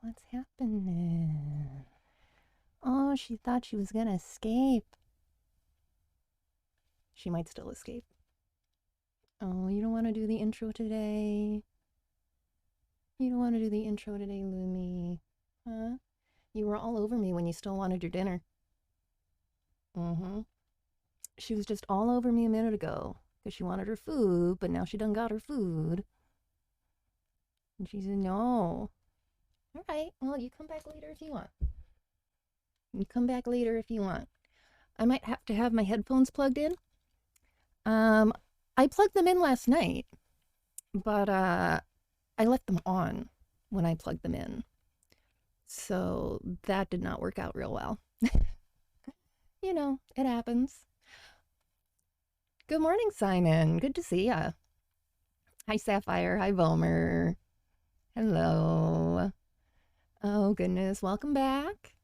What's happening? Oh, she thought she was gonna escape. She might still escape. Oh, you don't want to do the intro today? You don't want to do the intro today, Lumi? Huh? You were all over me when you still wanted your dinner. Mm-hmm. She was just all over me a minute ago because she wanted her food, but now she done got her food. And she said, no. All right, well, you come back later if you want. You come back later if you want. I might have to have my headphones plugged in. I plugged them in last night, but I left them on when I plugged them in. So that did not work out real well. You know, it happens. Good morning, Simon. Good to see ya. Hi, Sapphire. Hi, Vomer. Hello. Oh, goodness. Welcome back.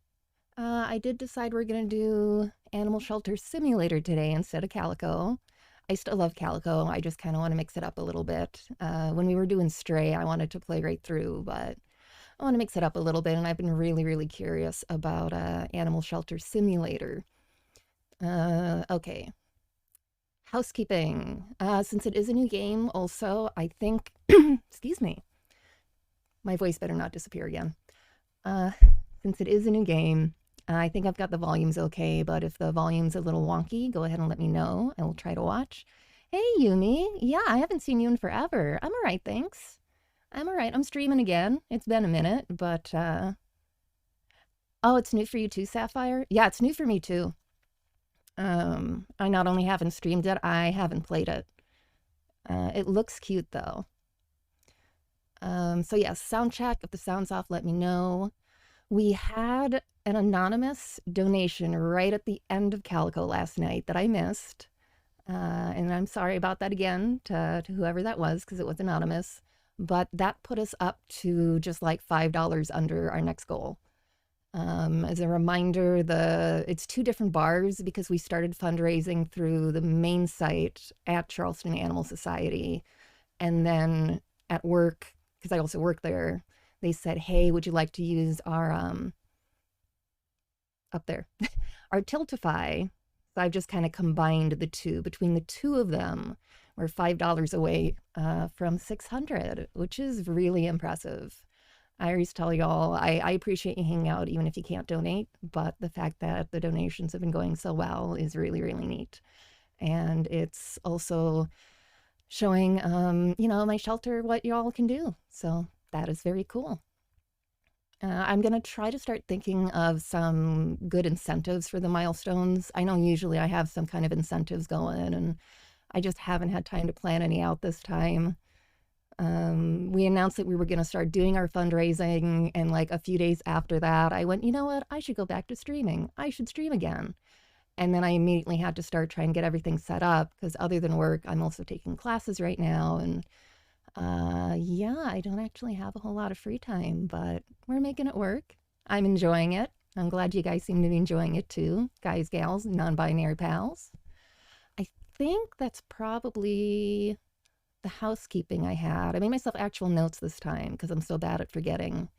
I did decide we're going to do Animal Shelter Simulator today instead of Calico. I still love Calico. I just kind of want to mix it up a little bit. When we were doing Stray, I wanted to play right through, but I want to mix it up a little bit, and I've been really, really curious about Animal Shelter Simulator. Okay. Housekeeping. Since it is a new game, also, I think, excuse me, my voice better not disappear again. Since it is a new game, I think I've got the volumes okay, but if the volume's a little wonky, go ahead and let me know. I will try to watch. Hey, Yumi. Yeah, I haven't seen you in forever. I'm all right, thanks. I'm all right. I'm streaming again. It's been a minute, but, oh, it's new for you too, Sapphire? Yeah, it's new for me too. I not only haven't streamed it, I haven't played it. It looks cute, though. So, yeah, sound check. If the sound's off, let me know. We had an anonymous donation right at the end of Calico last night that I missed. And I'm sorry about that again to whoever that was, because it was anonymous. But that put us up to just like $5 under our next goal. As a reminder, it's two different bars because we started fundraising through the main site at Charleston Animal Society. And then at work, because I also work there, they said, hey, would you like to use our, up there, our Tiltify? So I've just kind of combined the two. Between the two of them, we're $5 away from 600, which is really impressive. I always tell y'all, I appreciate you hanging out even if you can't donate, but the fact that the donations have been going so well is really, really neat. And it's also showing, you know, my shelter what y'all can do. So that is very cool. I'm going to try to start thinking of some good incentives for the milestones. I know usually I have some kind of incentives going, and I just haven't had time to plan any out this time. We announced that we were going to start doing our fundraising, and like a few days after that, I went, you know what? I should go back to streaming. I should stream again. And then I immediately had to start trying to get everything set up because other than work, I'm also taking classes right now. And yeah, I don't actually have a whole lot of free time, but we're making it work. I'm enjoying it. I'm glad you guys seem to be enjoying it too. Guys, gals, non-binary pals. I think that's probably the housekeeping I had. I made myself actual notes this time because I'm so bad at forgetting.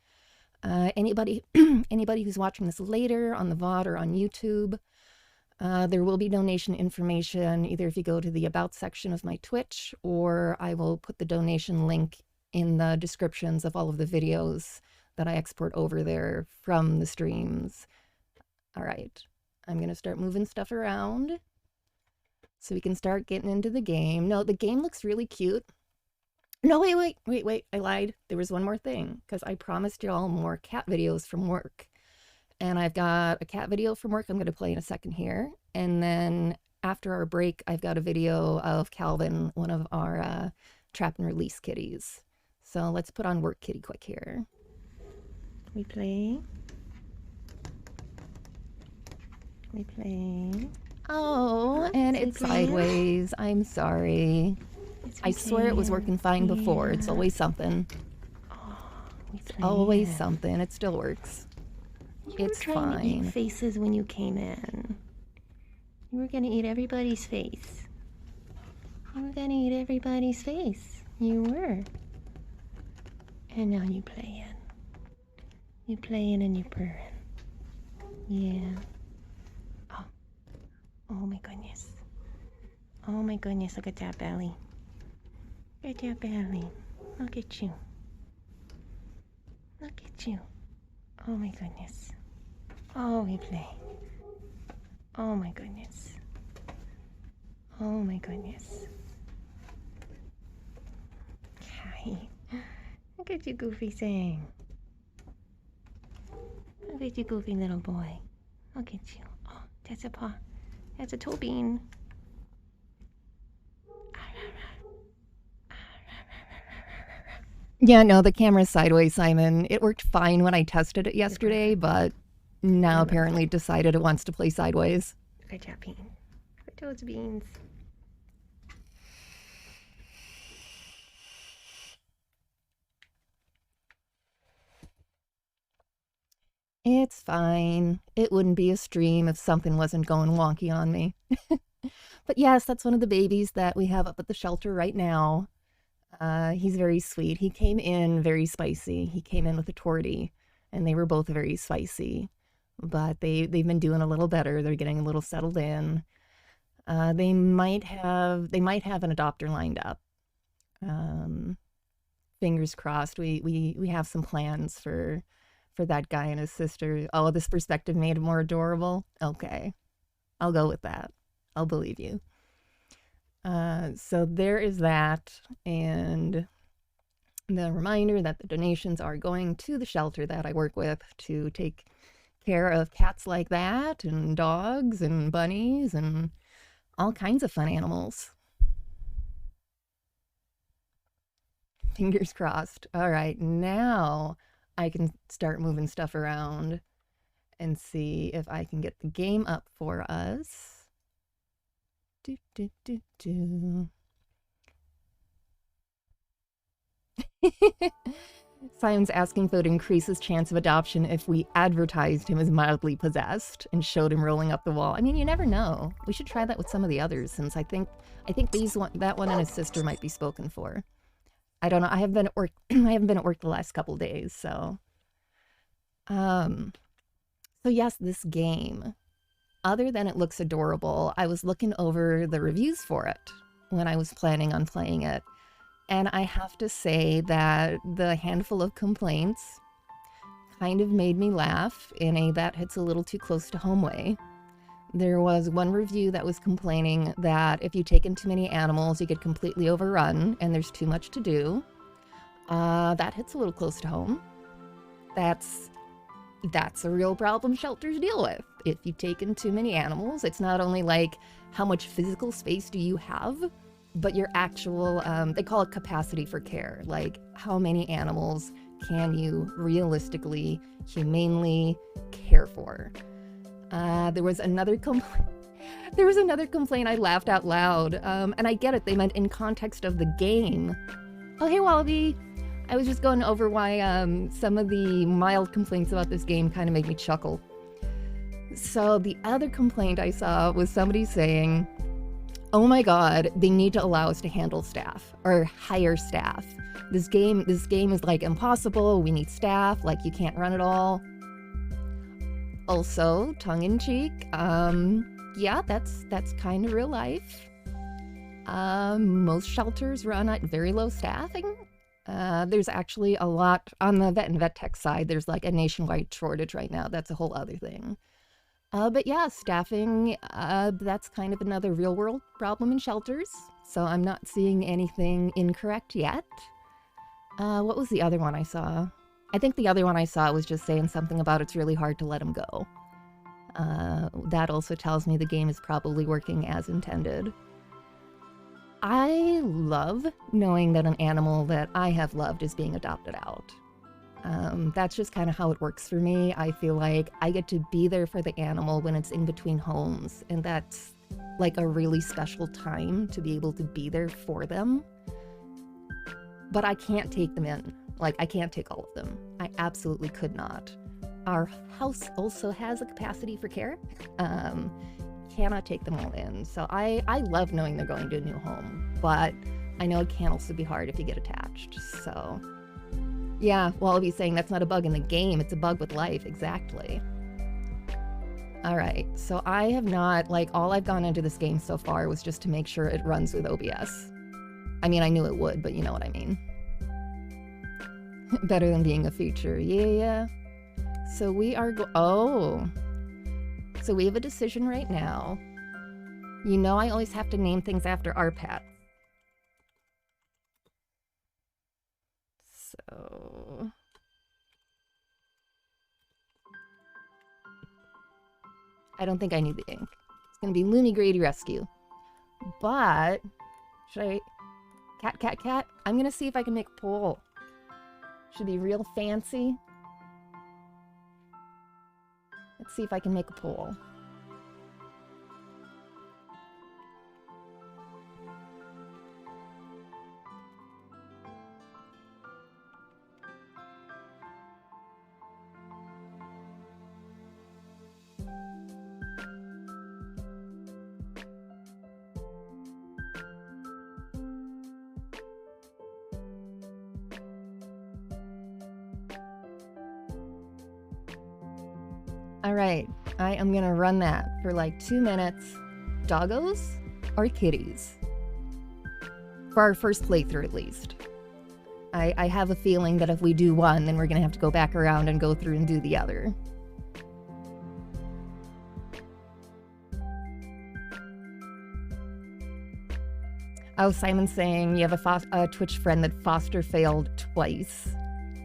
Anybody who's watching this later on the VOD or on YouTube, there will be donation information either if you go to the About section of my Twitch, or I will put the donation link in the descriptions of all of the videos that I export over there from the streams. All right, I'm going to start moving stuff around so we can start getting into the game. No, the game looks really cute. No, wait, I lied. There was one more thing, because I promised y'all more cat videos from work. And I've got a cat video from work I'm going to play in a second here. And then after our break, I've got a video of Calvin, one of our trap and release kitties. So let's put on work kitty quick here. We play. Oh, and it's sideways. I'm sorry. I swear it was working fine before. It's always something. It's always something. It still works. It's fine. You were trying to eat faces when you came in. You were gonna eat everybody's face. You were gonna eat everybody's face. You were. And now you playing. You playing and you purring. Yeah. Oh. Oh my goodness. Oh my goodness, look at that belly. Look at that belly. Look at you. Look at you. Oh my goodness. Oh, we play. Oh my goodness. Oh my goodness. Hi. Look at you, goofy thing. Look at you, goofy little boy. Look at you. Oh, that's a paw. That's a toe bean. Yeah, no, the camera's sideways, Simon. It worked fine when I tested it yesterday, but now apparently it decided it wants to play sideways. Good job, Bean. Good toes, Beans. It's fine. It wouldn't be a stream if something wasn't going wonky on me. But yes, that's one of the babies that we have up at the shelter right now. He's very sweet. He came in very spicy. He came in with a tortie, and they were both very spicy. But they've been doing a little better. They're getting a little settled in. They might have an adopter lined up. Fingers crossed. We have some plans for that guy and his sister. Oh, this perspective made it more adorable. Okay, I'll go with that. I'll believe you. So there is that, and the reminder that the donations are going to the shelter that I work with to take care of cats like that, and dogs and bunnies and all kinds of fun animals. Fingers crossed. All right, now I can start moving stuff around and see if I can get the game up for us. Simon's asking if it would increase his chance of adoption if we advertised him as mildly possessed and showed him rolling up the wall. I mean, you never know. We should try that with some of the others, since I think that one and his sister might be spoken for. I don't know. I haven't been at work. I haven't been at work the last couple days, so. So yes, this game. Other than it looks adorable, I was looking over the reviews for it when I was planning on playing it. And I have to say that the handful of complaints kind of made me laugh in a that hits a little too close to home way. There was one review that was complaining that if you take in too many animals, you get completely overrun and there's too much to do. That hits a little close to home. That's a real problem shelters deal with. If you take in too many animals, it's not only like how much physical space do you have, but your actual, they call it capacity for care. Like how many animals can you realistically, humanely care for? There was another complaint I laughed out loud, and I get it, they meant in context of the game. Oh, hey, Wallaby. I was just going over why some of the mild complaints about this game kind of make me chuckle. So the other complaint I saw was somebody saying, oh my god, they need to allow us to handle staff or hire staff. This game is like impossible. We need staff, like you can't run it all. Also, tongue-in-cheek, yeah, that's kind of real life. Most shelters run at very low staffing. There's actually a lot on the vet and vet tech side. There's like a nationwide shortage right now. That's a whole other thing. But yeah, staffing, that's kind of another real world problem in shelters. So I'm not seeing anything incorrect yet. What was the other one I saw? I think the other one I saw was just saying something about it's really hard to let him go. That also tells me the game is probably working as intended. I love knowing that an animal that I have loved is being adopted out. That's just kind of how it works for me. I feel like I get to be there for the animal when it's in between homes, and that's like a really special time to be able to be there for them. But I can't take them in. Like, I can't take all of them. I absolutely could not. Our house also has a capacity for care. Cannot take them all in. So I love knowing they're going to a new home, but I know it can also be hard if you get attached. So Yeah, well, I'll be saying that's not a bug in the game. It's a bug with life. Exactly. All right. So I have not, like, all I've gone into this game so far was just to make sure it runs with OBS. I mean, I knew it would, but you know what I mean. Better than being a feature. Yeah. So we are oh. So we have a decision right now. You know I always have to name things after our pets. So... I don't think I need the ink. It's gonna be Looney Grady Rescue. But... Should I... Cat. I'm gonna see if I can make a poll. Should be real fancy. Let's see if I can make a poll. All right, I am gonna run that for like 2 minutes. Doggos or kitties? For our first playthrough, at least. I have a feeling that if we do one, then we're gonna have to go back around and go through and do the other. Oh, Simon's saying you have a Twitch friend that foster failed twice.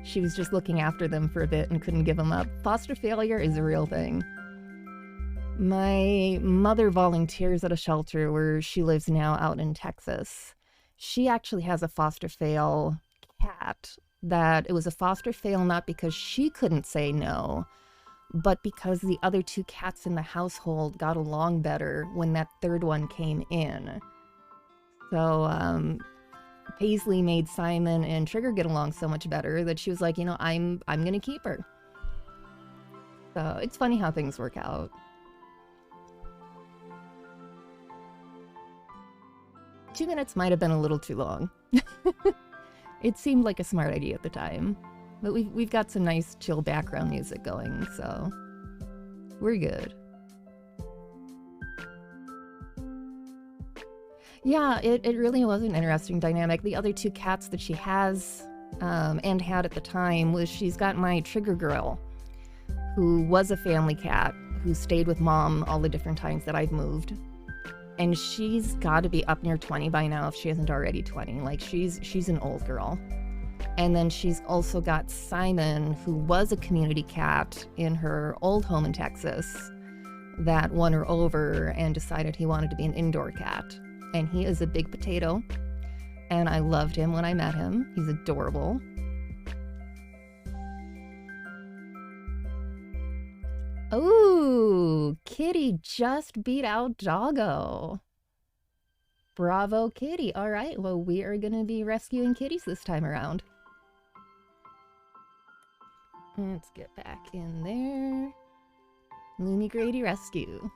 She was just looking after them for a bit and couldn't give them up. Foster failure is a real thing. My mother volunteers at a shelter where she lives now out in Texas. She actually has a foster fail cat that it was a foster fail not because she couldn't say no, but because the other 2 cats in the household got along better when that 3rd one came in. So, Paisley made Simon and Trigger get along so much better that she was like, you know, I'm gonna keep her. So it's funny how things work out. Two minutes might have been a little too long. It seemed like a smart idea at the time, but we've got some nice chill background music going, so we're good. Yeah, it really was an interesting dynamic. The other 2 cats that she has and had at the time was she's got my Trigger girl, who was a family cat, who stayed with mom all the different times that I've moved. And she's got to be up near 20 by now if she isn't already 20. Like, she's an old girl. And then she's also got Simon, who was a community cat in her old home in Texas, that won her over and decided he wanted to be an indoor cat. And he is a big potato, and I loved him when I met him. He's adorable. Ooh, Kitty just beat out Doggo. Bravo, Kitty. All right, well, we are going to be rescuing kitties this time around. Let's get back in there. Looney Grady Rescue.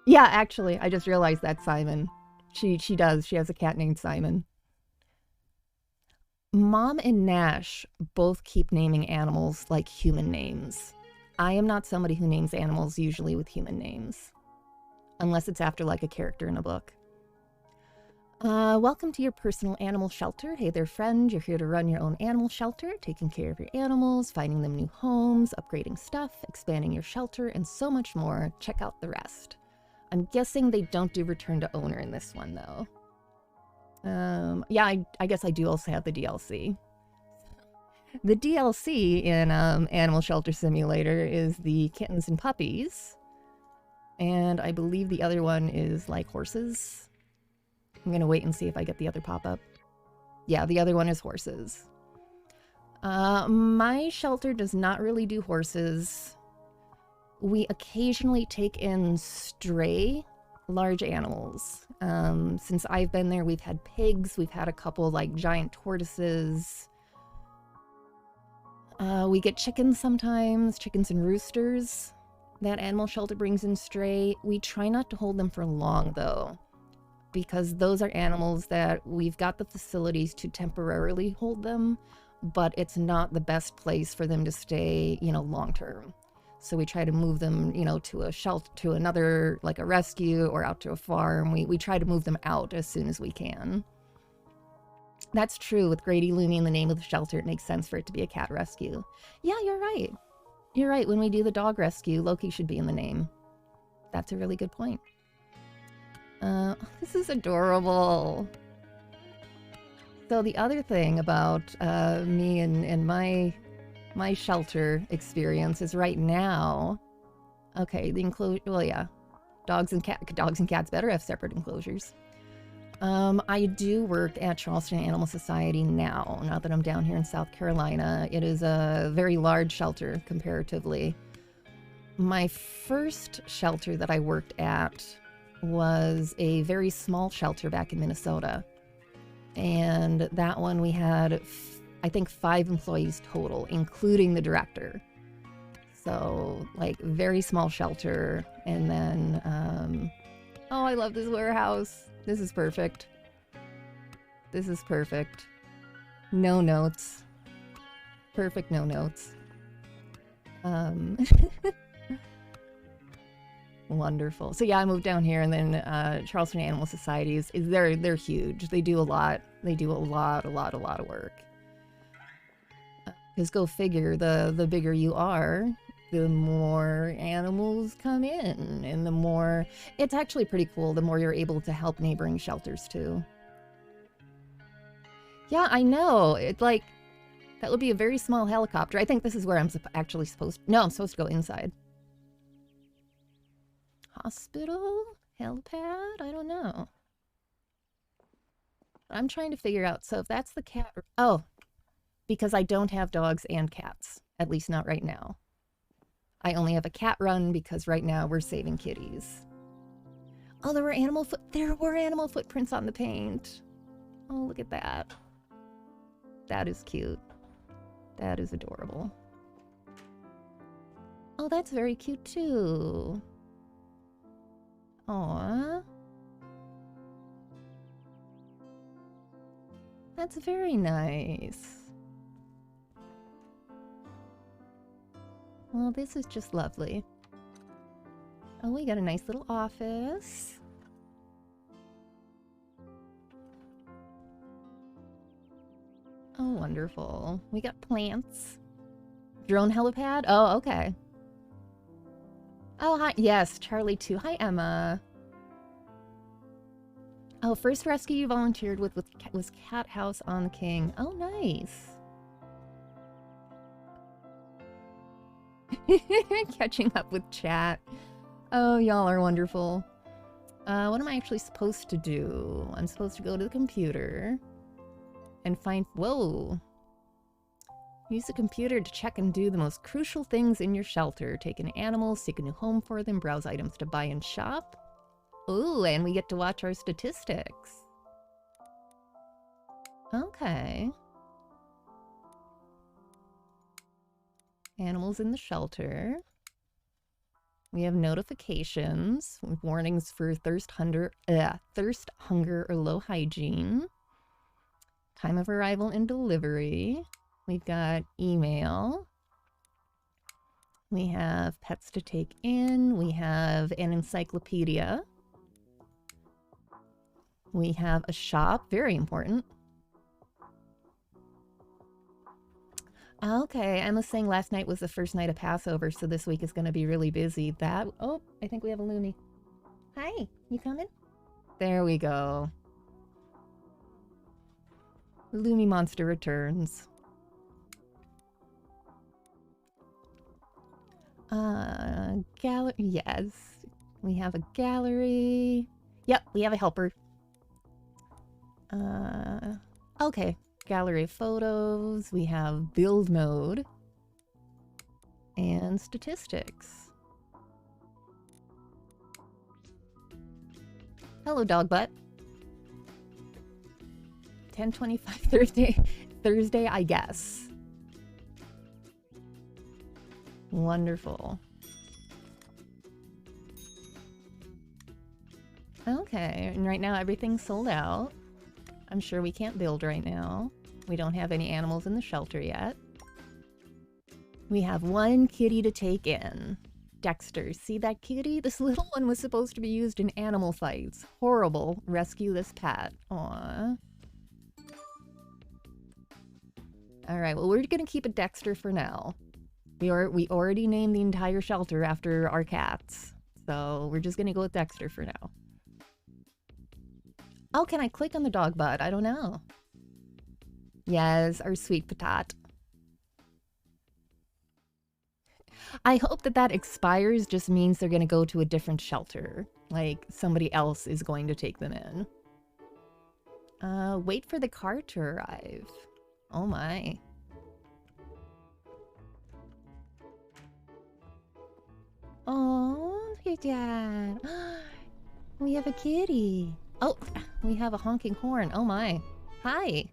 Yeah, actually, I just realized that's Simon. She does. She has a cat named Simon. Mom and Nash both keep naming animals like human names. I am not somebody who names animals usually with human names. Unless it's after, like, a character in a book. Welcome to your personal animal shelter. Hey there, friend. You're here to run your own animal shelter, taking care of your animals, finding them new homes, upgrading stuff, expanding your shelter, and so much more. Check out the rest. I'm guessing they don't do return to owner in this one, though. Yeah, I guess I do also have the DLC. The DLC in Animal Shelter Simulator is the kittens and puppies. And I believe the other one is, like, horses. I'm gonna wait and see if I get the other pop-up. Yeah, the other one is horses. My shelter does not really do horses. We occasionally take in stray large animals. Since I've been there, we've had pigs, we've had a couple, like, giant tortoises. We get chickens sometimes, chickens and roosters. That animal shelter brings in stray. We try not to hold them for long, though, because those are animals that we've got the facilities to temporarily hold them but it's not the best place for them to stay, you know, long term. So we try to move them, you know, to a shelter, to another, like a rescue, or out to a farm. We try to move them out as soon as we can. That's true. With Grady Looney in the name of the shelter, it makes sense for it to be a cat rescue. Yeah, you're right. You're right. When we do the dog rescue, Loki should be in the name. That's a really good point. This is adorable. So the other thing about me and my shelter experience is right now, okay, the enclosure, well, yeah, dogs and cats better have separate enclosures. I do work at Charleston Animal Society now that I'm down here in South Carolina. It is a very large shelter comparatively. My first shelter that I worked at was a very small shelter back in Minnesota. And that one we had, I think, 5 employees total, including the director. So, like, very small shelter. And then, oh, I love this warehouse. This is perfect. This is perfect. No notes. Perfect no notes. Wonderful. So yeah, I moved down here, and then Charleston Animal Societies is they're huge. They do a lot. They do a lot of work. Because go figure, the bigger you are, the more animals come in, and the more it's actually pretty cool. The more you're able to help neighboring shelters too. Yeah, I know. It's like that would be a very small helicopter. I think this is where I'm actually supposed. No, I'm supposed to go inside. Hospital? Helipad? I don't know. I'm trying to figure out. So if that's the cat... Oh, because I don't have dogs and cats. At least not right now. I only have a cat run because right now we're saving kitties. Oh, there were animal footprints on the paint. Oh, look at that. That is cute. That is adorable. Oh, that's very cute too. Aww. That's very nice. Well, this is just lovely. Oh, we got a nice little office. Oh, wonderful. We got plants. Drone helipad? Oh, okay. Oh, hi. Yes, Charlie too. Hi, Emma. Oh, first rescue you volunteered with was Cat House on the King. Oh, nice. Catching up with chat. Oh, y'all are wonderful. What am I actually supposed to do? I'm supposed to go to the computer and find... Whoa. Use the computer to check and do the most crucial things in your shelter. Take in animals, seek a new home for them, browse items to buy and shop. Ooh, and we get to watch our statistics. Okay. Animals in the shelter. We have notifications with warnings for thirst, hunger, or low hygiene. Time of arrival and delivery. We've got email. We have pets to take in. We have an encyclopedia. We have a shop, very important. Okay, Emma was saying last night was the first night of Passover, so this week is going to be really busy. Oh, I think we have a Looney. Hi, you coming? There we go. Looney Monster returns. Gallery, yes. We have a gallery. Yep, we have a helper. Okay. Gallery of photos. We have build mode. And statistics. Hello, dog butt. 10:25 Thursday, I guess. Wonderful. Okay, and right now everything's sold out. I'm sure we can't build right now. We don't have any animals in the shelter yet. We have one kitty to take in. Dexter. See that kitty? This little one was supposed to be used in animal fights. Horrible. Rescue this pet. Aww. Alright, well, we're gonna keep a Dexter for now. We already named the entire shelter after our cats. So we're just gonna go with Dexter for now. Oh, can I click on the dog butt? I don't know. Yes, our sweet patat. I hope that that expires just means they're gonna go to a different shelter. Like, somebody else is going to take them in. Wait for the car to arrive. Oh my. Oh, look at that. We have a kitty. Oh, we have a honking horn. Oh my. Hi.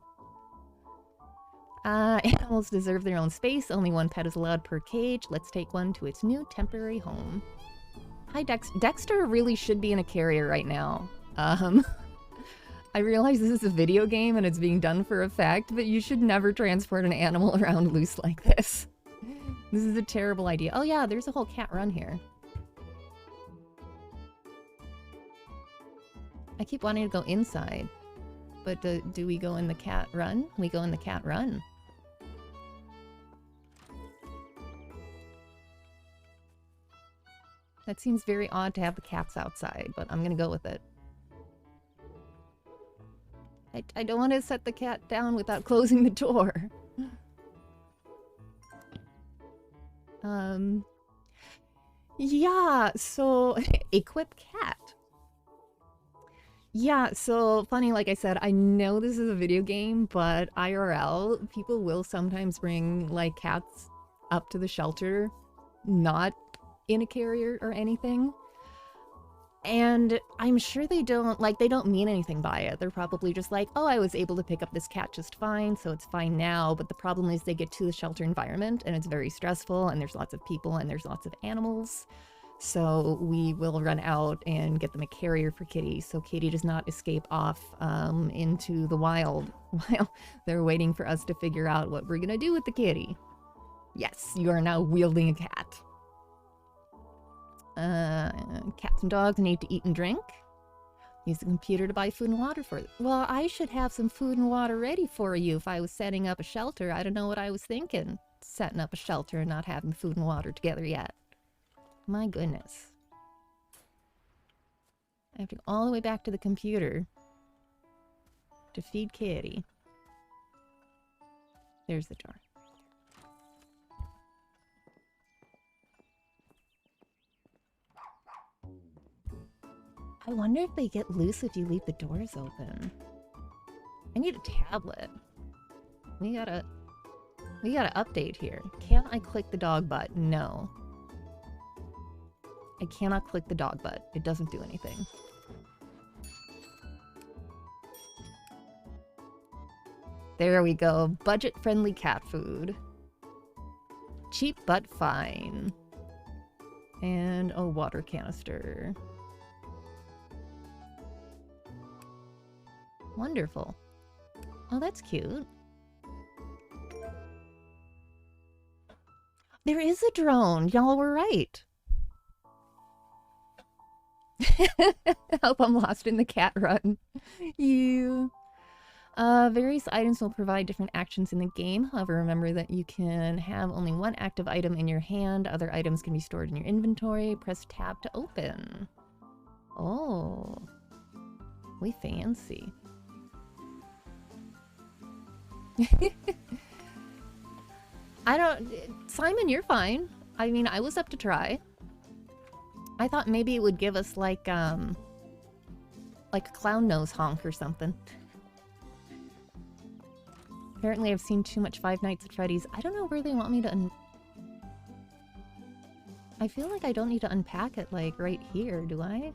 Animals deserve their own space. Only one pet is allowed per cage. Let's take one to its new temporary home. Hi, Dexter really should be in a carrier right now. I realize this is a video game and it's being done for effect, but you should never transport an animal around loose like this. This is a terrible idea. Oh yeah, there's a whole cat run here. I keep wanting to go inside, but do we go in the cat run? We go in the cat run. That seems very odd to have the cats outside, but I'm gonna go with it. I don't want to set the cat down without closing the door. Yeah, so equip cat. Yeah, so funny, like I said, I know this is a video game, but IRL, people will sometimes bring, like, cats up to the shelter, not in a carrier or anything. And I'm sure they don't mean anything by it. They're probably just like, oh, I was able to pick up this cat just fine, so it's fine now. But the problem is they get to the shelter environment, and it's very stressful, and there's lots of people, and there's lots of animals. So we will run out and get them a carrier for Kitty, so Kitty does not escape off into the wild while they're waiting for us to figure out what we're gonna do with the kitty. Yes, you are now wielding a cat. Cats and dogs need to eat and drink. Use the computer to buy food and water for them. Well, I should have some food and water ready for you if I was setting up a shelter. I don't know what I was thinking. Setting up a shelter and not having food and water together yet. My goodness. I have to go all the way back to the computer to feed Kitty. There's the jar. I wonder if they get loose if you leave the doors open. I need a tablet. We gotta update here. Can I click the dog butt? No. I cannot click the dog butt. It doesn't do anything. There we go. Budget-friendly cat food. Cheap but fine. And a water canister. Wonderful. Oh, that's cute. There is a drone. Y'all were right. Help, I'm lost in the cat run. You. Various items will provide different actions in the game. However, remember that you can have only one active item in your hand. Other items can be stored in your inventory. Press tab to open. Oh. We fancy. Simon, you're fine. I mean, I was up to try. I thought maybe it would give us like a clown nose honk or something. Apparently I've seen too much Five Nights at Freddy's. I don't know where they want me to I feel like I don't need to unpack it like right here, do I?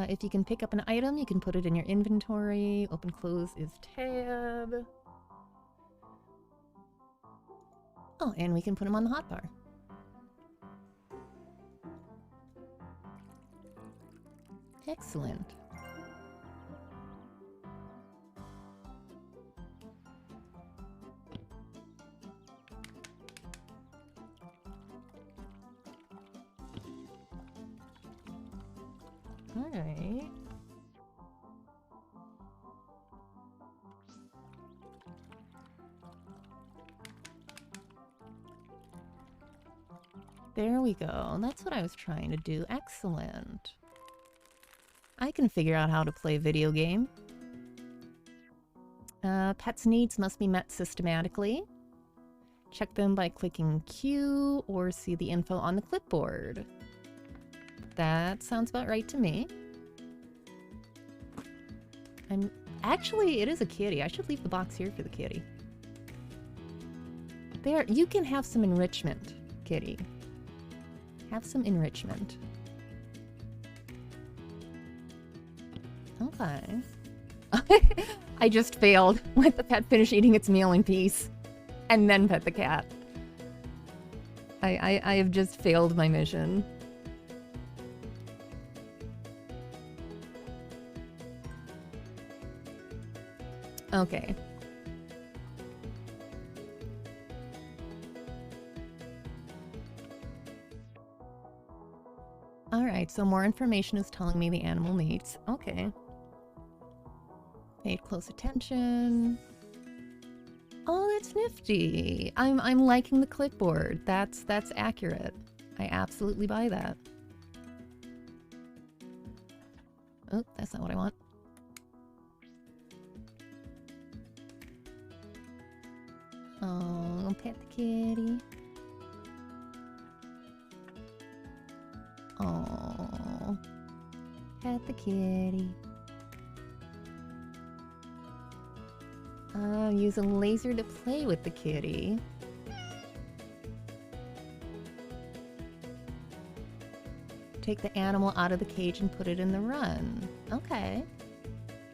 If you can pick up an item, you can put it in your inventory. Open, close is tab. Oh, and we can put them on the hotbar. Excellent. All right. There we go. That's what I was trying to do. Excellent. I can figure out how to play a video game. Pets' needs must be met systematically. Check them by clicking Q or see the info on the clipboard. That sounds about right to me. Actually, it is a kitty. I should leave the box here for the kitty. There, you can have some enrichment, kitty. Have some enrichment. Okay. I just failed. Let the pet finish eating its meal in peace. And then pet the cat. I have just failed my mission. Okay. Alright, so more information is telling me the animal needs. Okay. Paid close attention. Oh, that's nifty. I'm liking the clipboard. That's accurate. I absolutely buy that. Oh, that's not what I want. Oh, pet the kitty. Oh, pet the kitty. Use a laser to play with the kitty. Take the animal out of the cage and put it in the run. Okay.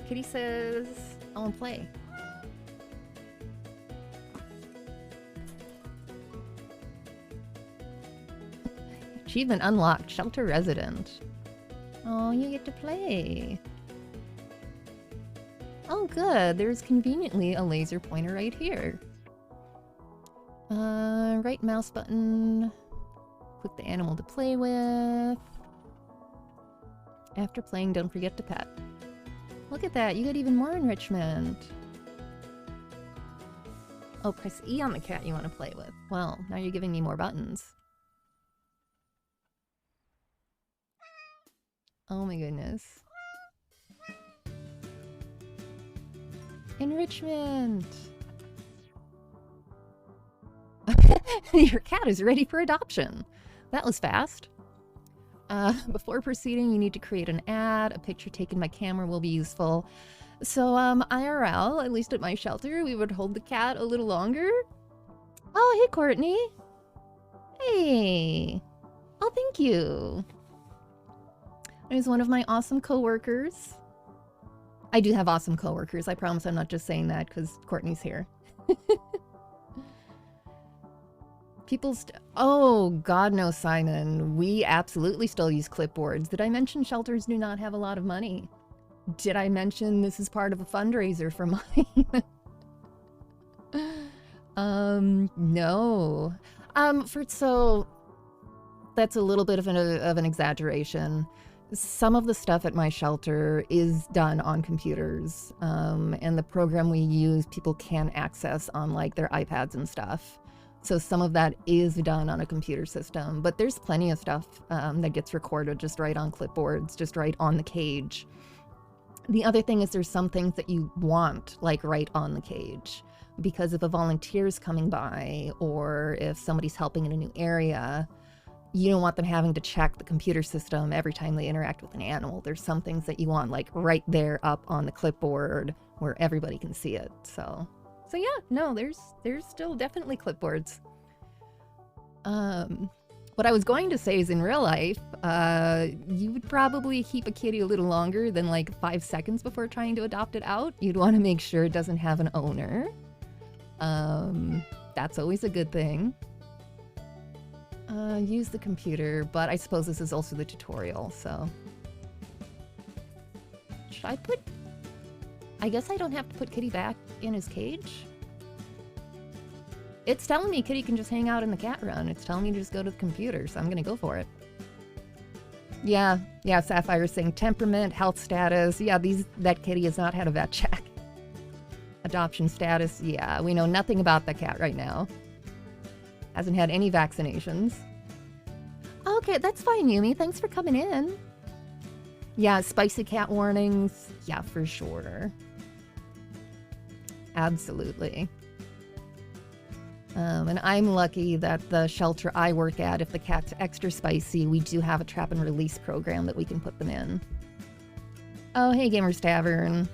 Kitty says, I want to play. Achievement unlocked, shelter resident. Oh, you get to play. Oh, good. There's conveniently a laser pointer right here. Right mouse button. Click the animal to play with. After playing, don't forget to pet. Look at that. You get even more enrichment. Oh, press E on the cat you want to play with. Well, now you're giving me more buttons. Oh my goodness. Enrichment! Your cat is ready for adoption. That was fast. Before proceeding, you need to create an ad. A picture taken by camera will be useful. So, IRL, at least at my shelter, we would hold the cat a little longer. Oh, hey, Courtney. Hey. Oh, thank you. There's one of my awesome coworkers. I do have awesome coworkers. I promise I'm not just saying that because Courtney's here. Oh, God no, Simon. We absolutely still use clipboards. Did I mention shelters do not have a lot of money? Did I mention this is part of a fundraiser for mine? No. So that's a little bit of an exaggeration. Some of the stuff at my shelter is done on computers, and the program we use people can access on like their iPads and stuff. So some of that is done on a computer system, but there's plenty of stuff that gets recorded just right on clipboards, just right on the cage. The other thing is there's some things that you want like right on the cage, because if a volunteer's coming by or if somebody's helping in a new area, you don't want them having to check the computer system every time they interact with an animal. There's some things that you want like right there up on the clipboard where everybody can see it. So yeah, no, there's still definitely clipboards. What I was going to say is in real life, you would probably keep a kitty a little longer than like 5 seconds before trying to adopt it out. You'd want to make sure it doesn't have an owner. That's always a good thing. Use the computer, but I suppose this is also the tutorial, so. Should I put... I guess I don't have to put Kitty back in his cage? It's telling me Kitty can just hang out in the cat run. It's telling me to just go to the computer, so I'm gonna go for it. Yeah, Sapphire's saying temperament, health status. Yeah, that kitty has not had a vet check. Adoption status, yeah, we know nothing about the cat right now. Hasn't had any vaccinations. Okay, that's fine, Yumi. Thanks for coming in. Yeah, spicy cat warnings. Yeah, for sure. Absolutely. And I'm lucky that the shelter I work at, if the cat's extra spicy, we do have a trap and release program that we can put them in. Oh, hey, Gamers Tavern.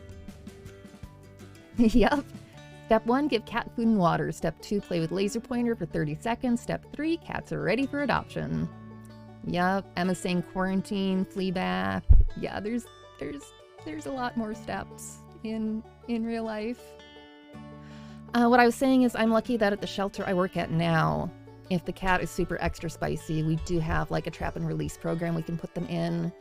Yep. Step 1, give cat food and water. Step 2, play with laser pointer for 30 seconds. Step 3, cats are ready for adoption. Yep. Emma's saying quarantine, flea bath. Yeah, there's a lot more steps in real life. What I was saying is I'm lucky that at the shelter I work at now, if the cat is super extra spicy, we do have like a trap and release program we can put them in.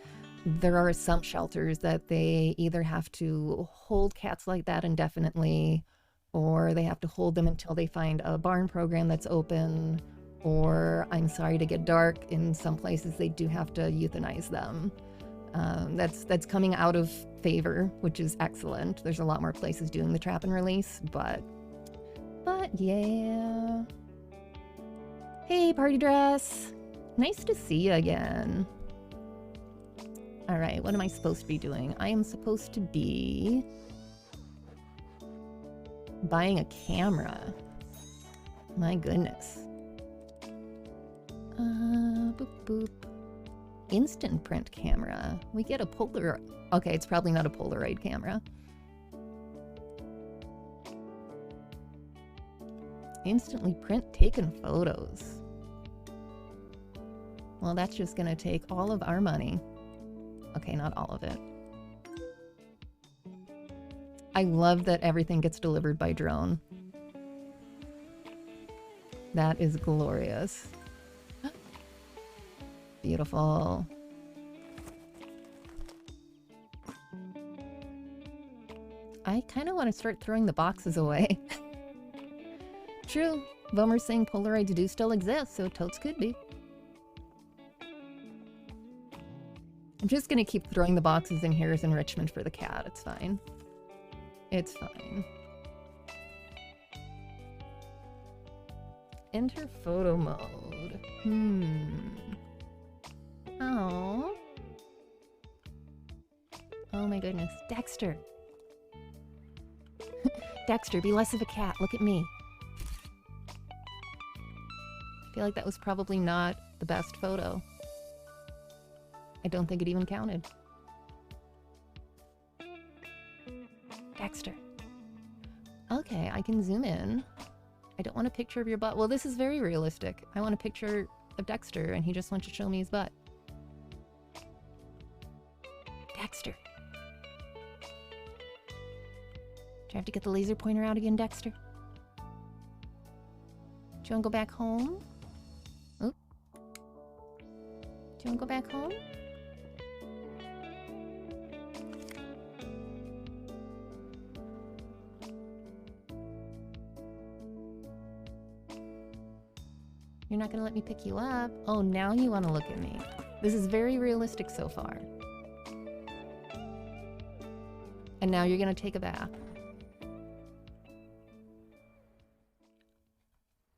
There are some shelters that they either have to hold cats like that indefinitely, or they have to hold them until they find a barn program that's open, or, I'm sorry to get dark, in some places they do have to euthanize them. That's coming out of favor, which is excellent. There's a lot more places doing the trap and release, but yeah. Hey, party dress. Nice to see you again. All right, what am I supposed to be doing? I am supposed to be buying a camera. My goodness. Boop, boop. Instant print camera. We get a Polaroid. Okay, it's probably not a Polaroid camera. Instantly print taken photos. Well, that's just gonna take all of our money. Okay, not all of it. I love that everything gets delivered by drone. That is glorious. Beautiful. I kind of want to start throwing the boxes away. True. Vomer's saying Polaroids do still exist, so totes could be. I'm just gonna keep throwing the boxes in here as enrichment for the cat. It's fine. It's fine. Enter photo mode. Oh. Oh my goodness. Dexter. Dexter, be less of a cat. Look at me. I feel like that was probably not the best photo. I don't think it even counted. Dexter. Okay, I can zoom in. I don't want a picture of your butt. Well, this is very realistic. I want a picture of Dexter, and he just wants to show me his butt. Dexter. Do I have to get the laser pointer out again, Dexter? Do you want to go back home? Oop. Do you want to go back home? You're not gonna let me pick you up. Oh, now you want to look at me. This is very realistic so far. And now you're gonna take a bath.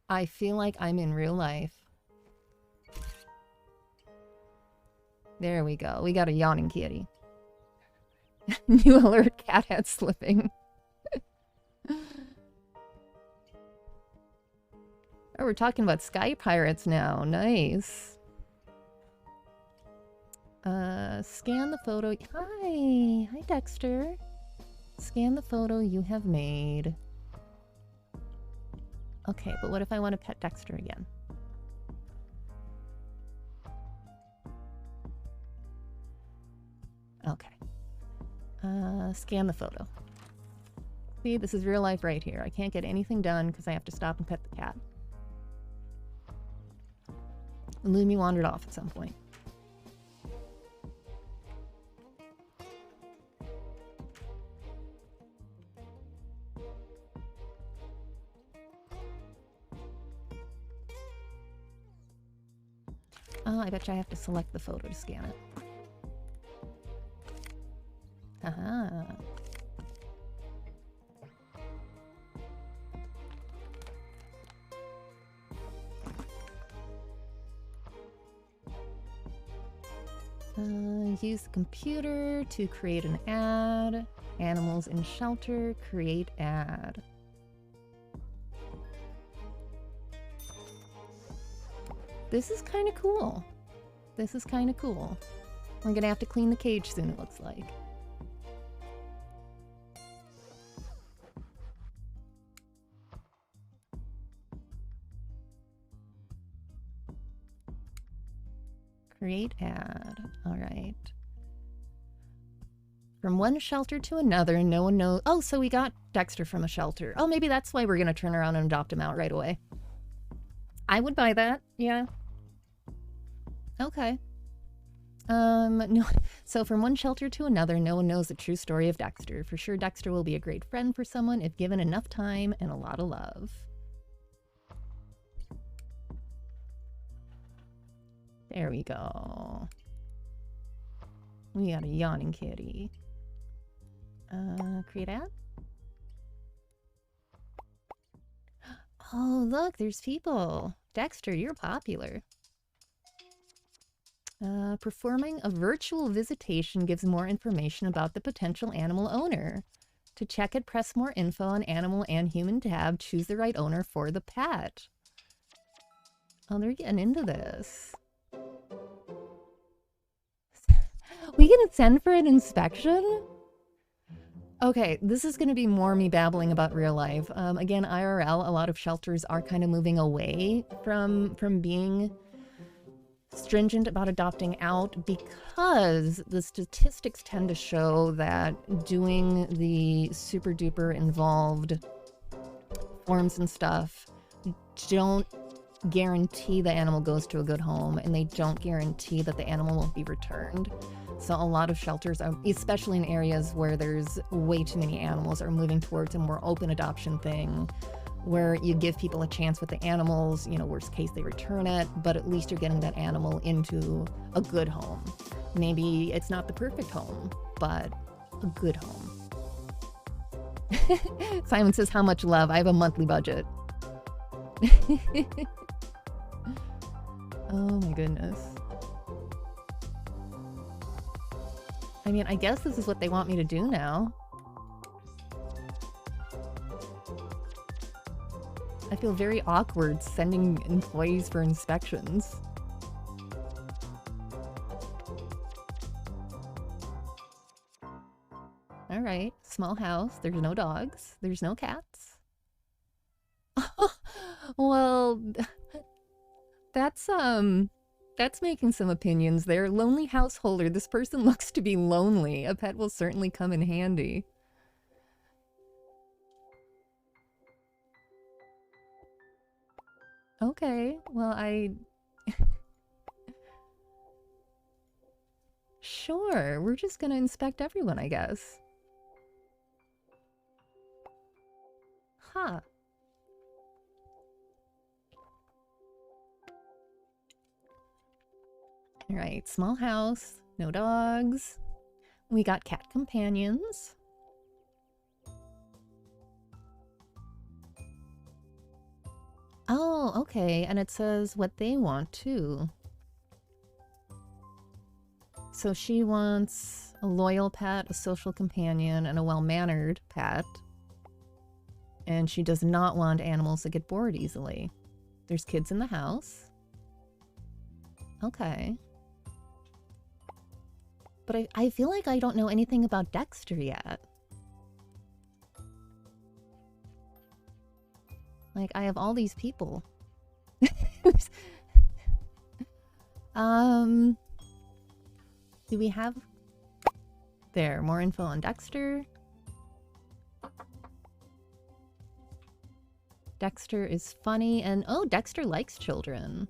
I feel like I'm in real life. There we go. We got a yawning kitty. New alert, cat head slipping. Oh, we're talking about Sky Pirates now. Nice. Scan the photo. Hi. Hi, Dexter. Scan the photo you have made. Okay, but what if I want to pet Dexter again? Okay. Scan the photo. See, this is real life right here. I can't get anything done because I have to stop and pet the cat. Lumi wandered off at some point. Oh, I bet you I have to select the photo to scan it. Haha. Use the computer to create an ad. Animals in shelter, create ad. This is kind of cool. This is kind of cool. We're gonna have to clean the cage soon, it looks like. Create ad. All right. From one shelter to another, no one knows. Oh, so we got Dexter from a shelter. Oh, maybe that's why we're going to turn around and adopt him out right away. I would buy that. Yeah. Okay. No. So from one shelter to another, no one knows the true story of Dexter. For sure, Dexter will be a great friend for someone if given enough time and a lot of love. There we go. We got a yawning kitty. Create ad? Oh, look, there's people. Dexter, you're popular. Performing a virtual visitation gives more information about the potential animal owner. To check it, press more info on animal and human tab. Choose the right owner for the pet. Oh, they're getting into this. We can send for an inspection? Okay, this is going to be more me babbling about real life. Again, IRL, a lot of shelters are kind of moving away from being stringent about adopting out because the statistics tend to show that doing the super duper involved forms and stuff don't guarantee the animal goes to a good home, and they don't guarantee that the animal won't be returned. So a lot of shelters, especially in areas where there's way too many animals, are moving towards a more open adoption thing where you give people a chance with the animals. You know, worst case they return it, but at least you're getting that animal into a good home. Maybe it's not the perfect home, but a good home. Simon says, how much love? I have a monthly budget. Oh my goodness. I mean, I guess this is what they want me to do now. I feel very awkward sending employees for inspections. All right, small house. There's no dogs. There's no cats. Well, that's making some opinions there. Lonely householder. This person looks to be lonely. A pet will certainly come in handy. Okay, well, Sure, we're just gonna inspect everyone, I guess. Huh. All right, small house, no dogs. We got cat companions. Oh, okay, and it says what they want too. So she wants a loyal pet, a social companion, and a well-mannered pet. And she does not want animals that get bored easily. There's kids in the house. Okay. But I feel like I don't know anything about Dexter yet. Like, I have all these people. Do we have... There, more info on Dexter. Dexter is funny and... Oh, Dexter likes children.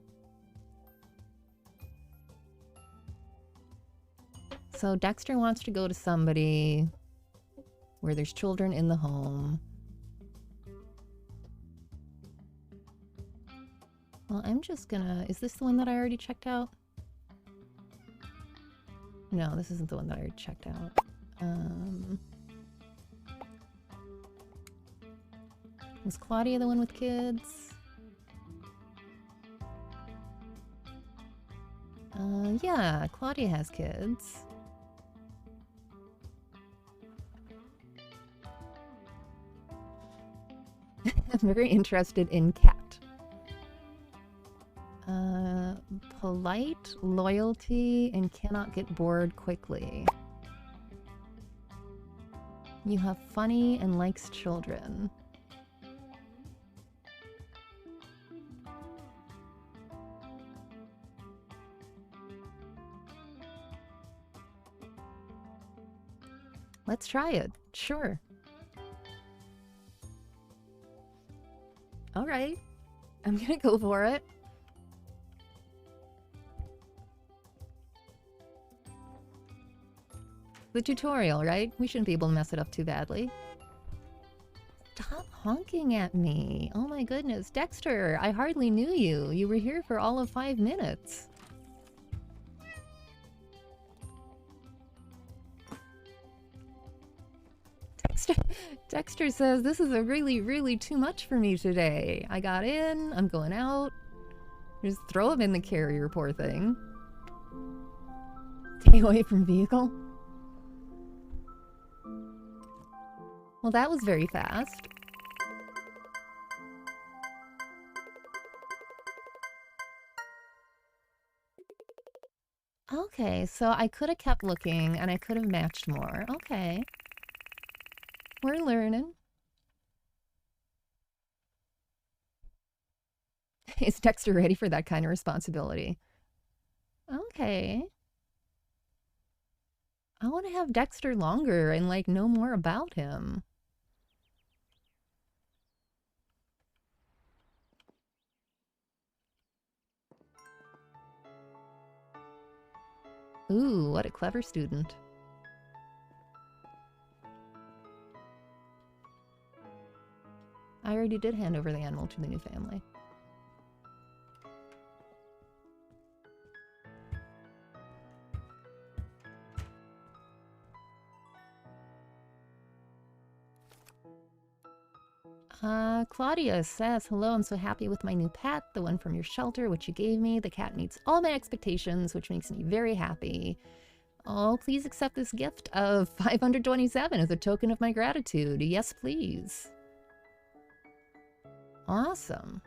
So Dexter wants to go to somebody where there's children in the home. Well, I'm just gonna... Is this the one that I already checked out? No, this isn't the one that I checked out. Was Claudia the one with kids? Yeah, Claudia has kids. I'm very interested in cat. Polite, loyalty, and cannot get bored quickly. You have funny and likes children. Let's try it. Sure. All right. I'm gonna go for it. The tutorial, right? We shouldn't be able to mess it up too badly. Stop honking at me. Oh my goodness. Dexter, I hardly knew you. You were here for all of 5 minutes. Dexter says, this is a really too much for me today. I got in, I'm going out. Just throw him in the carrier, poor thing. Stay away from vehicle. Well, that was very fast. Okay, so I could have kept looking and I could have matched more. Okay. We're learning. Is Dexter ready for that kind of responsibility? Okay. I want to have Dexter longer and, like, know more about him. Ooh, what a clever student. I already did hand over the animal to the new family. Claudia says, hello, I'm so happy with my new pet, the one from your shelter, which you gave me. The cat meets all my expectations, which makes me very happy. Oh, please accept this gift of 527 as a token of my gratitude. Yes, please. Awesome.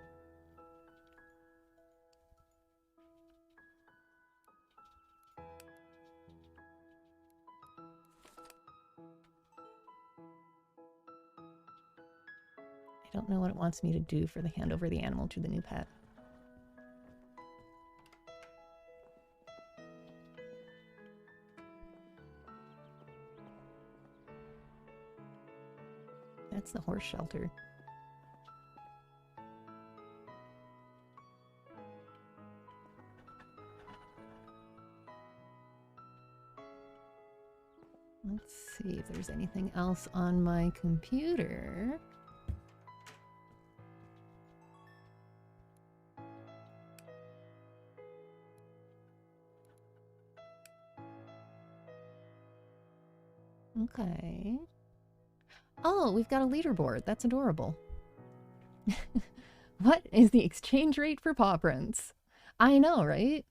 I don't know what it wants me to do for the hand over the animal to the new pet. That's the horse shelter. Let's see if there's anything else on my computer. Okay. Oh, we've got a leaderboard. That's adorable. What is the exchange rate for paw prints? I know, right?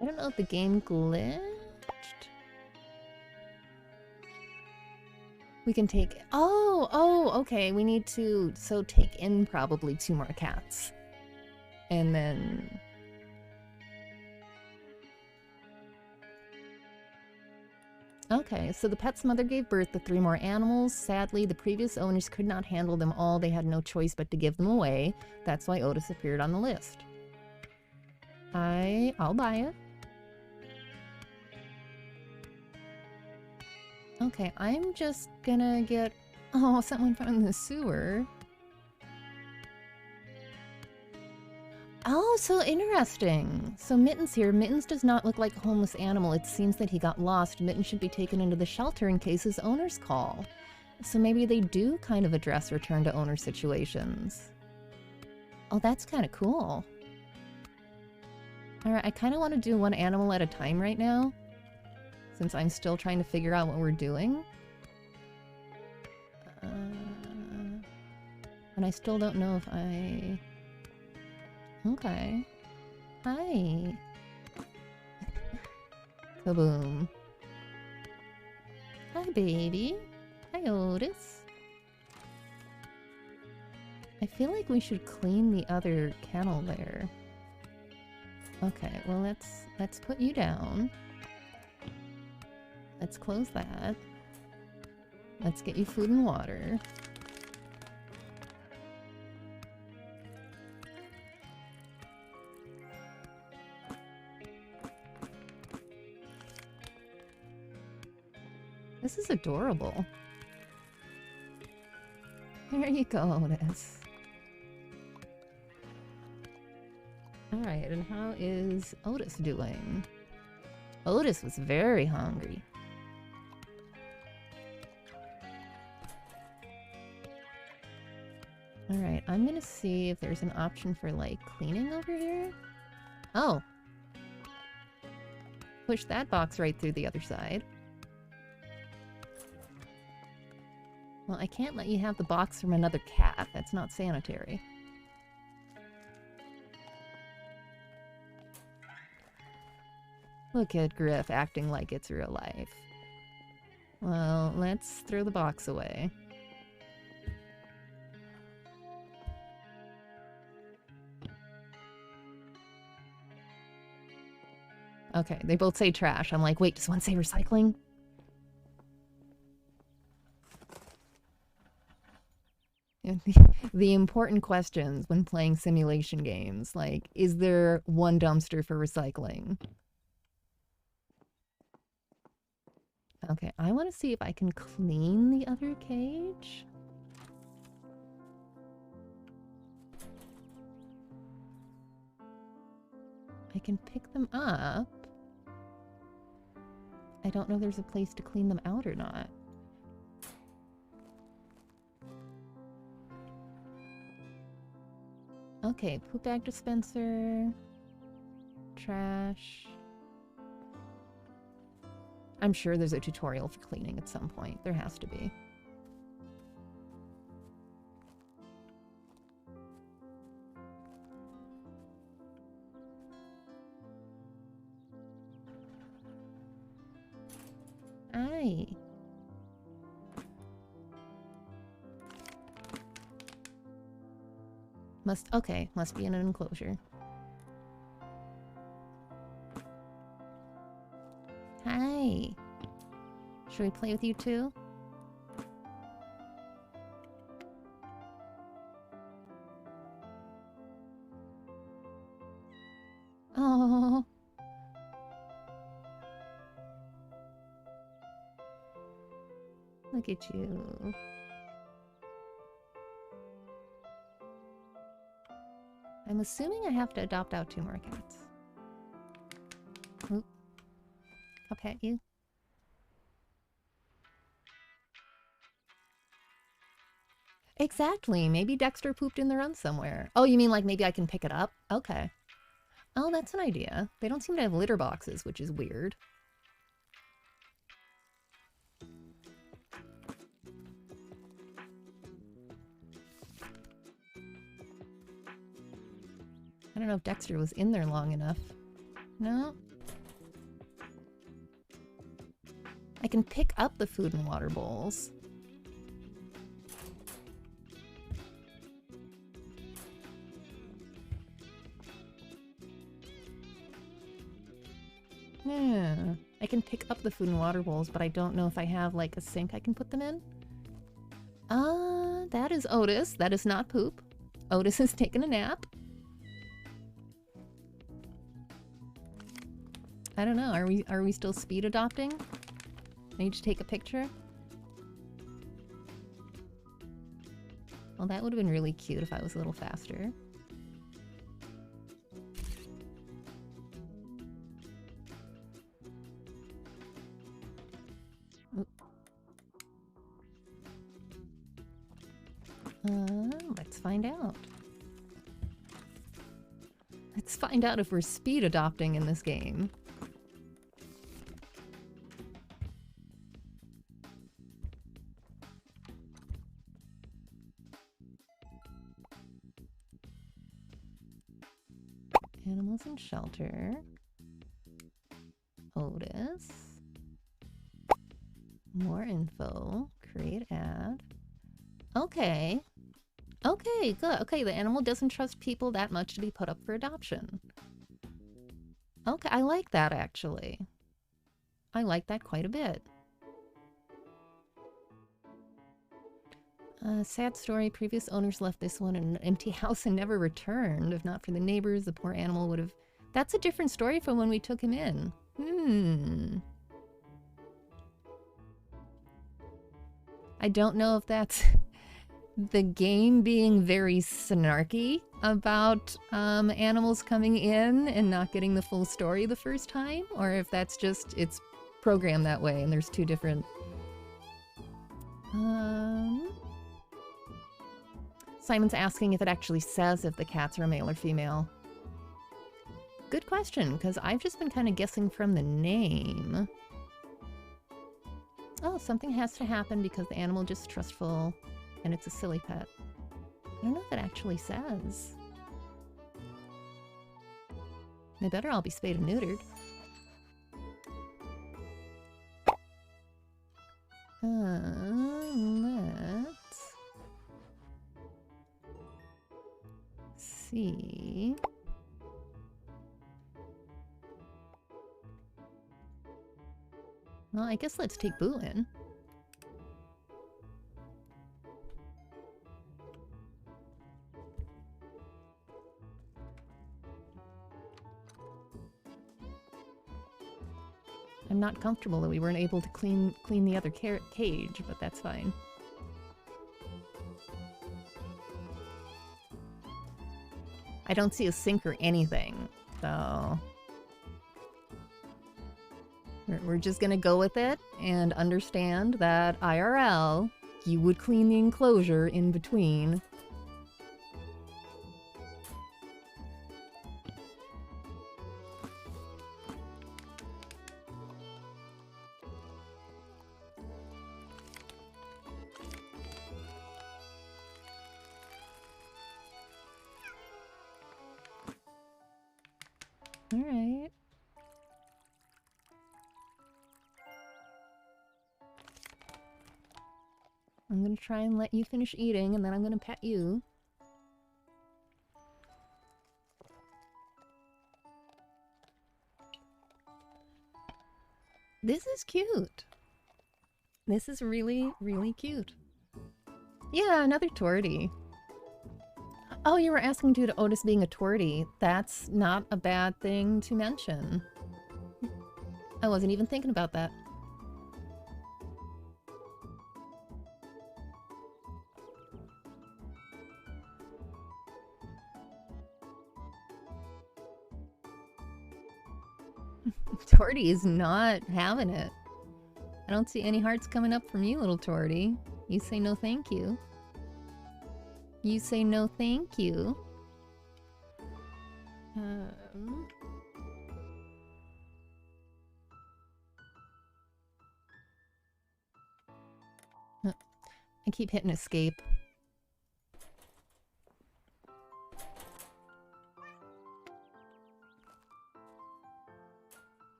I don't know if the game glitched. We can take... Oh, okay. We need to... So take in probably 2 more cats. And then... Okay, so the pet's mother gave birth to 3 more animals. Sadly, the previous owners could not handle them all. They had no choice but to give them away. That's why Otis appeared on the list. I'll buy it. Okay, I'm just gonna get... Oh, someone found the sewer. Oh, Oh, so interesting. So Mittens here. Mittens does not look like a homeless animal. It seems that he got lost. Mittens should be taken into the shelter in case his owners call. So maybe they do kind of address return to owner situations. Oh, that's kind of cool. Alright, I kind of want to do one animal at a time right now, since I'm still trying to figure out what we're doing. And I still don't know if I... Okay. Hi. Kaboom. Hi, baby. Hi, Otis. I feel like we should clean the other kennel there. Okay, well let's put you down. Let's close that. Let's get you food and water. This is adorable. There you go, Otis. Alright, and how is Otis doing? Otis was very hungry. Alright, I'm gonna see if there's an option for, like, cleaning over here. Oh! Push that box right through the other side. Well, I can't let you have the box from another cat. That's not sanitary. Look at Griff acting like it's real life. Well, let's throw the box away. Okay, they both say trash. I'm like, wait, does one say recycling? The important questions when playing simulation games, like, is there one dumpster for recycling? Okay, I want to see if I can clean the other cage. I can pick them up. I don't know if there's a place to clean them out or not. Okay, poop bag dispenser. Trash. I'm sure there's a tutorial for cleaning at some point. There has to be. Aye. Must be in an enclosure. Hi. Should we play with you too? Oh. Look at you. I'm assuming I have to adopt out 2 more cats. Oop. I'll pet you. Exactly. Maybe Dexter pooped in the run somewhere. Oh, you mean like maybe I can pick it up? Okay. Oh, that's an idea. They don't seem to have litter boxes, which is weird. I don't know if Dexter was in there long enough. No? I can pick up the food and water bowls. Yeah. I can pick up the food and water bowls, but I don't know if I have, like, a sink I can put them in. That is Otis. That is not poop. Otis has taken a nap. I don't know. Are we still speed adopting? I need to take a picture. Well, that would have been really cute if I was a little faster. Let's find out. Let's find out if we're speed adopting in this game. Animals in shelter. Otis. More info. Create ad. Okay. Okay, good. Okay, the animal doesn't trust people that much to be put up for adoption. Okay, I like that actually. I like that quite a bit. Sad story. Previous owners left this one in an empty house and never returned. If not for the neighbors, the poor animal would have... That's a different story from when we took him in. I don't know if that's the game being very snarky about animals coming in and not getting the full story the first time, or if that's just, it's programmed that way and there's two different... Simon's asking if it actually says if the cats are male or female. Good question, because I've just been kind of guessing from the name. Oh, something has to happen because the animal just trustful and it's a silly pet. I don't know if it actually says. They better all be spayed and neutered. Let's see. Well, I guess let's take Boo in. I'm not comfortable that we weren't able to clean the other cage, but that's fine. I don't see a sink or anything, so... We're just gonna go with it and understand that IRL, you would clean the enclosure in between. All right. I'm gonna try and let you finish eating, and then I'm gonna pet you. This is cute. This is really, really cute. Yeah, another tortie. Oh, you were asking due to Otis being a tortie. That's not a bad thing to mention. I wasn't even thinking about that. Tortie is not having it. I don't see any hearts coming up from you, little Tortie. You say no thank you. You say no thank you. I keep hitting escape.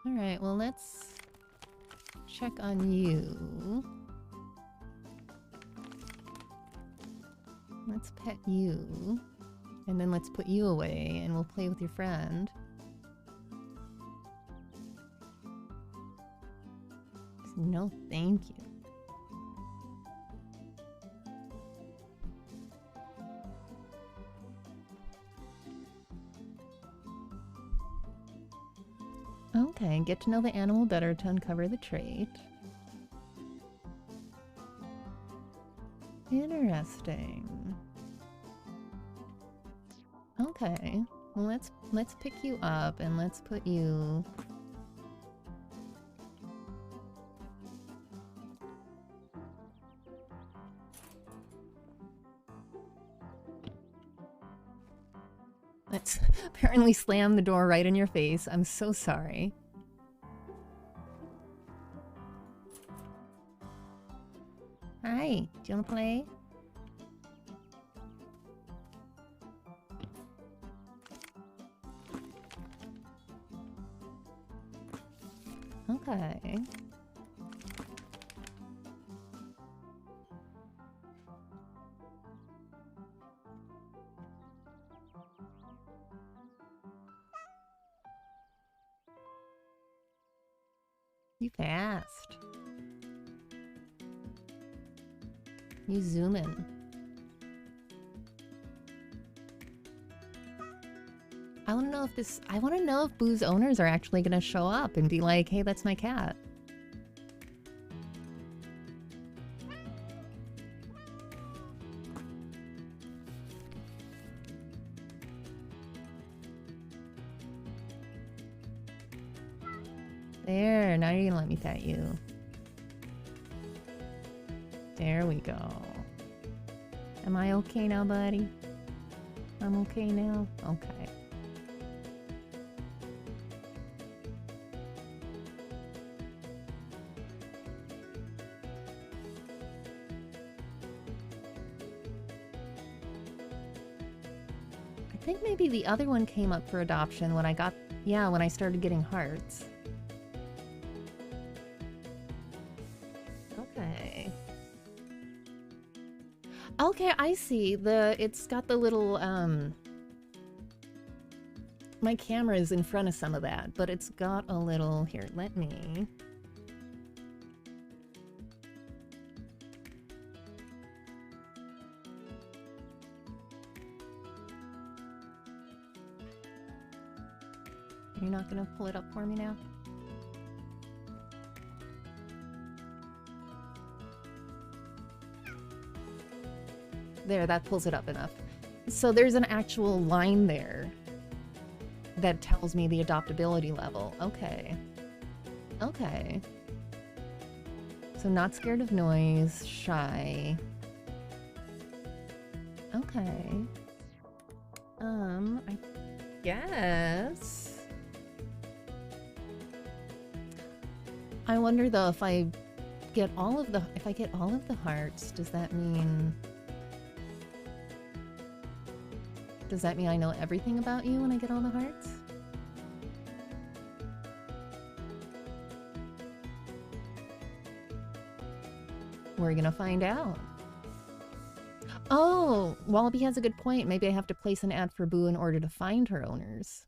Alright, well let's check on you. Let's pet you. And then let's put you away and we'll play with your friend. No thank you. Okay, get to know the animal better to uncover the trait. Interesting. Okay, well let's pick you up and let's put you... It's apparently slammed the door right in your face. I'm so sorry. Hi, do you want to play? Okay. You fast. You zoom in. I want to know if Boo's owners are actually going to show up and be like, hey, that's my cat. There, now you're going to let me pet you. There we go. Am I okay now, buddy? I'm okay now? Okay. I think maybe the other one came up for adoption when I got, yeah, when I started getting hearts. Okay. Okay, I see. It's got the little, my camera is in front of some of that, but it's got a little, here, let me. You're not gonna pull it up for me now? There, that pulls it up enough. So there's an actual line there that tells me the adoptability level. Okay. Okay. So not scared of noise, shy. Okay. I guess. I wonder though if I get all of the hearts, does that mean I know everything about you when I get all the hearts? We're gonna find out. Oh, Wallaby has a good point. Maybe I have to place an ad for Boo in order to find her owners.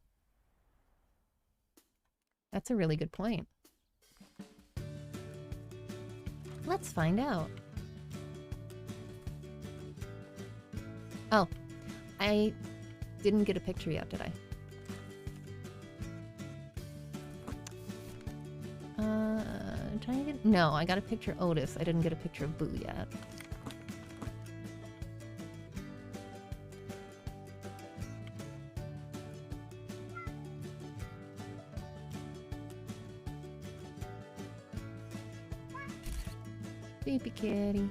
That's a really good point. Let's find out. Oh, I didn't get a picture yet, did I? Trying to get... No, I got a picture of Otis. I didn't get a picture of Boo yet. Baby kitty.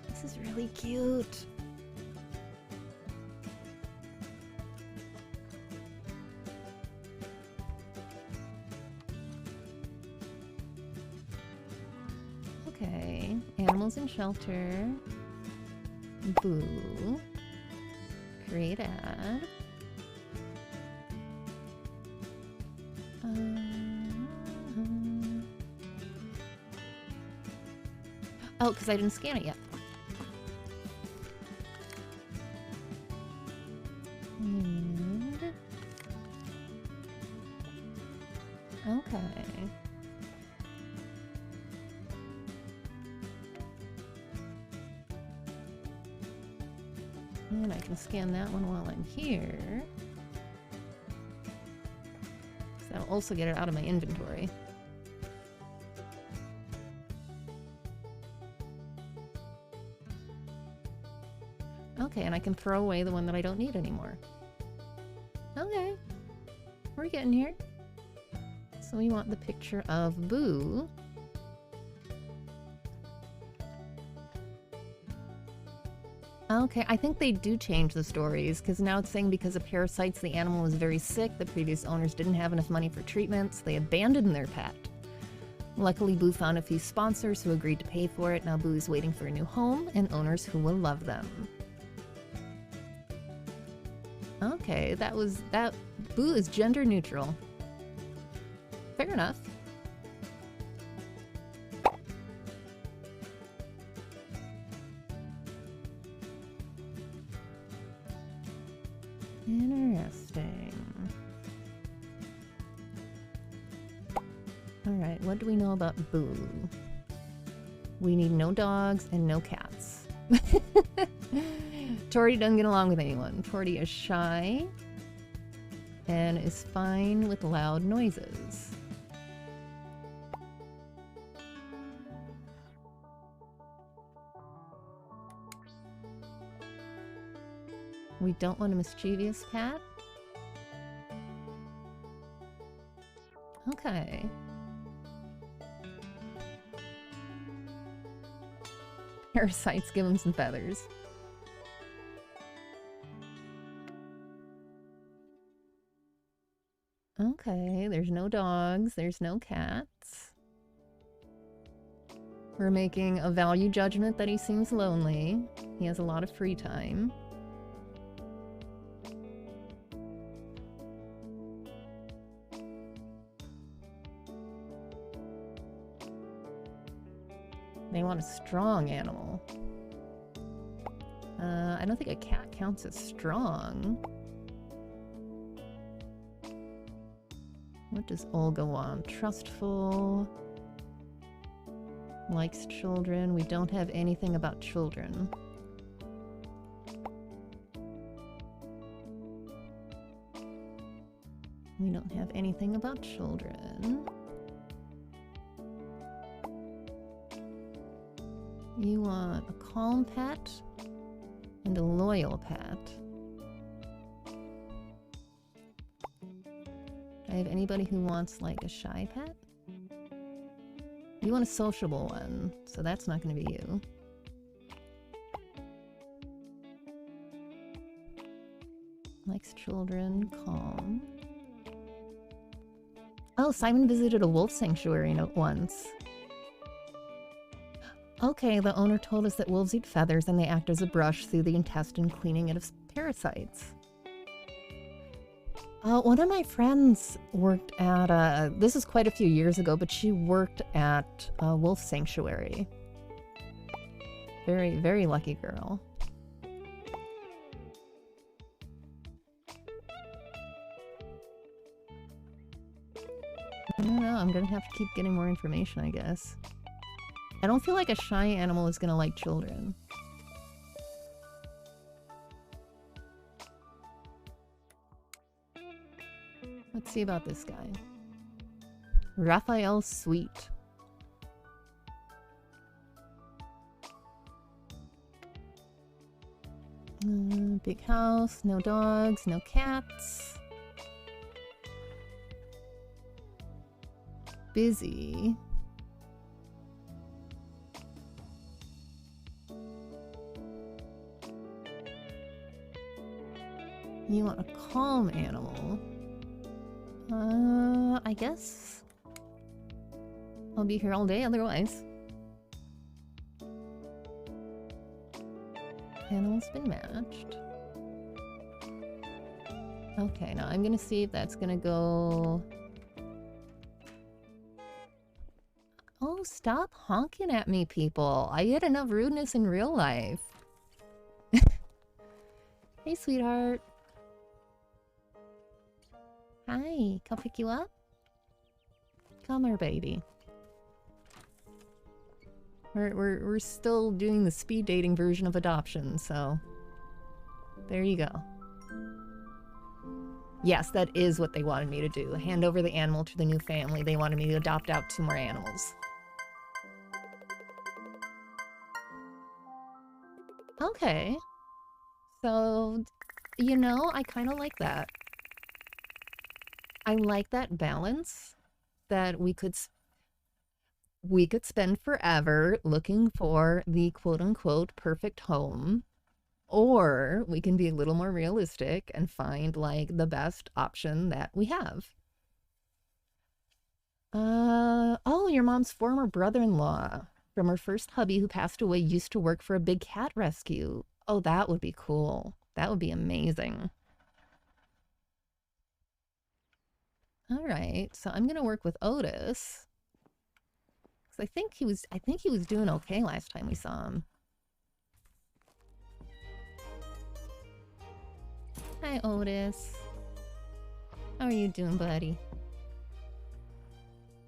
This is really cute. Okay, animals in shelter. Boo. Create ad. Oh, because I didn't scan it yet. And... okay. And I can scan that one while I'm here. So that'll also get it out of my inventory. Okay, and I can throw away the one that I don't need anymore. Okay. We're getting here. So we want the picture of Boo. Okay, I think they do change the stories, because now it's saying because of parasites, the animal was very sick, the previous owners didn't have enough money for treatments, they abandoned their pet. Luckily, Boo found a few sponsors who agreed to pay for it. Now Boo is waiting for a new home and owners who will love them. Okay, that. Boo is gender neutral. Fair enough. Interesting. Alright, what do we know about Boo? We need no dogs and no cats. Tori doesn't get along with anyone. Tori is shy and is fine with loud noises. We don't want a mischievous cat? Okay. Parasites, give him some feathers. Okay, there's no dogs, there's no cats. We're making a value judgment that he seems lonely. He has a lot of free time. They want a strong animal. I don't think a cat counts as strong. What does Olga want? Trustful. Likes children. We don't have anything about children. We don't have anything about children. You want a calm pet and a loyal pet. Do I have anybody who wants like a shy pet? You want a sociable one, so that's not going to be you. Likes children, calm. Oh, Simon visited a wolf sanctuary once. Okay, the owner told us that wolves eat feathers and they act as a brush through the intestine, cleaning it of parasites. One of my friends worked at this is quite a few years ago, but she worked at a wolf sanctuary. Very, very lucky girl. I don't know, I'm gonna have to keep getting more information, I guess. I don't feel like a shy animal is gonna like children. Let's see about this guy. Raphael Sweet. Big house, no dogs, no cats. Busy. You want a calm animal. I guess I'll be here all day otherwise. Animal's been matched. Okay, now I'm gonna see if that's gonna go... Oh, stop honking at me, people. I get enough rudeness in real life. Hey, sweetheart. Hi, can I pick you up? Come here, baby. We're still doing the speed dating version of adoption, so there you go. Yes, that is what they wanted me to do. Hand over the animal to the new family. They wanted me to adopt out 2 more animals. Okay. So, you know, I kind of like that. I like that balance that we could spend forever looking for the quote-unquote perfect home, Or we can be a little more realistic and find like the best option that we have. Oh, your mom's former brother-in-law from her first hubby who passed away used to work for a big cat rescue. Oh, that would be cool. That would be amazing. All right, so I'm gonna work with Otis. Cause I think he was doing okay last time we saw him. Hi, Otis. How are you doing, buddy?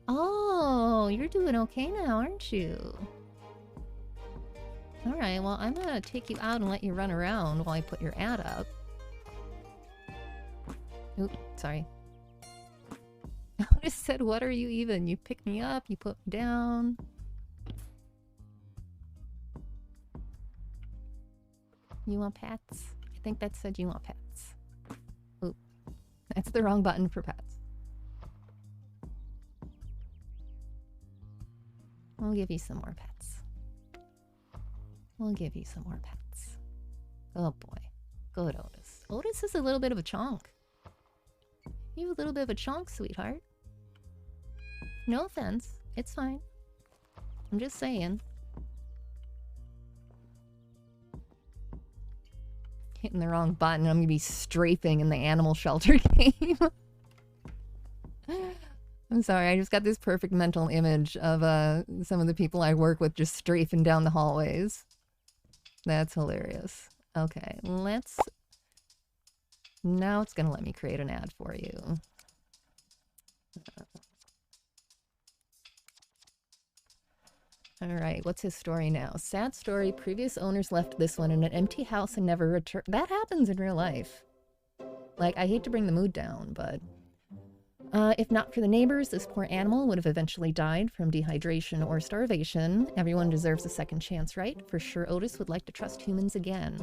Oh, you're doing okay now, aren't you? All right, well, I'm gonna take you out and let you run around while I put your ad up. Oop, sorry. Otis said, what are you even? You pick me up, you put me down. You want pets? I think that said you want pets. Oop, that's the wrong button for pets. We'll give you some more pets. We'll give you some more pets. Oh boy. Good, Otis. Otis is a little bit of a chonk. You a little bit of a chonk, sweetheart. No offense. It's fine. I'm just saying. Hitting the wrong button. I'm gonna be strafing in the animal shelter game. I'm sorry, I just got this perfect mental image of some of the people I work with just strafing down the hallways. That's hilarious. Okay, let's... Now it's gonna let me create an ad for you. Alright, what's his story now? Sad story, previous owners left this one in an empty house and never returned. That happens in real life. Like, I hate to bring the mood down, but... if not for the neighbors, this poor animal would have eventually died from dehydration or starvation. Everyone deserves a second chance, right? For sure, Otis would like to trust humans again.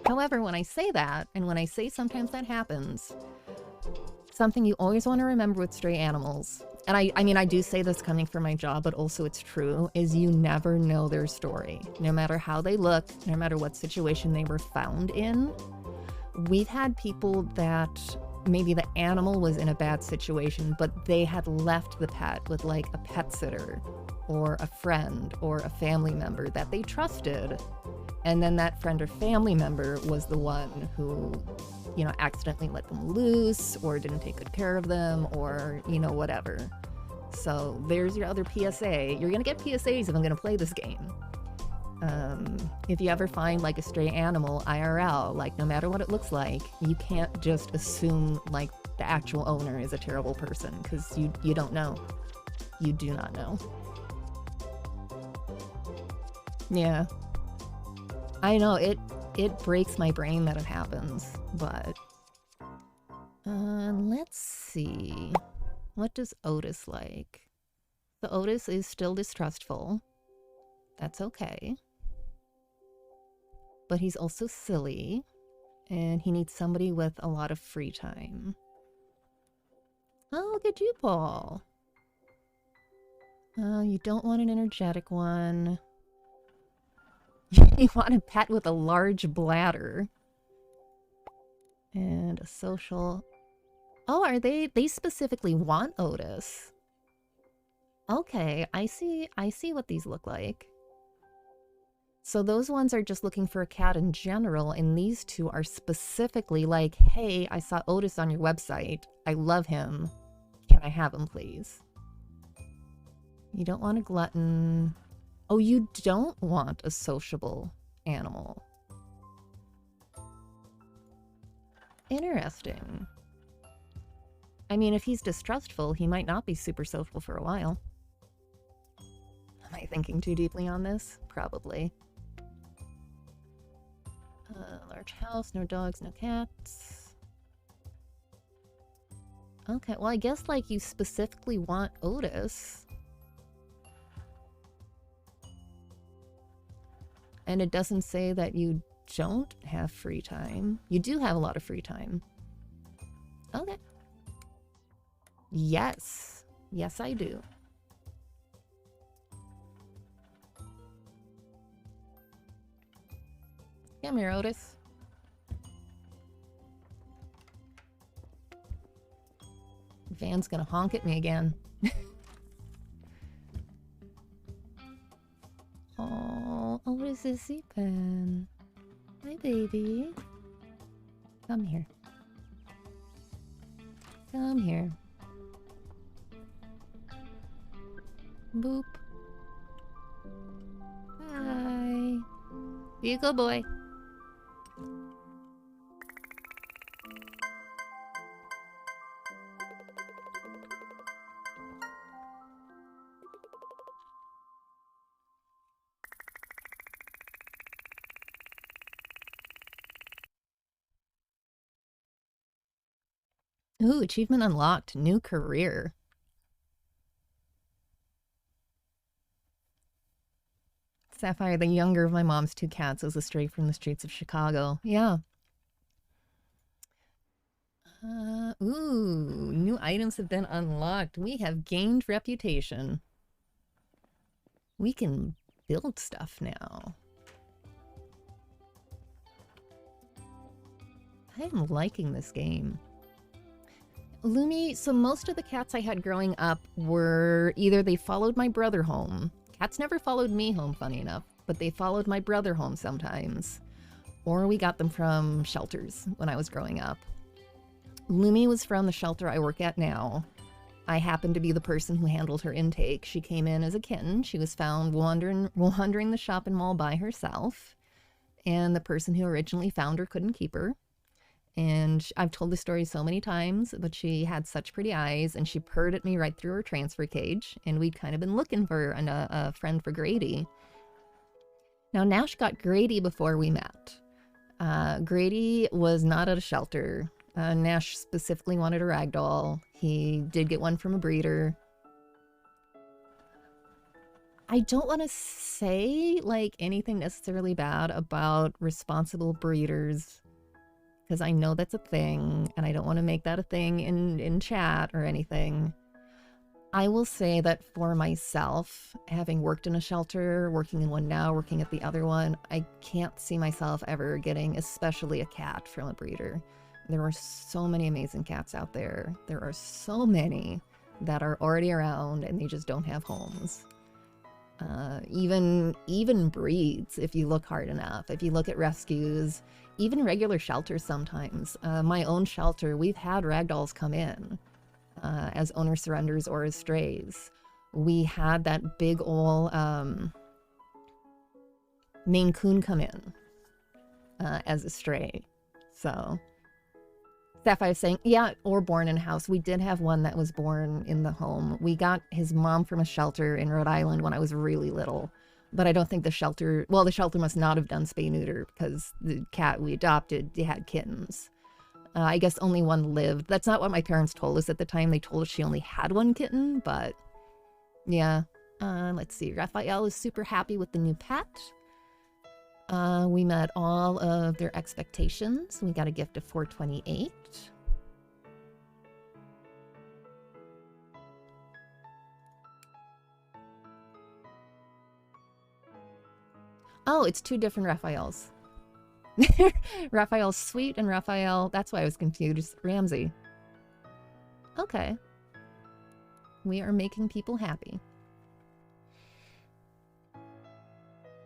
However, when I say that, and when I say sometimes that happens, something you always want to remember with stray animals, and I mean, I do say this coming from my job, but also it's true, is you never know their story. No matter how they look, no matter what situation they were found in. We've had people that maybe the animal was in a bad situation, but they had left the pet with like a pet sitter or a friend or a family member that they trusted. And then that friend or family member was the one who, you know, accidentally let them loose or didn't take good care of them or, you know, whatever. So there's your other PSA. You're gonna get PSAs if I'm gonna play this game. If you ever find like a stray animal IRL, like no matter what it looks like, you can't just assume like the actual owner is a terrible person, because you don't know. You do not know. Yeah. I know, it breaks my brain that it happens, but... let's see. What does Otis like? So Otis is still distrustful. That's okay. But he's also silly, and he needs somebody with a lot of free time. Oh, look at you, Paul. You don't want an energetic one. You want a pet with a large bladder. And a social... Oh, are they specifically want Otis? Okay, I see what these look like. So those ones are just looking for a cat in general, and these two are specifically like, hey, I saw Otis on your website. I love him. Can I have him, please? You don't want a glutton. Oh, you don't want a sociable animal. Interesting. I mean, if he's distrustful, he might not be super sociable for a while. Am I thinking too deeply on this? Probably. Large house, no dogs, no cats. Okay, well, I guess, like, you specifically want Otis. And it doesn't say that you don't have free time. You do have a lot of free time. Okay. Yes. Yes, I do. Come here, Otis. Van's gonna honk at me again. Oh, Otis is sleeping. Hi, baby. Come here. Come here. Boop. Hi. Be a good boy. Ooh, achievement unlocked. New career. Sapphire, the younger of my mom's two cats, was a stray from the streets of Chicago. Yeah. Ooh, new items have been unlocked. We have gained reputation. We can build stuff now. I am liking this game. Lumi, so most of the cats I had growing up were either they followed my brother home. Cats never followed me home, funny enough, but they followed my brother home sometimes. Or we got them from shelters when I was growing up. Lumi was from the shelter I work at now. I happened to be the person who handled her intake. She came in as a kitten. She was found wandering the shopping mall by herself. And the person who originally found her couldn't keep her. And I've told the story so many times, but she had such pretty eyes, and she purred at me right through her transfer cage, and we'd kind of been looking for a friend for Grady. Now, Nash got Grady before we met. Grady was not at a shelter. Nash specifically wanted a ragdoll. He did get one from a breeder. I don't want to say, like, anything necessarily bad about responsible breeders, because I know that's a thing, and I don't want to make that a thing in chat or anything. I will say that for myself, having worked in a shelter, working in one now, working at the other one, I can't see myself ever getting, especially a cat, from a breeder. There are so many amazing cats out there. There are so many that are already around, and they just don't have homes. Even breeds, if you look hard enough, if you look at rescues, even regular shelters sometimes. My own shelter, we've had ragdolls come in as owner surrenders or as strays. We had that big ol' Maine Coon come in as a stray. So Sapphire's saying, yeah, or born in a house. We did have one that was born in the home. We got his mom from a shelter in Rhode Island when I was really little. But I don't think the shelter must not have done spay-neuter, because the cat we adopted, they had kittens. I guess only one lived. That's not what my parents told us at the time. They told us she only had one kitten, but yeah. Let's see. Raphael is super happy with the new pet. We met all of their expectations. We got a gift of $428. Oh, it's two different Raphaels. Raphael's Sweet and Raphael, that's why I was confused, Ramsey. Okay. We are making people happy.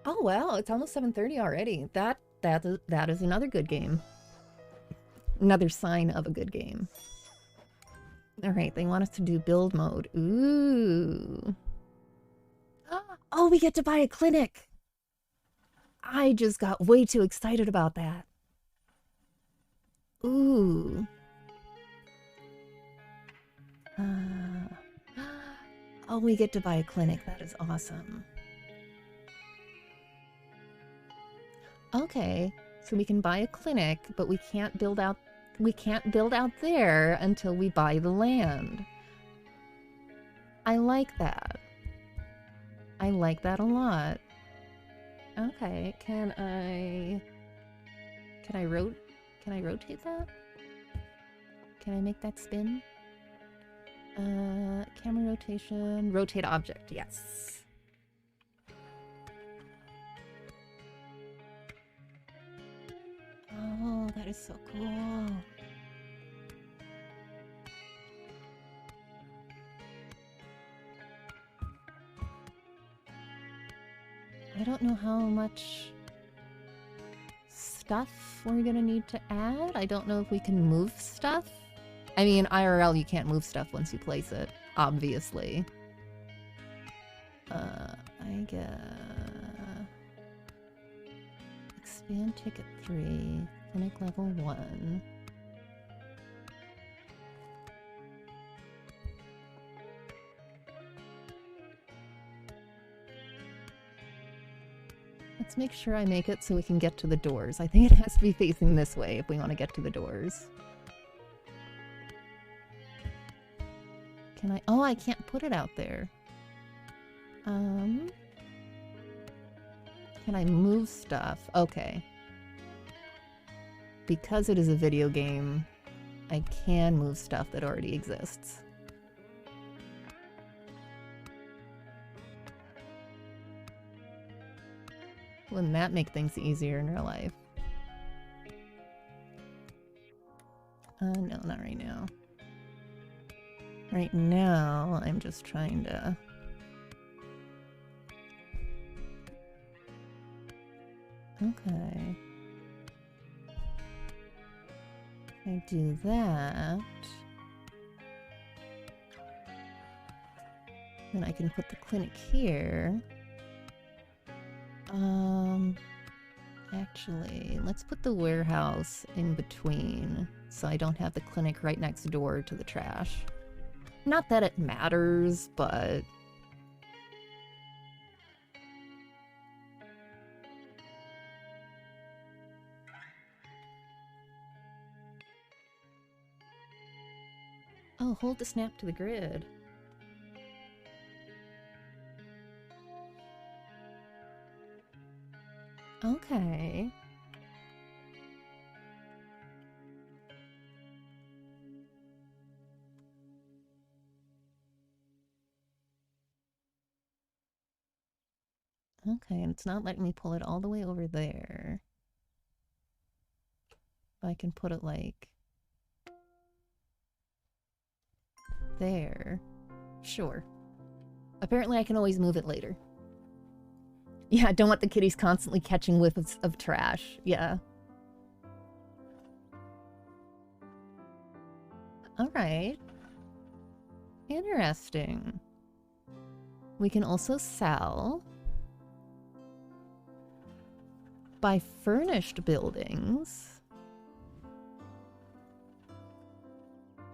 Oh, wow, it's almost 7:30 already. That is another good game. Another sign of a good game. All right, they want us to do build mode. Ooh. Oh, we get to buy a clinic. I just got way too excited about that. Ooh. Oh, we get to buy a clinic. That is awesome. Okay, so we can buy a clinic, but we can't build out there until we buy the land. I like that. I like that a lot. Okay, can I rotate that? Can I make that spin? Camera rotation, rotate object, yes. that is so cool. I don't know how much stuff we're gonna need to add. I don't know if we can move stuff. I mean, IRL, you can't move stuff once you place it, obviously. I guess... Expand ticket 3, clinic level 1. Let's make sure I make it so we can get to the doors. I think it has to be facing this way if we want to get to the doors. Can I? Oh, I can't put it out there. Can I move stuff? Okay. Because it is a video game, I can move stuff that already exists. Wouldn't that make things easier in real life? No, not right now. Right now, I'm just trying to... Okay. I do that. Then I can put the clinic here. Actually, let's put the warehouse in between so I don't have the clinic right next door to the trash. Not that it matters, but... Oh, hold the snap to the grid. Okay. Okay, and it's not letting me pull it all the way over there. I can put it like... there. Sure. Apparently I can always move it later. Yeah, don't want the kitties constantly catching whiffs of trash. Yeah. Alright. Interesting. We can also sell... buy furnished buildings.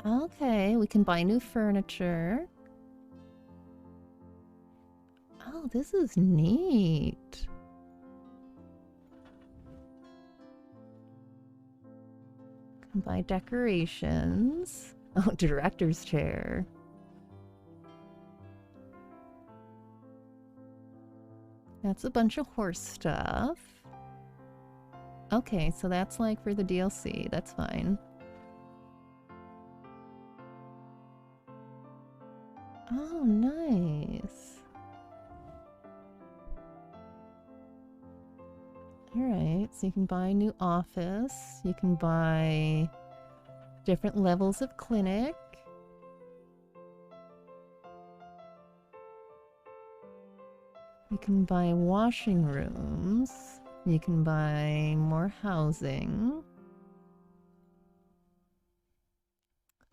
Okay, we can buy new furniture. Oh, this is neat. Can buy decorations. Oh, director's chair. That's a bunch of horse stuff. Okay, so that's like for the DLC. That's fine. Oh, nice. Alright, so you can buy a new office. You can buy different levels of clinic. You can buy washing rooms. You can buy more housing.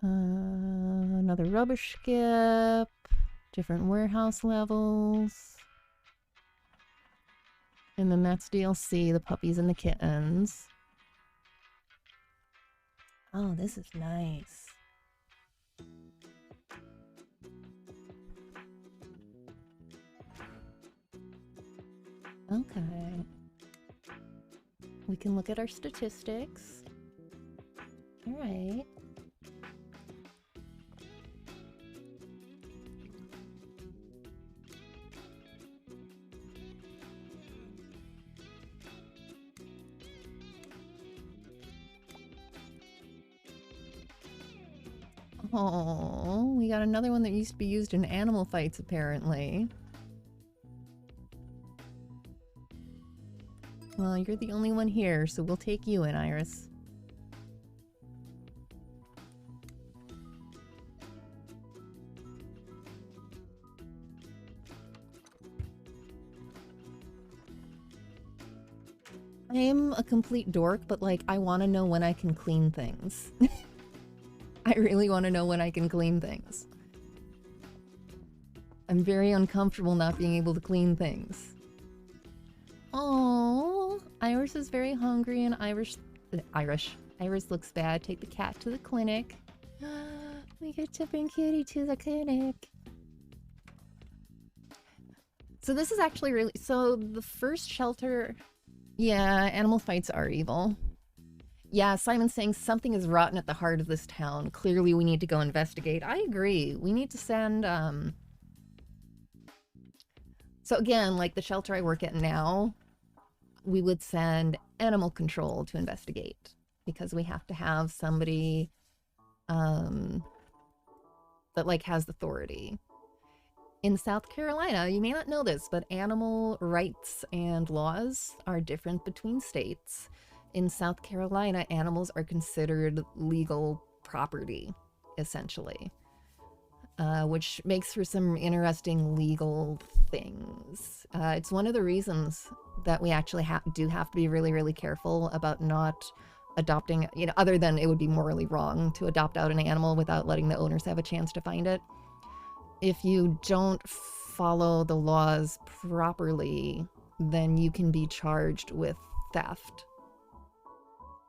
Another rubbish skip. Different warehouse levels. And then that's DLC, the puppies and the kittens. Oh, this is nice. Okay. We can look at our statistics. All right. Oh, we got another one that used to be used in animal fights, apparently. Well, you're the only one here, so we'll take you in, Iris. I'm a complete dork, but like, I want to know when I can clean things. I really want to know when I can clean things. I'm very uncomfortable not being able to clean things. Oh, Iris is very hungry and Iris looks bad. Take the cat to the clinic. We get to bring Kitty to the clinic. So this is actually really... So the first shelter... Yeah, animal fights are evil. Yeah, Simon's saying something is rotten at the heart of this town. Clearly we need to go investigate. I agree. We need to send... So again, like the shelter I work at now, we would send animal control to investigate. Because we have to have somebody that like has authority. In South Carolina, you may not know this, but animal rights and laws are different between states. In South Carolina, animals are considered legal property, essentially, which makes for some interesting legal things. It's one of the reasons that we actually do have to be really, really careful about not adopting, you know, other than it would be morally wrong to adopt out an animal without letting the owners have a chance to find it. If you don't follow the laws properly, then you can be charged with theft.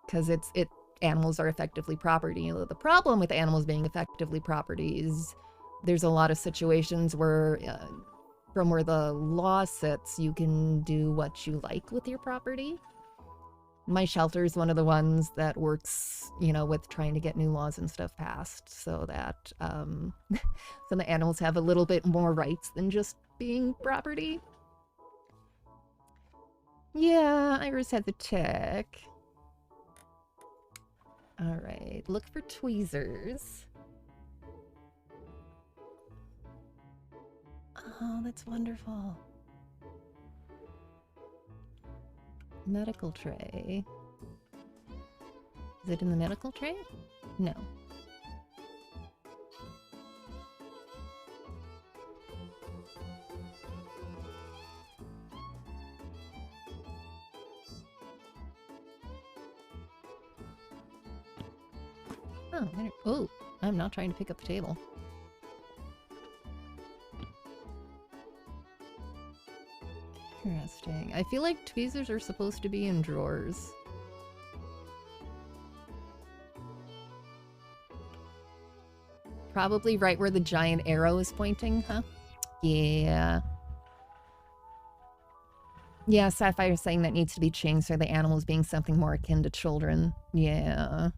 Because animals are effectively property. You know, the problem with animals being effectively property is there's a lot of situations where, from where the law sits, you can do what you like with your property. My shelter is one of the ones that works, you know, with trying to get new laws and stuff passed so that some of the animals have a little bit more rights than just being property. Yeah, Iris had the check. All right, look for tweezers. Oh, that's wonderful. Medical tray. Is it in the medical tray? No. Oh, I'm not trying to pick up the table. Interesting. I feel like tweezers are supposed to be in drawers. Probably right where the giant arrow is pointing, huh? Yeah. Yeah, Sapphire is saying that needs to be changed so the animals being something more akin to children. Yeah.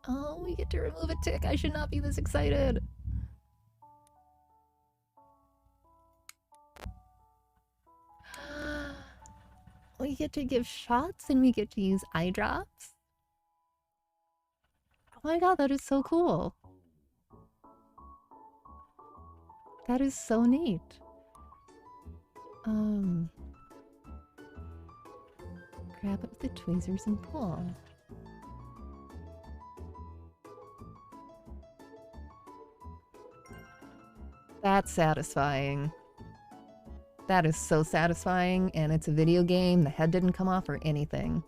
Oh, we get to remove a tick. I should not be this excited. We get to give shots and we get to use eye drops. Oh my god, that is so cool. That is so neat. Grab up the tweezers and pull. That's satisfying. That is so satisfying, and it's a video game. The head didn't come off or anything.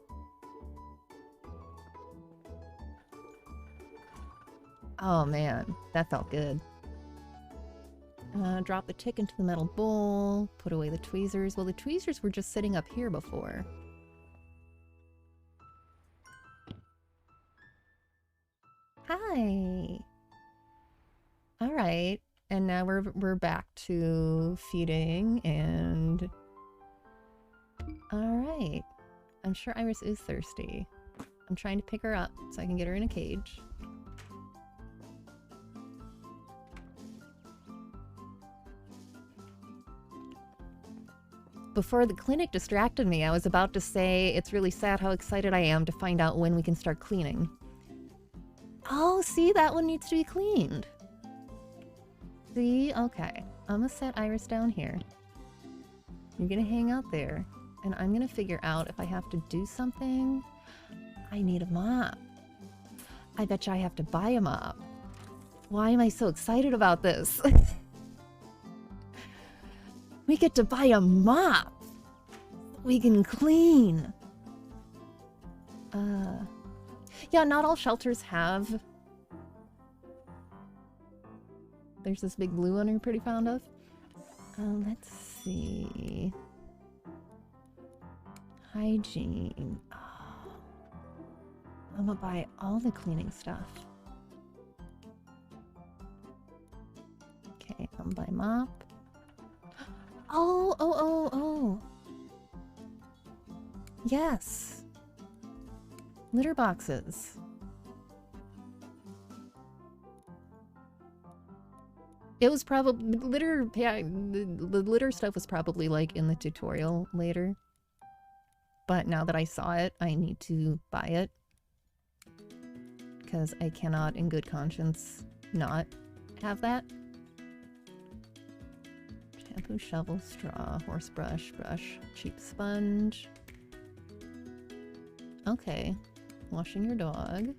Oh man, that felt good. Drop the tick into the metal bowl, put away the tweezers. Well, the tweezers were just sitting up here before. Hi! Alright. And now we're back to feeding and... Alright. I'm sure Iris is thirsty. I'm trying to pick her up so I can get her in a cage. Before the clinic distracted me, I was about to say it's really sad how excited I am to find out when we can start cleaning. Oh, see? That one needs to be cleaned. See? Okay. I'm gonna set Iris down here. You're gonna hang out there. And I'm gonna figure out if I have to do something. I need a mop. I bet you I have to buy a mop. Why am I so excited about this? We get to buy a mop! We can clean. Yeah, not all shelters have. There's this big blue one you're pretty fond of. Let's see. Hygiene. Oh, I'm gonna buy all the cleaning stuff. Okay, I'm gonna buy mop. Oh. Yes. Litter boxes. It was probably litter. Yeah, the litter stuff was probably like in the tutorial later. But now that I saw it, I need to buy it because I cannot, in good conscience, not have that. Shampoo, shovel, straw, horse brush, cheap sponge. Okay, washing your dog.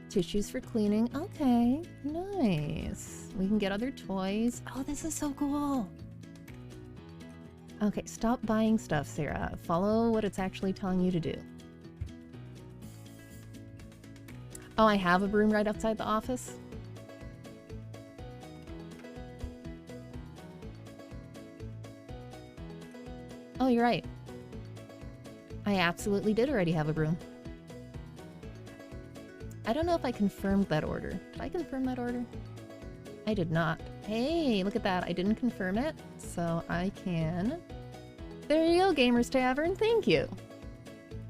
Tissues for cleaning. Okay, nice. We can get other toys. Oh, this is so cool. Okay, stop buying stuff, Sarah. Follow what it's actually telling you to do. Oh, I have a broom right outside the office. Oh, you're right. I absolutely did already have a broom. I don't know if I confirmed that order. Did I confirm that order? I did not. Hey, look at that. I didn't confirm it, so I can... There you go, Gamers Tavern. Thank you.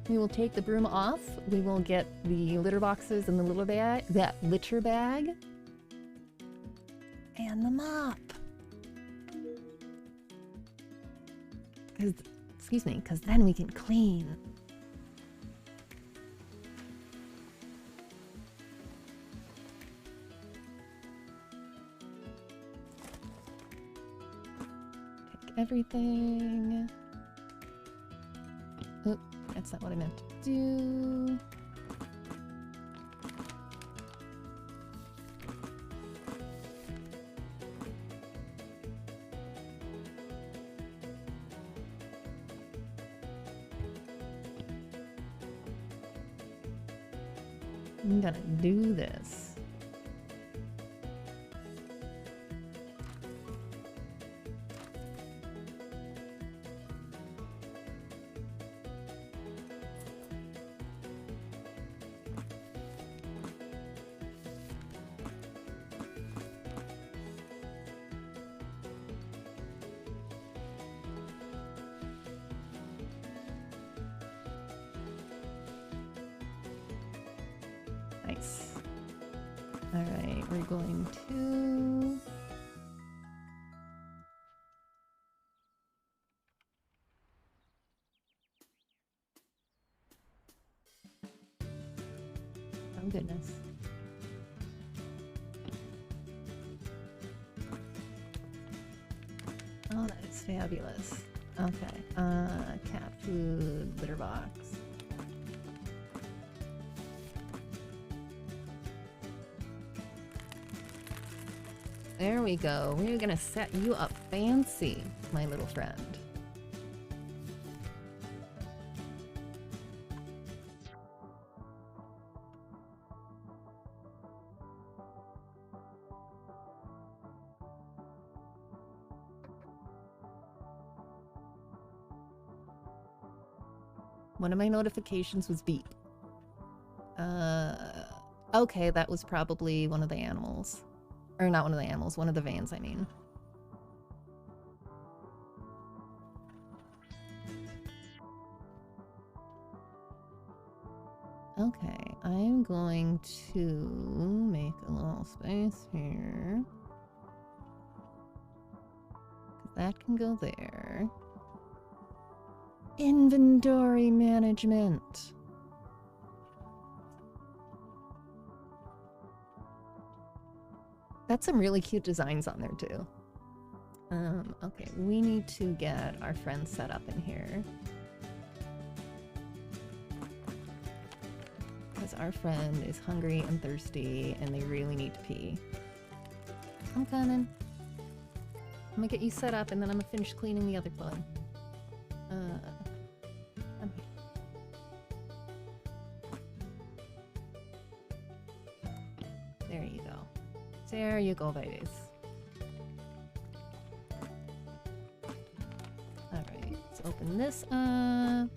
We will take the broom off. We will get the litter boxes and the litter bag, that litter bag, and the mop. Excuse me, because then we can clean. Take everything. Oop, that's not what I meant to do. I'm gonna do this. Nice. Alright, we're going to... Oh goodness. Oh, that is fabulous. Okay, cat food, litter box. There we go. We're gonna set you up fancy, my little friend. One of my notifications was beep. Okay, that was probably one of the animals. Or not one of the animals, one of the vans, I mean. Okay, I'm going to make a little space here. That can go there. Inventory management. That's some really cute designs on there too. Okay, we need to get our friends set up in here. Because our friend is hungry and thirsty and they really need to pee. I'm coming. I'm gonna get you set up and then I'm gonna finish cleaning the other one. Come here. There you go. There you go, babies. Alright, let's open this up.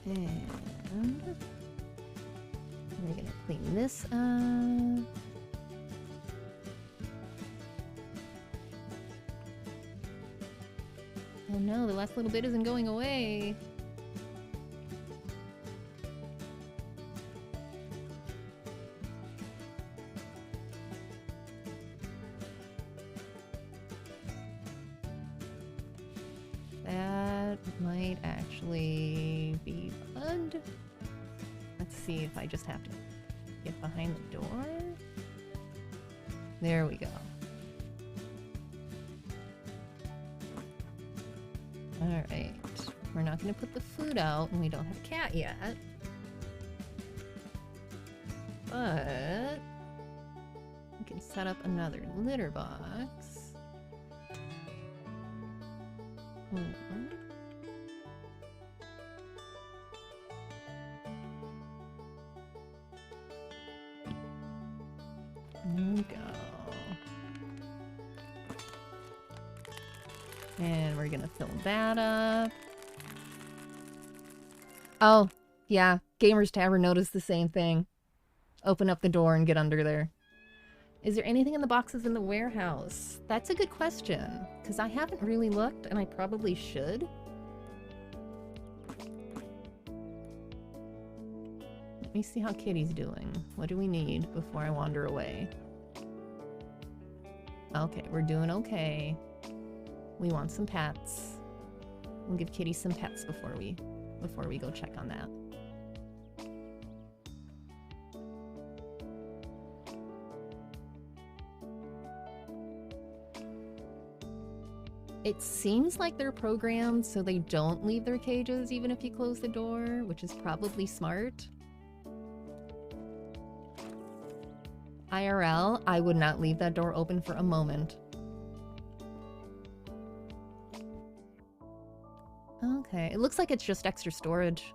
And we're gonna clean this up. Oh no, the last little bit isn't going away. That might actually be fun. Let's see if I just have to get behind the door. There we go. Alright. We're not going to put the food out, and we don't have a cat yet. But we can set up another litter box. There we go. And we're gonna fill that up. Oh, yeah. Gamers Tavern noticed the same thing. Open up the door and get under there. Is there anything in the boxes in the warehouse? That's a good question, because I haven't really looked, and I probably should. Let me see how Kitty's doing. What do we need before I wander away? Okay, we're doing okay. We want some pets. We'll give Kitty some pets before we go check on that. It seems like they're programmed so they don't leave their cages even if you close the door, which is probably smart. IRL, I would not leave that door open for a moment. Okay, it looks like it's just extra storage.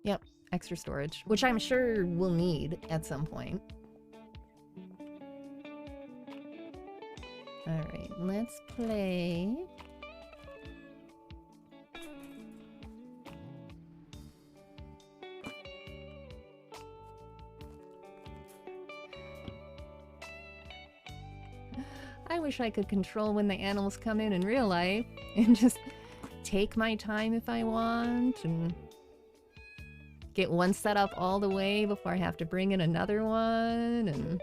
Yep, extra storage, which I'm sure we'll need at some point. Alright, let's play. I wish I could control when the animals come in real life and just take my time if I want and get one set up all the way before I have to bring in another one and...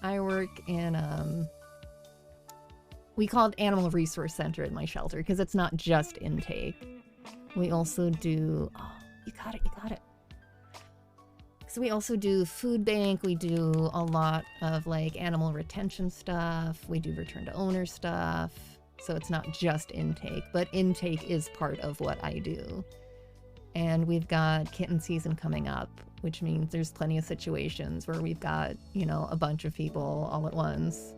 I work in, we call it Animal Resource Center in my shelter because it's not just intake. We also do, oh, you got it. So we also do food bank, we do a lot of like animal retention stuff, we do return to owner stuff. So it's not just intake, but intake is part of what I do. And we've got kitten season coming up, which means there's plenty of situations where we've got, you know, a bunch of people all at once.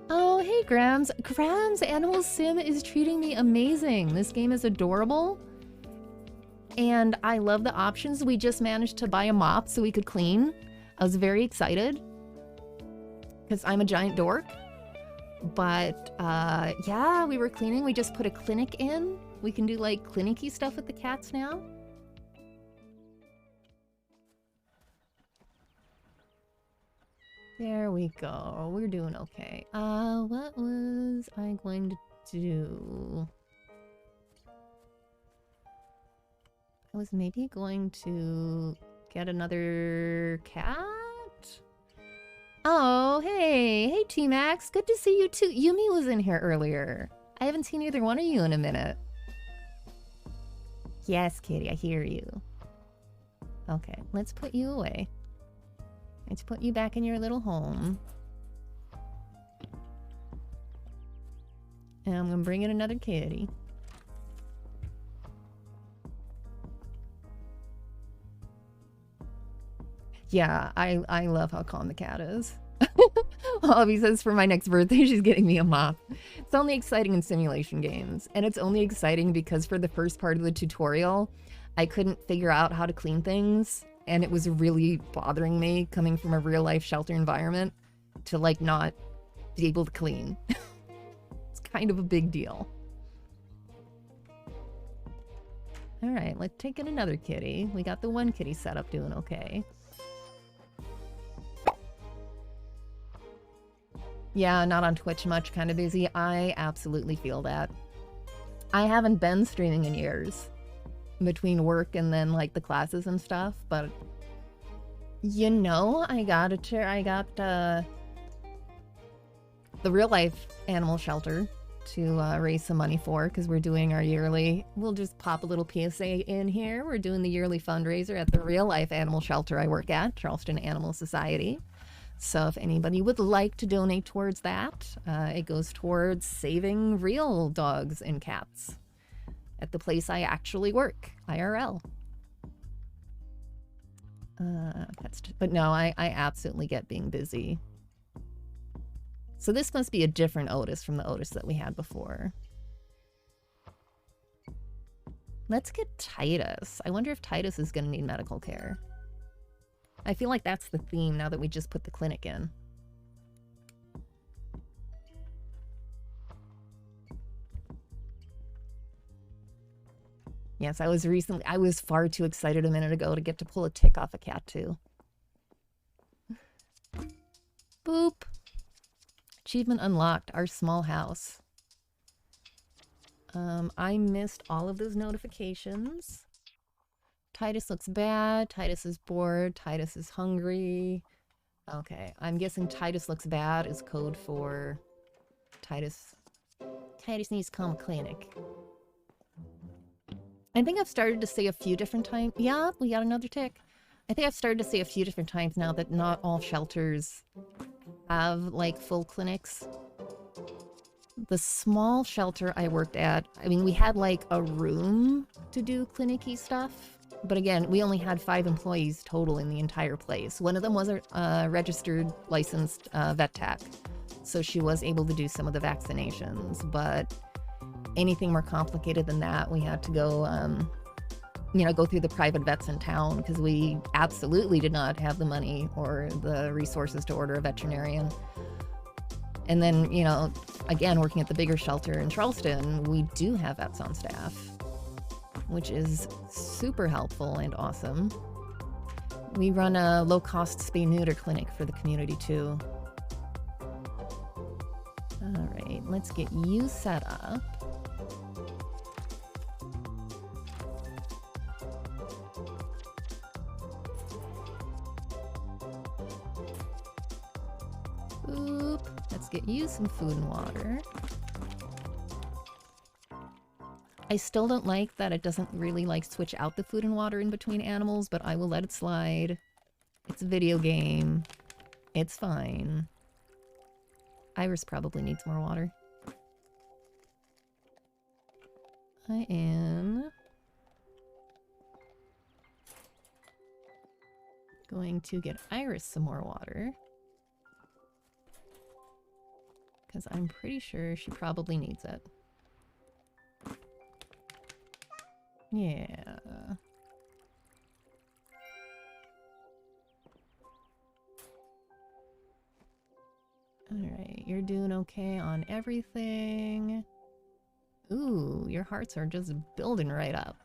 Oh, hey, Grams. Grams, Animal Sim is treating me amazing. This game is adorable. And I love the options. We just managed to buy a mop so we could clean. I was very excited because I'm a giant dork. But yeah, we were cleaning. We just put a clinic in. We can do like clinic-y stuff with the cats now. There we go. We're doing okay. What was I going to do? I was maybe going to get another cat? Oh, hey. Hey, T-Max. Good to see you too. Yumi was in here earlier. I haven't seen either one of you in a minute. Yes, kitty, I hear you. Okay, let's put you away. Let's put you back in your little home. And I'm gonna bring in another kitty. Yeah, I love how calm the cat is. Hobby says for my next birthday, she's getting me a mop. It's only exciting in simulation games. And it's only exciting because for the first part of the tutorial, I couldn't figure out how to clean things. And it was really bothering me coming from a real life shelter environment to like not be able to clean. It's kind of a big deal. All right, let's take in another kitty. We got the one kitty set up doing okay. Yeah, not on Twitch much, kind of busy. I absolutely feel that. I haven't been streaming in years between work and then like the classes and stuff, but you know, I got the real life animal shelter to raise some money for because we're doing our yearly. We'll just pop a little PSA in here. We're doing the yearly fundraiser at the real life animal shelter I work at, Charleston Animal Society. So if anybody would like to donate towards that, it goes towards saving real dogs and cats at the place I actually work, IRL. But no, I absolutely get being busy. So this must be a different Otis from the Otis that we had before. Let's get Titus. I wonder if Titus is going to need medical care. I feel like that's the theme now that we just put the clinic in. Yes, I was far too excited a minute ago to get to pull a tick off a cat too. Boop. Achievement unlocked, our small house. I missed all of those notifications. Titus looks bad. Titus is bored. Titus is hungry. Okay, I'm guessing Titus looks bad is code for Titus. Titus needs to come to clinic. I think I've started to say a few different times. Yeah, we got another tick. I think I've started to say a few different times now that not all shelters have like full clinics. The small shelter I worked at, I mean, we had like a room to do clinic-y stuff. But again, we only had 5 employees total in the entire place. One of them was a registered, licensed vet tech. So she was able to do some of the vaccinations. But anything more complicated than that, we had to go, go through the private vets in town because we absolutely did not have the money or the resources to order a veterinarian. And then, again, working at the bigger shelter in Charleston, we do have vets on staff, which is super helpful and awesome. We run a low-cost spay-neuter clinic for the community, too. All right, let's get you set up. Boop. Let's get you some food and water. I still don't like that it doesn't really like switch out the food and water in between animals, but I will let it slide. It's a video game. It's fine. Iris probably needs more water. I am going to get Iris some more water, because I'm pretty sure she probably needs it. Yeah. Alright, you're doing okay on everything. Ooh, your hearts are just building right up.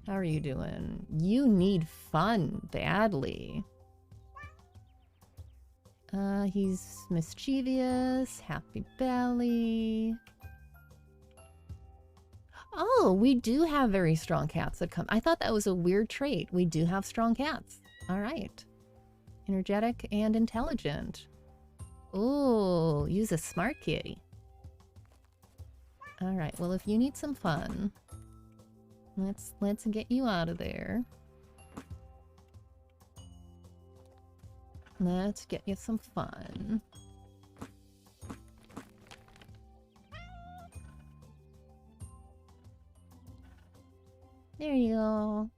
How are you doing? You need fun badly. He's mischievous, happy belly. Oh, we do have very strong cats that come. I thought that was a weird trait. We do have strong cats. All right. Energetic and intelligent. Ooh, use a smart kitty. All right, well, if you need some fun, let's get you out of there. Let's get you some fun. There you go.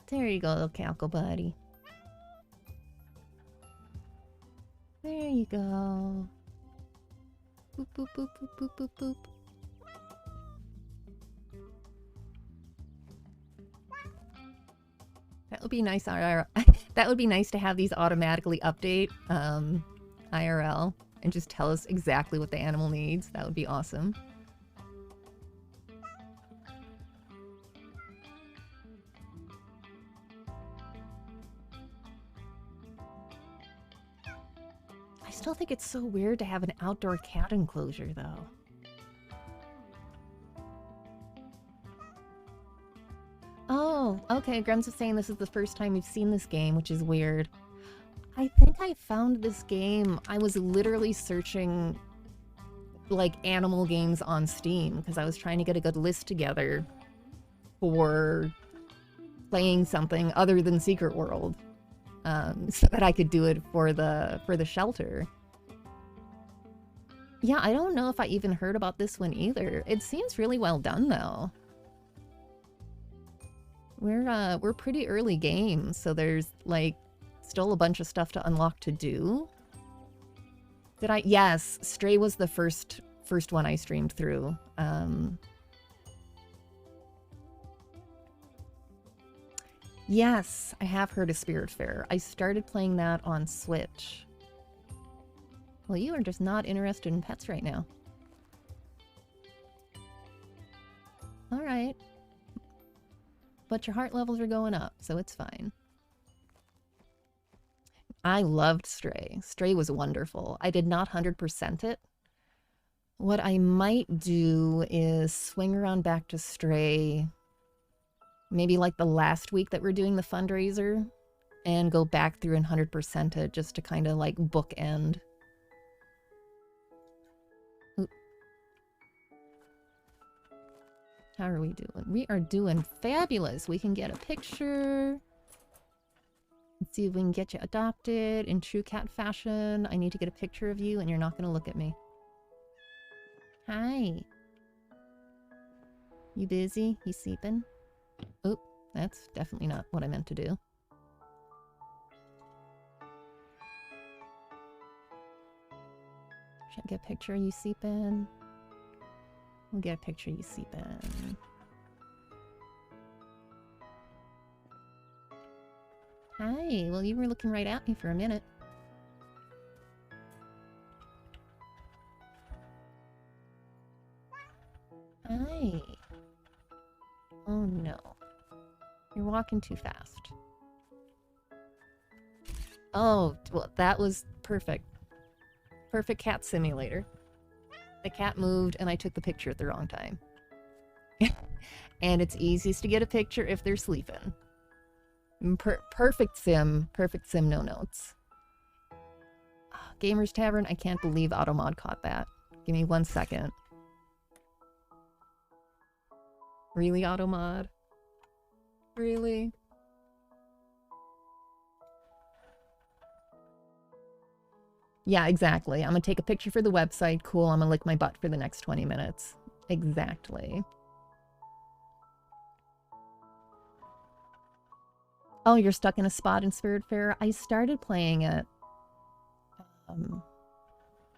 There you go, little cackle buddy. There you go. Boop, boop, boop, boop, boop, boop, boop. That would be nice. That would be nice to have these automatically update IRL and just tell us exactly what the animal needs. That would be awesome. I still think it's so weird to have an outdoor cat enclosure, though. Oh, okay. Grum's is saying this is the first time you've seen this game, which is weird. I think I found this game. I was literally searching like animal games on Steam because I was trying to get a good list together for playing something other than Secret World, so that I could do it for the shelter. Yeah, I don't know if I even heard about this one either. It seems really well done though. We're pretty early game, so there's like still a bunch of stuff to unlock to do. Did I? Yes, Stray was the first one I streamed through. Yes, I have heard of Spiritfarer. I started playing that on Switch. Well, you are just not interested in pets right now. All right. But your heart levels are going up, so it's fine. I loved Stray. Stray was wonderful. I did not 100% it. What I might do is swing around back to Stray, maybe like the last week that we're doing the fundraiser, and go back through and 100% it just to kind of like bookend. Oop. How are we doing? We are doing fabulous. We can get a picture. Let's see if we can get you adopted in true cat fashion. I need to get a picture of you and you're not going to look at me. Hi. You busy? You sleeping? Oop, that's definitely not what I meant to do. Should I get a picture of you sleeping? We'll get a picture of you sleeping. Hi, well you were looking right at me for a minute. Hi. Oh no. You're walking too fast. Oh, well that was perfect. Perfect cat simulator. The cat moved and I took the picture at the wrong time. And it's easiest to get a picture if they're sleeping. Perfect sim no notes. Gamers Tavern, I can't believe Automod caught that. Give me 1 second. Really, Automod? Really? Yeah, exactly. I'm gonna take a picture for the website. Cool, I'm gonna lick my butt for the next 20 minutes. Exactly. Oh, you're stuck in a spot in Spiritfarer? I started playing it.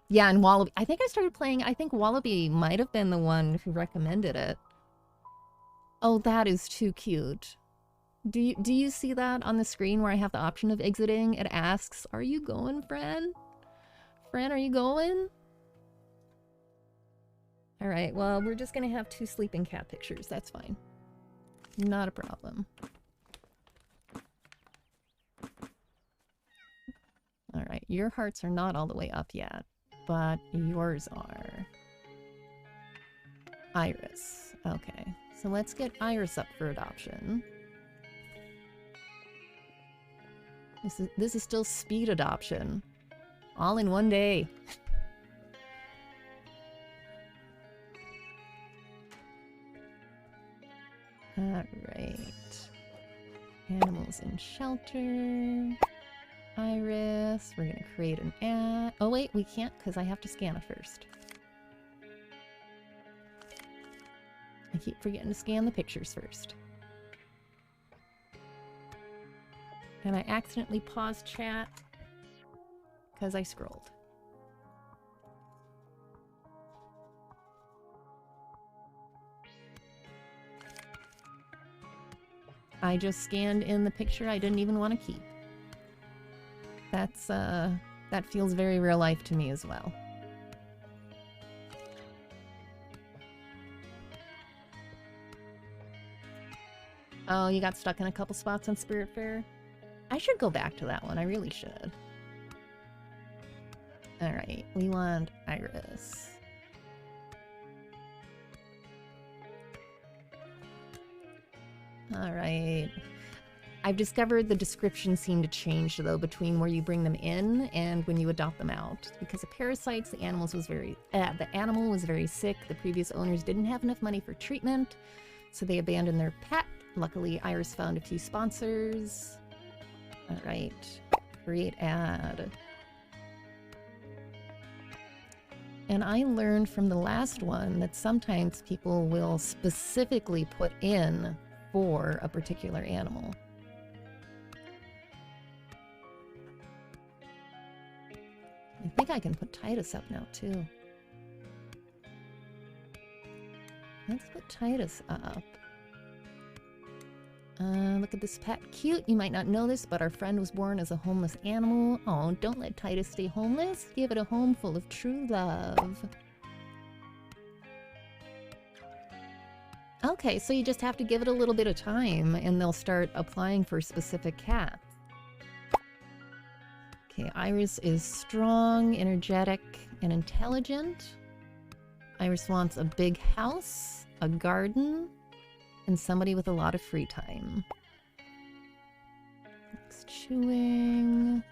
Yeah, and Wallaby. I think Wallaby might have been the one who recommended it. Oh, that is too cute. Do you see that on the screen where I have the option of exiting? It asks, "Are you going, friend? Friend, are you going?" All right, well, we're just gonna have 2 sleeping cat pictures. That's fine. Not a problem. All right, your hearts are not all the way up yet, but yours are. Iris. Okay, so let's get Iris up for adoption. This is still speed adoption. All in one day. Alright. Animals in shelter. Iris. We're gonna create an ad. Oh wait, we can't because I have to scan it first. I keep forgetting to scan the pictures first. And I accidentally paused chat because I scrolled. I just scanned in the picture I didn't even want to keep. That's, that feels very real life to me as well. Oh, you got stuck in a couple spots on Spirit Fair? I should go back to that one. I really should. Alright, we want Iris. Alright. I've discovered the descriptions seem to change, though, between where you bring them in and when you adopt them out. Because of parasites, the animal was very sick. The previous owners didn't have enough money for treatment, so they abandoned their pet. Luckily, Iris found a few sponsors. Alright. Create ad. And I learned from the last one that sometimes people will specifically put in for a particular animal. I think I can put Titus up now, too. Let's put Titus up. Look at this pet. Cute. You might not know this, but our friend was born as a homeless animal. Oh, don't let Titus stay homeless. Give it a home full of true love. Okay, so you just have to give it a little bit of time, and they'll start applying for specific cats. Okay, Iris is strong, energetic, and intelligent. Iris wants a big house, a garden, and somebody with a lot of free time. Likes chewing.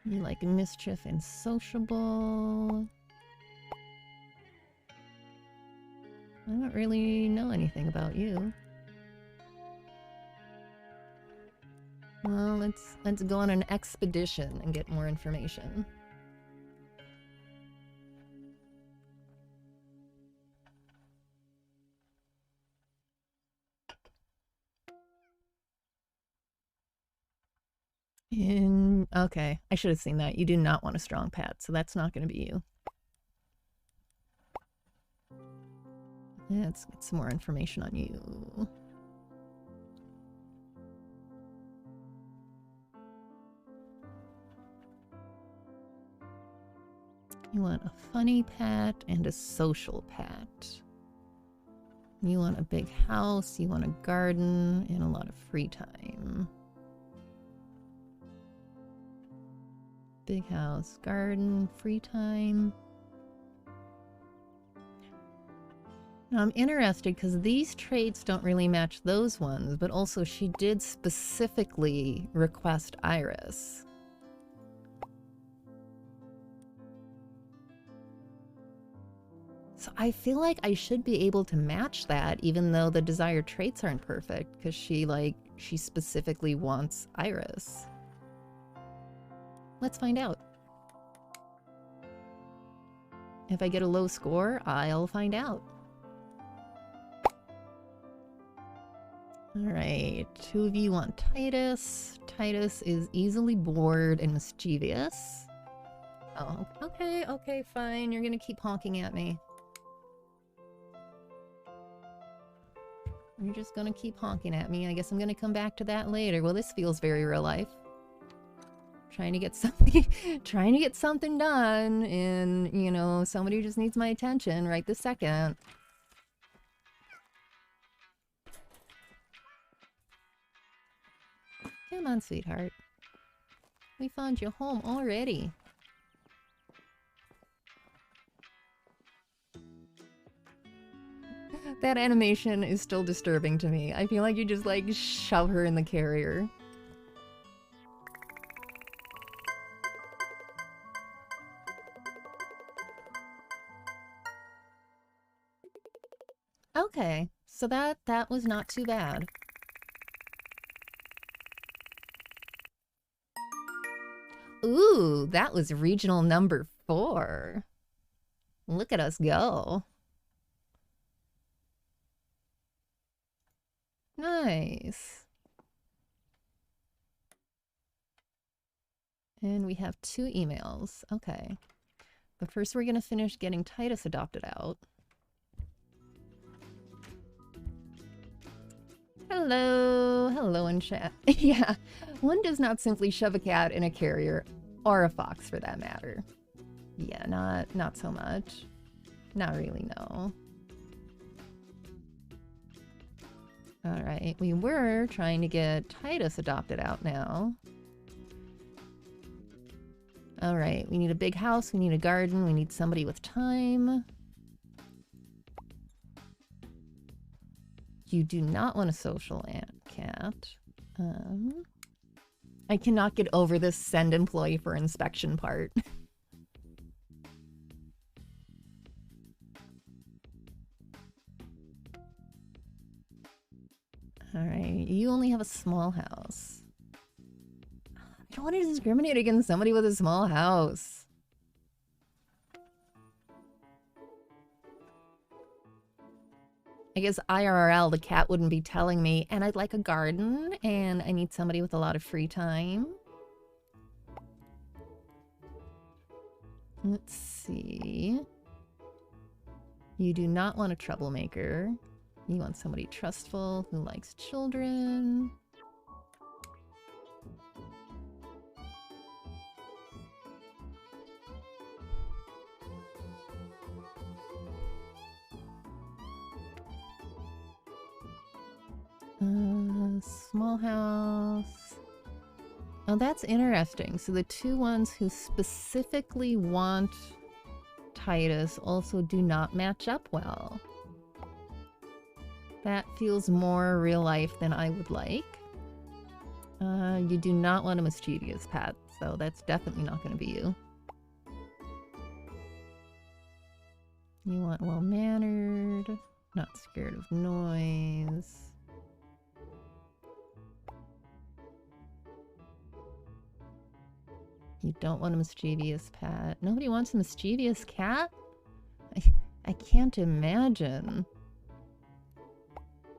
You like mischief and sociable. I don't really know anything about you. Well, let's go on an expedition and get more information. Okay, I should have seen that. You do not want a strong pet, so that's not going to be you. Let's get some more information on you. You want a funny pet and a social pet. You want a big house, you want a garden, and a lot of free time. Big house, garden, free time. Now I'm interested because these traits don't really match those ones, but also she did specifically request Iris. So I feel like I should be able to match that even though the desired traits aren't perfect, because she specifically wants Iris. Let's find out. If I get a low score, I'll find out. Alright, two of you want Titus. Titus is easily bored and mischievous. Oh, okay, fine. You're gonna keep honking at me. You're just gonna keep honking at me. I guess I'm gonna come back to that later. Well, this feels very real life. Trying to get something done, and, you know, somebody just needs my attention right this second. Come on, sweetheart. We found you home already. That animation is still disturbing to me. I feel like you just, like, shove her in the carrier. Okay, so that was not too bad. Ooh, that was regional number 4. Look at us go. Nice. And we have 2 emails. Okay. But first we're going to finish getting Titus adopted out. Hello. Hello in chat. Yeah. One does not simply shove a cat in a carrier, or a fox for that matter. Yeah, not so much. Not really, no. Alright, we were trying to get Titus adopted out now. Alright, we need a big house, we need a garden, we need somebody with time. You do not want a social cat. I cannot get over this send employee for inspection part. Alright, you only have a small house. I don't want to discriminate against somebody with a small house. I guess IRL, the cat wouldn't be telling me, and I'd like a garden, and I need somebody with a lot of free time. Let's see. You do not want a troublemaker. You want somebody trustful who likes children. Small house. Oh, that's interesting. So the 2 ones who specifically want Titus also do not match up well. That feels more real life than I would like. You do not want a mischievous pet, so that's definitely not going to be you. You want well-mannered, not scared of noise. You don't want a mischievous pet. Nobody wants a mischievous cat? I can't imagine.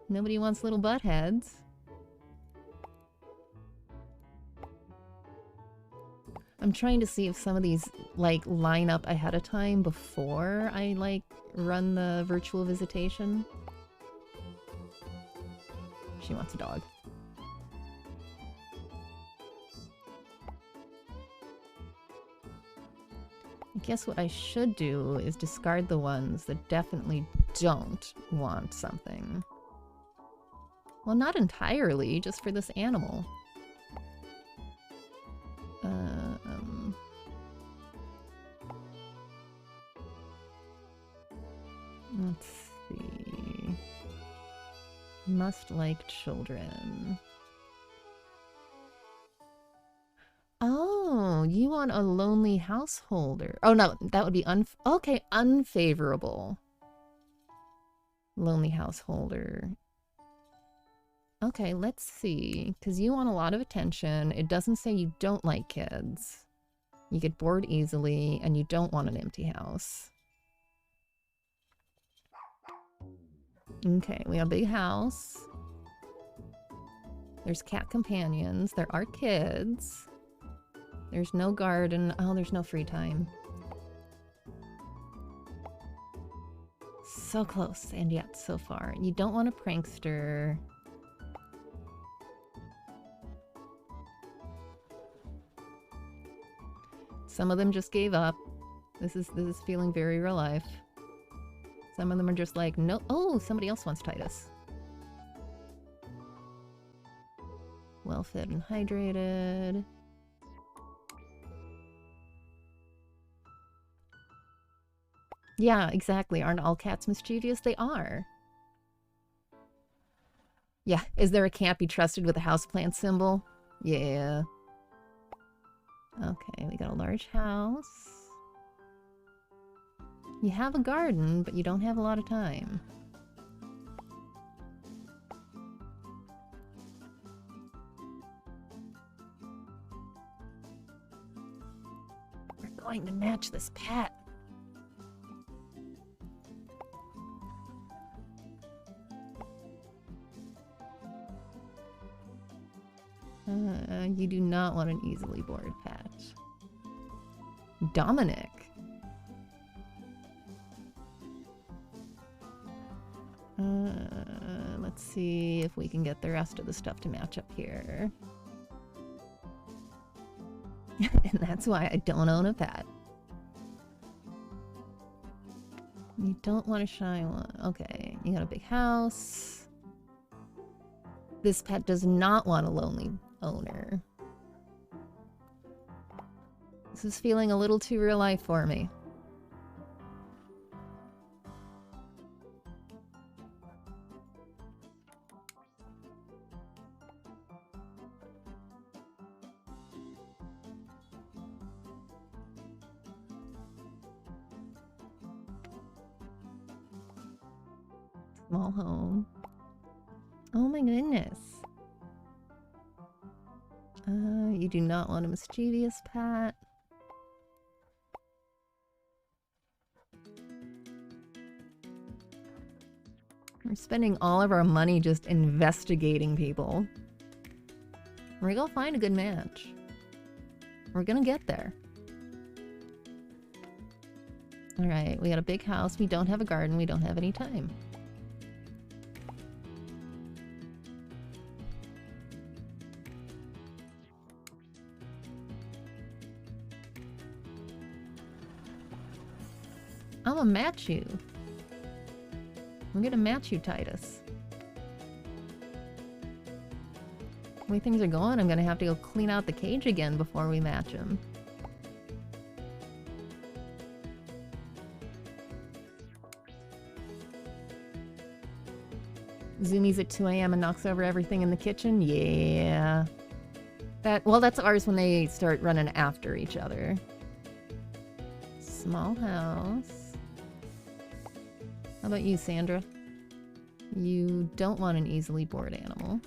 Nobody wants little butt heads. I'm trying to see if some of these, like, line up ahead of time before I, like, run the virtual visitation. She wants a dog. I guess what I should do is discard the ones that definitely don't want something. Well, not entirely, just for this animal. Let's see. Must like children. Oh, you want a lonely householder. Oh, no, that would be okay, unfavorable. Lonely householder. Okay, let's see. Because you want a lot of attention. It doesn't say you don't like kids. You get bored easily, and you don't want an empty house. Okay, we have a big house. There's cat companions. There are kids. There's no garden. Oh, there's no free time. So close, and yet so far. You don't want a prankster. Some of them just gave up. This is feeling very real life. Some of them are just like, no. Oh, somebody else wants Titus. Well fed and hydrated. Yeah, exactly. Aren't all cats mischievous? They are. Yeah, is there a can't be trusted with a houseplant symbol? Yeah. Okay, we got a large house. You have a garden, but you don't have a lot of time. We're going to match this pet. You do not want an easily bored pet. Dominic. Let's see if we can get the rest of the stuff to match up here. And that's why I don't own a pet. You don't want a shy one. Okay, you got a big house. This pet does not want a lonely owner. This is feeling a little too real life for me. Small home. Oh my goodness. You do not want a mischievous pet. We're spending all of our money just investigating people. We're gonna find a good match. We're gonna get there. Alright, we got a big house. We don't have a garden. We don't have any time. I'm gonna match you. We're gonna match you, Titus. The way things are going, I'm gonna have to go clean out the cage again before we match him. Zoomies at 2 a.m. and knocks over everything in the kitchen? Yeah. Well, that's ours when they start running after each other. Small house. How about you, Sandra? You don't want an easily bored animal.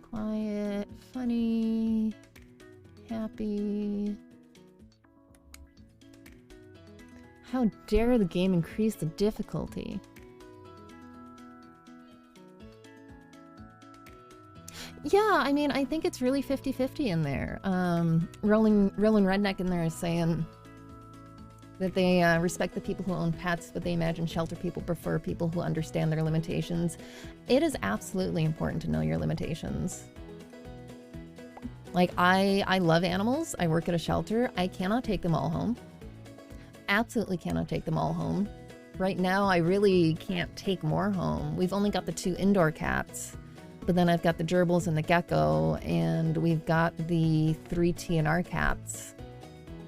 Quiet, funny, happy. How dare the game increase the difficulty? Yeah, I mean, I think it's really 50-50 in there. Rolling Redneck in there is saying that they respect the people who own pets, but they imagine shelter people prefer people who understand their limitations. It is absolutely important to know your limitations. Like, I love animals. I work at a shelter. I cannot take them all home. Absolutely cannot take them all home. Right now, I really can't take more home. We've only got the 2 indoor cats. But then I've got the gerbils and the gecko, and we've got the 3 TNR cats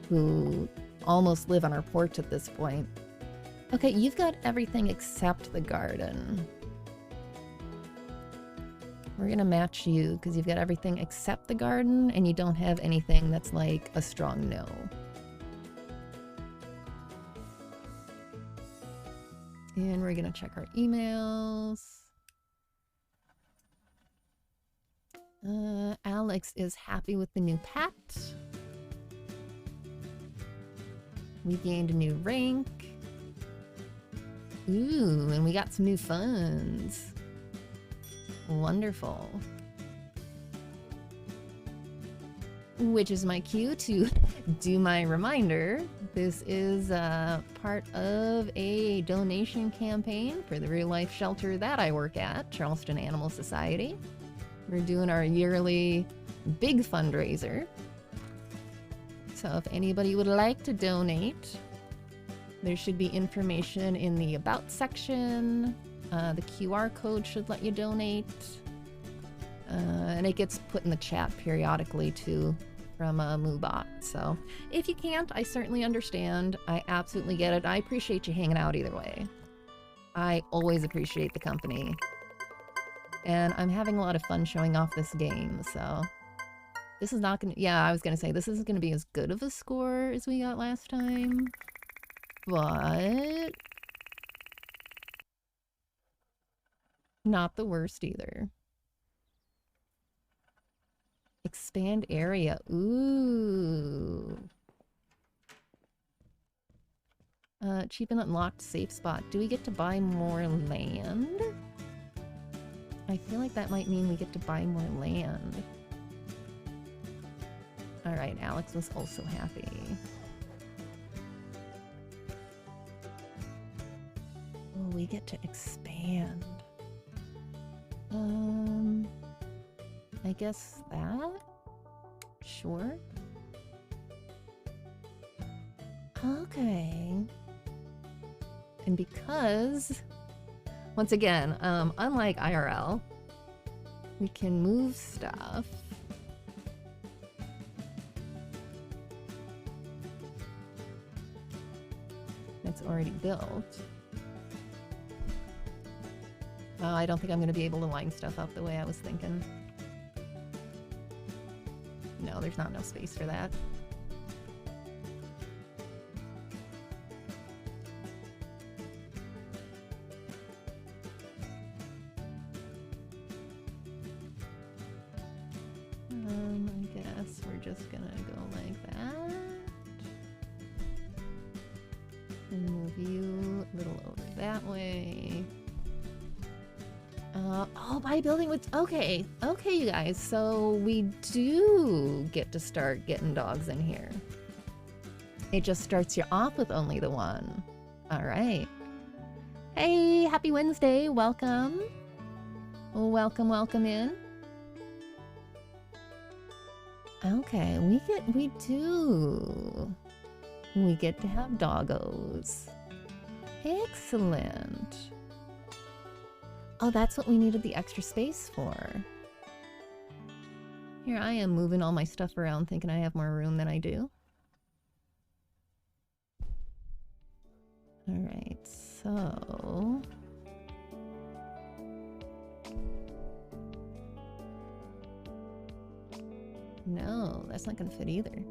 who almost live on our porch at this point. Okay, you've got everything except the garden. We're gonna match you because you've got everything except the garden, and you don't have anything that's like a strong no. And we're gonna check our emails. Alex is happy with the new pet. We gained a new rank. Ooh, and we got some new funds. Wonderful. Which is my cue to do my reminder. This is part of a donation campaign for the real-life shelter that I work at, Charleston Animal Society. We're doing our yearly big fundraiser. So if anybody would like to donate, there should be information in the About section. The QR code should let you donate. And it gets put in the chat periodically too from Moobot. So if you can't, I certainly understand. I absolutely get it. I appreciate you hanging out either way. I always appreciate the company. And I'm having a lot of fun showing off this game, so this is not gonna, yeah, I was gonna say, this isn't gonna be as good of a score as we got last time, but not the worst either. Expand area, ooh. Cheap and unlocked safe spot. Do we get to buy more land? I feel like that might mean we get to buy more land. Alright, Alex was also happy. Oh, we get to expand. I guess that? Sure. Okay. And because, once again, unlike IRL, we can move stuff. That's already built. Oh, I don't think I'm going to be able to line stuff up the way I was thinking. No, there's not enough space for that. I guess we're just gonna go like that. And move you a little over that way. Oh, by building with... Okay, okay, you guys. So we do get to start getting dogs in here. It just starts you off with only the one. All right. Hey, happy Wednesday. Welcome. Welcome, welcome in. Okay, we get to have doggos. Excellent. Oh, that's what we needed the extra space for. Here I am moving all my stuff around thinking I have more room than I do. Alright, so... No, that's not gonna fit either.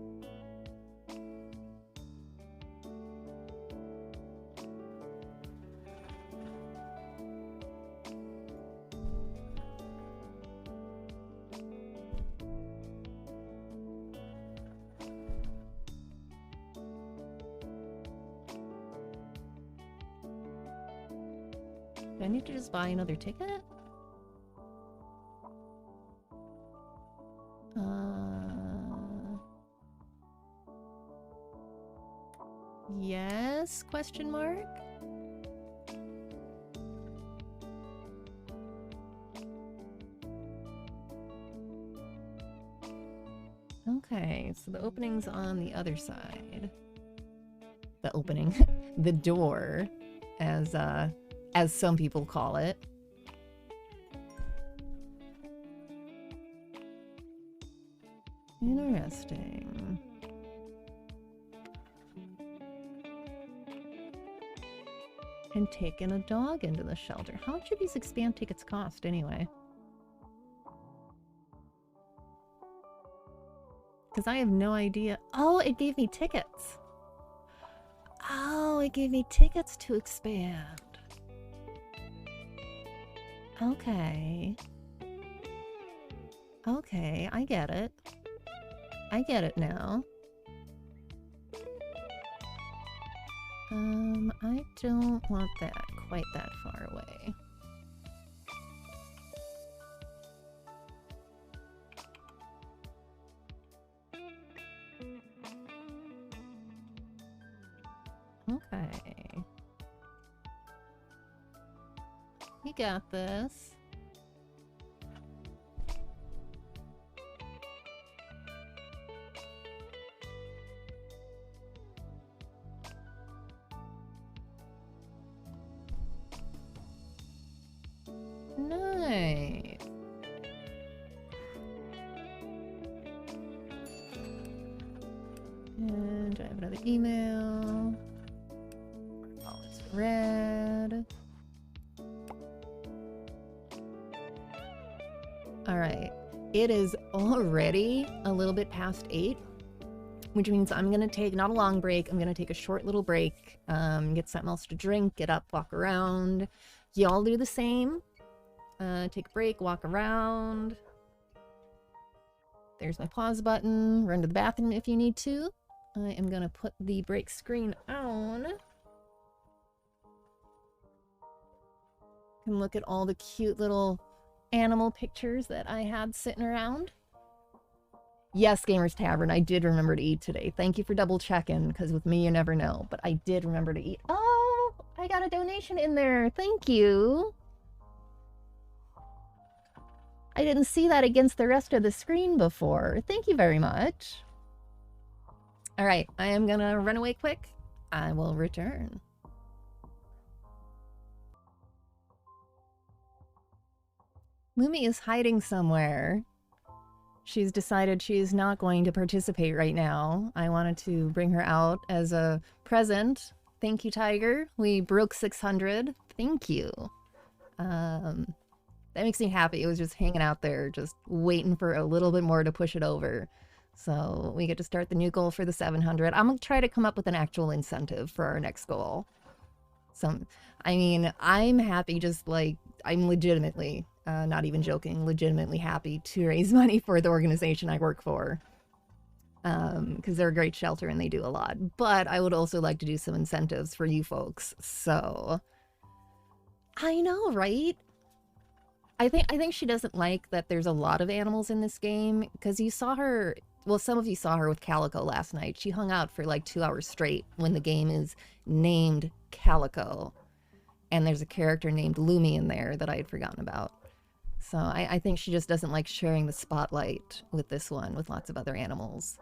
Do I need to just buy another ticket? Yes? Question mark? Okay, so the opening's on the other side. The opening. The door, as some people call it. Interesting. And taking a dog into the shelter. How much do these expand tickets cost anyway? Because I have no idea. Oh, it gave me tickets. Oh, it gave me tickets to expand. Okay. Okay, I get it. I get it now. I don't want that quite that far away. Okay. You got this. Nice. And I have another email. All is red. All right. It is already a little bit past 8, which means I'm going to take, not a long break, I'm going to take a short little break, get something else to drink, get up, walk around. Y'all do the same. Take a break, walk around. There's my pause button. Run to the bathroom if you need to. I am going to put the break screen on. And look at all the cute little animal pictures that I had sitting around. Yes, Gamers Tavern, I did remember to eat today. Thank you for double checking, because with me you never know. But I did remember to eat. Oh, I got a donation in there. Thank you. I didn't see that against the rest of the screen before. Thank you very much. All right, I am gonna run away quick. I will return. Lumi is hiding somewhere. She's decided she's not going to participate right now. I wanted to bring her out as a present. Thank you, Tiger. We broke 600. Thank you. That makes me happy. It was just hanging out there, just waiting for a little bit more to push it over. So we get to start the new goal for the 700. I'm going to try to come up with an actual incentive for our next goal. I mean, I'm happy just like, I'm legitimately, not even joking, legitimately happy to raise money for the organization I work for. Because they're a great shelter and they do a lot. But I would also like to do some incentives for you folks. So, I know, right? I think she doesn't like that there's a lot of animals in this game, because you saw her, well, some of you saw her with Calico last night. She hung out for like 2 hours straight when the game is named Calico. And there's a character named Lumi in there that I had forgotten about. So I think she just doesn't like sharing the spotlight with this one, with lots of other animals.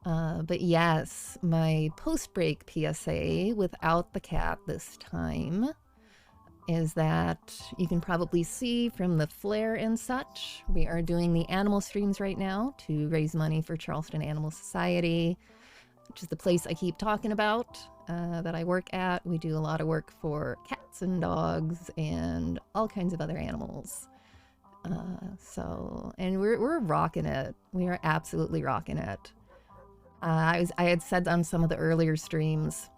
But yes, my post-break PSA without the cat this time is that you can probably see from the flare and such. We are doing the animal streams right now to raise money for Charleston Animal Society, which is the place I keep talking about, that I work at. We do a lot of work for cats and dogs and all kinds of other animals. And we're rocking it. We are absolutely rocking it. I had said on some of the earlier streams,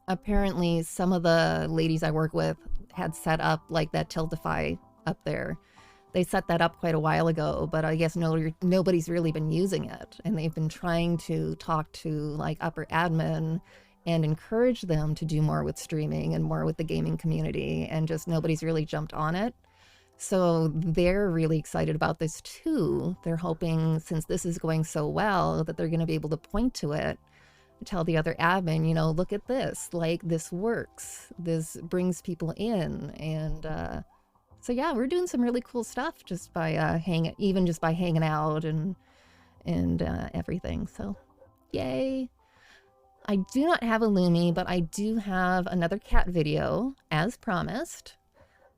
apparently some of the ladies I work with had set up like that Tiltify up there. They set that up quite a while ago, but I guess nobody's really been using it. And they've been trying to talk to like upper admin and encourage them to do more with streaming and more with the gaming community, and just nobody's really jumped on it. So they're really excited about this too. They're hoping, since this is going so well, that they're going to be able to point to it, tell the other admin, you know, look at this, like this works, this brings people in. And so yeah, we're doing some really cool stuff just by hanging out and everything. So yay. I do not have a Lumi, but I do have another cat video as promised.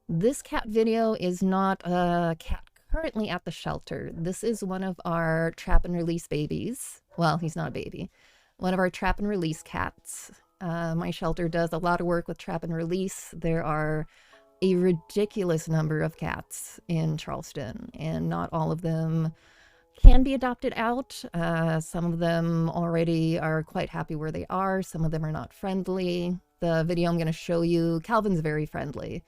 This cat video is not a cat currently at the shelter. This is one of our trap and release babies. Well, he's not a baby. One of our trap and release cats. My shelter does a lot of work with trap and release. There are a ridiculous number of cats in Charleston, and not all of them can be adopted out. Some of them already are quite happy where they are. Some of them are not friendly. The video I'm going to show you, Calvin's very friendly,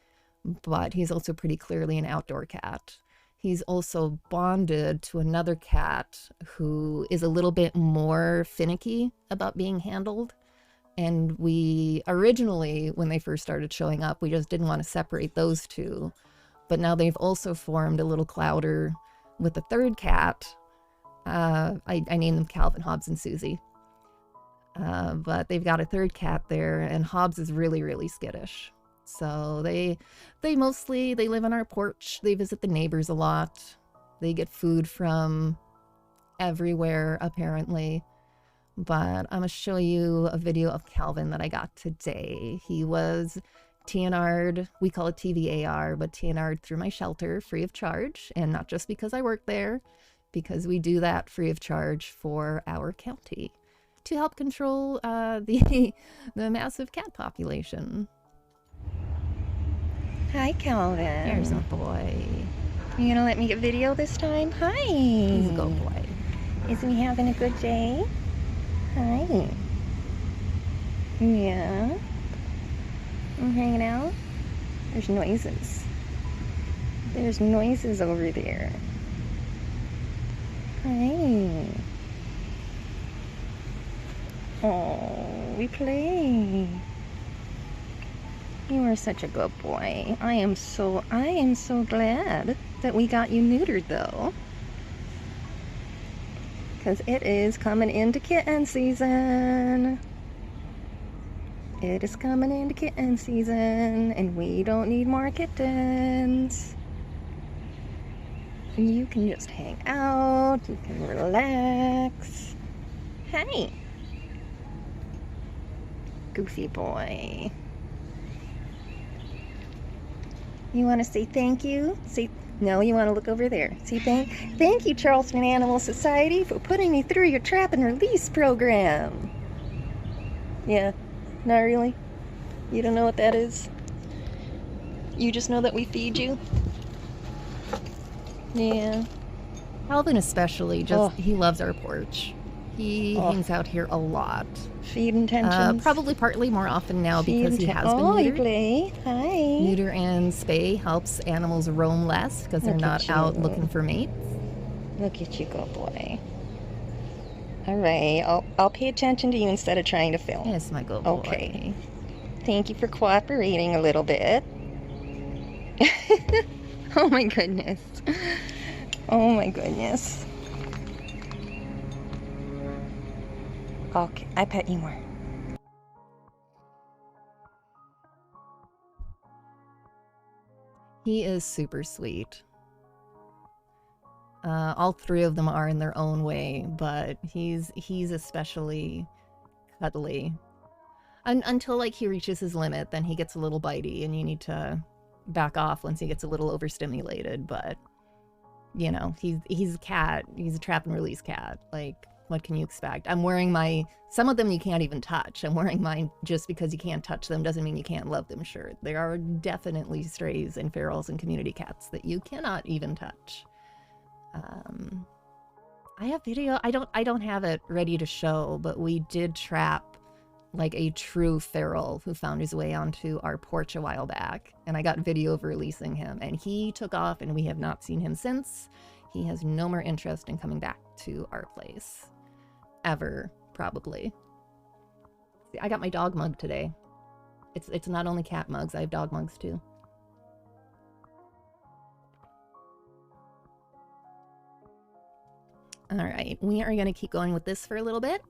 but he's also pretty clearly an outdoor cat. He's also bonded to another cat who is a little bit more finicky about being handled. And we originally, when they first started showing up, we just didn't want to separate those two. But now they've also formed a little clouder with a third cat. I named them Calvin, Hobbs, and Susie. But they've got a third cat there, and Hobbs is really, really skittish. So they live on our porch. They visit the neighbors a lot. They get food from everywhere, apparently. But I'm gonna show you a video of Calvin that I got today. He was TNR'd, we call it TVAR, but TNR'd through my shelter free of charge. And not just because I work there, because we do that free of charge for our county to help control the massive cat population. Hi, Calvin. There's a boy. You gonna let me get video this time? Hi. He's a good boy. Is he having a good day? Hi. Yeah. I'm hanging out. There's noises. There's noises over there. Hi. Oh, we play. You are such a good boy. I am so glad that we got you neutered though. Because it is coming into kitten season. It is coming into kitten season, and we don't need more kittens. You can just hang out, you can relax. Hey, goofy boy. You want to say thank you? No, you want to look over there. Say thank you, Charleston Animal Society, for putting me through your trap and release program. Yeah, not really. You don't know what that is? You just know that we feed you? Yeah. Calvin especially, he loves our porch. He hangs out here a lot. Feed intentions. Probably partly more often now because he has been neutered. Play. Hi. Neuter and spay helps animals roam less because they're not out looking for mates. Look at you, good boy. All right, I'll pay attention to you instead of trying to film. Yes, my good boy. Okay. Thank you for cooperating a little bit. Oh my goodness. Oh my goodness. Okay, I pet you more. He is super sweet. All three of them are in their own way, but he's especially cuddly. Until like he reaches his limit, then he gets a little bitey, and you need to back off once he gets a little overstimulated. But you know, he's a cat. He's a trap and release cat. Like, what can you expect? I'm wearing some of them you can't even touch. I'm wearing mine just because you can't touch them doesn't mean you can't love them shirt. There are definitely strays and ferals and community cats that you cannot even touch. I have video. I don't have it ready to show, but we did trap like a true feral who found his way onto our porch a while back, and I got video of releasing him, and he took off, and we have not seen him since. He has no more interest in coming back to our place. Ever, probably. See, I got my dog mug today. It's not only cat mugs, I have dog mugs too. All right, we are going to keep going with this for a little bit.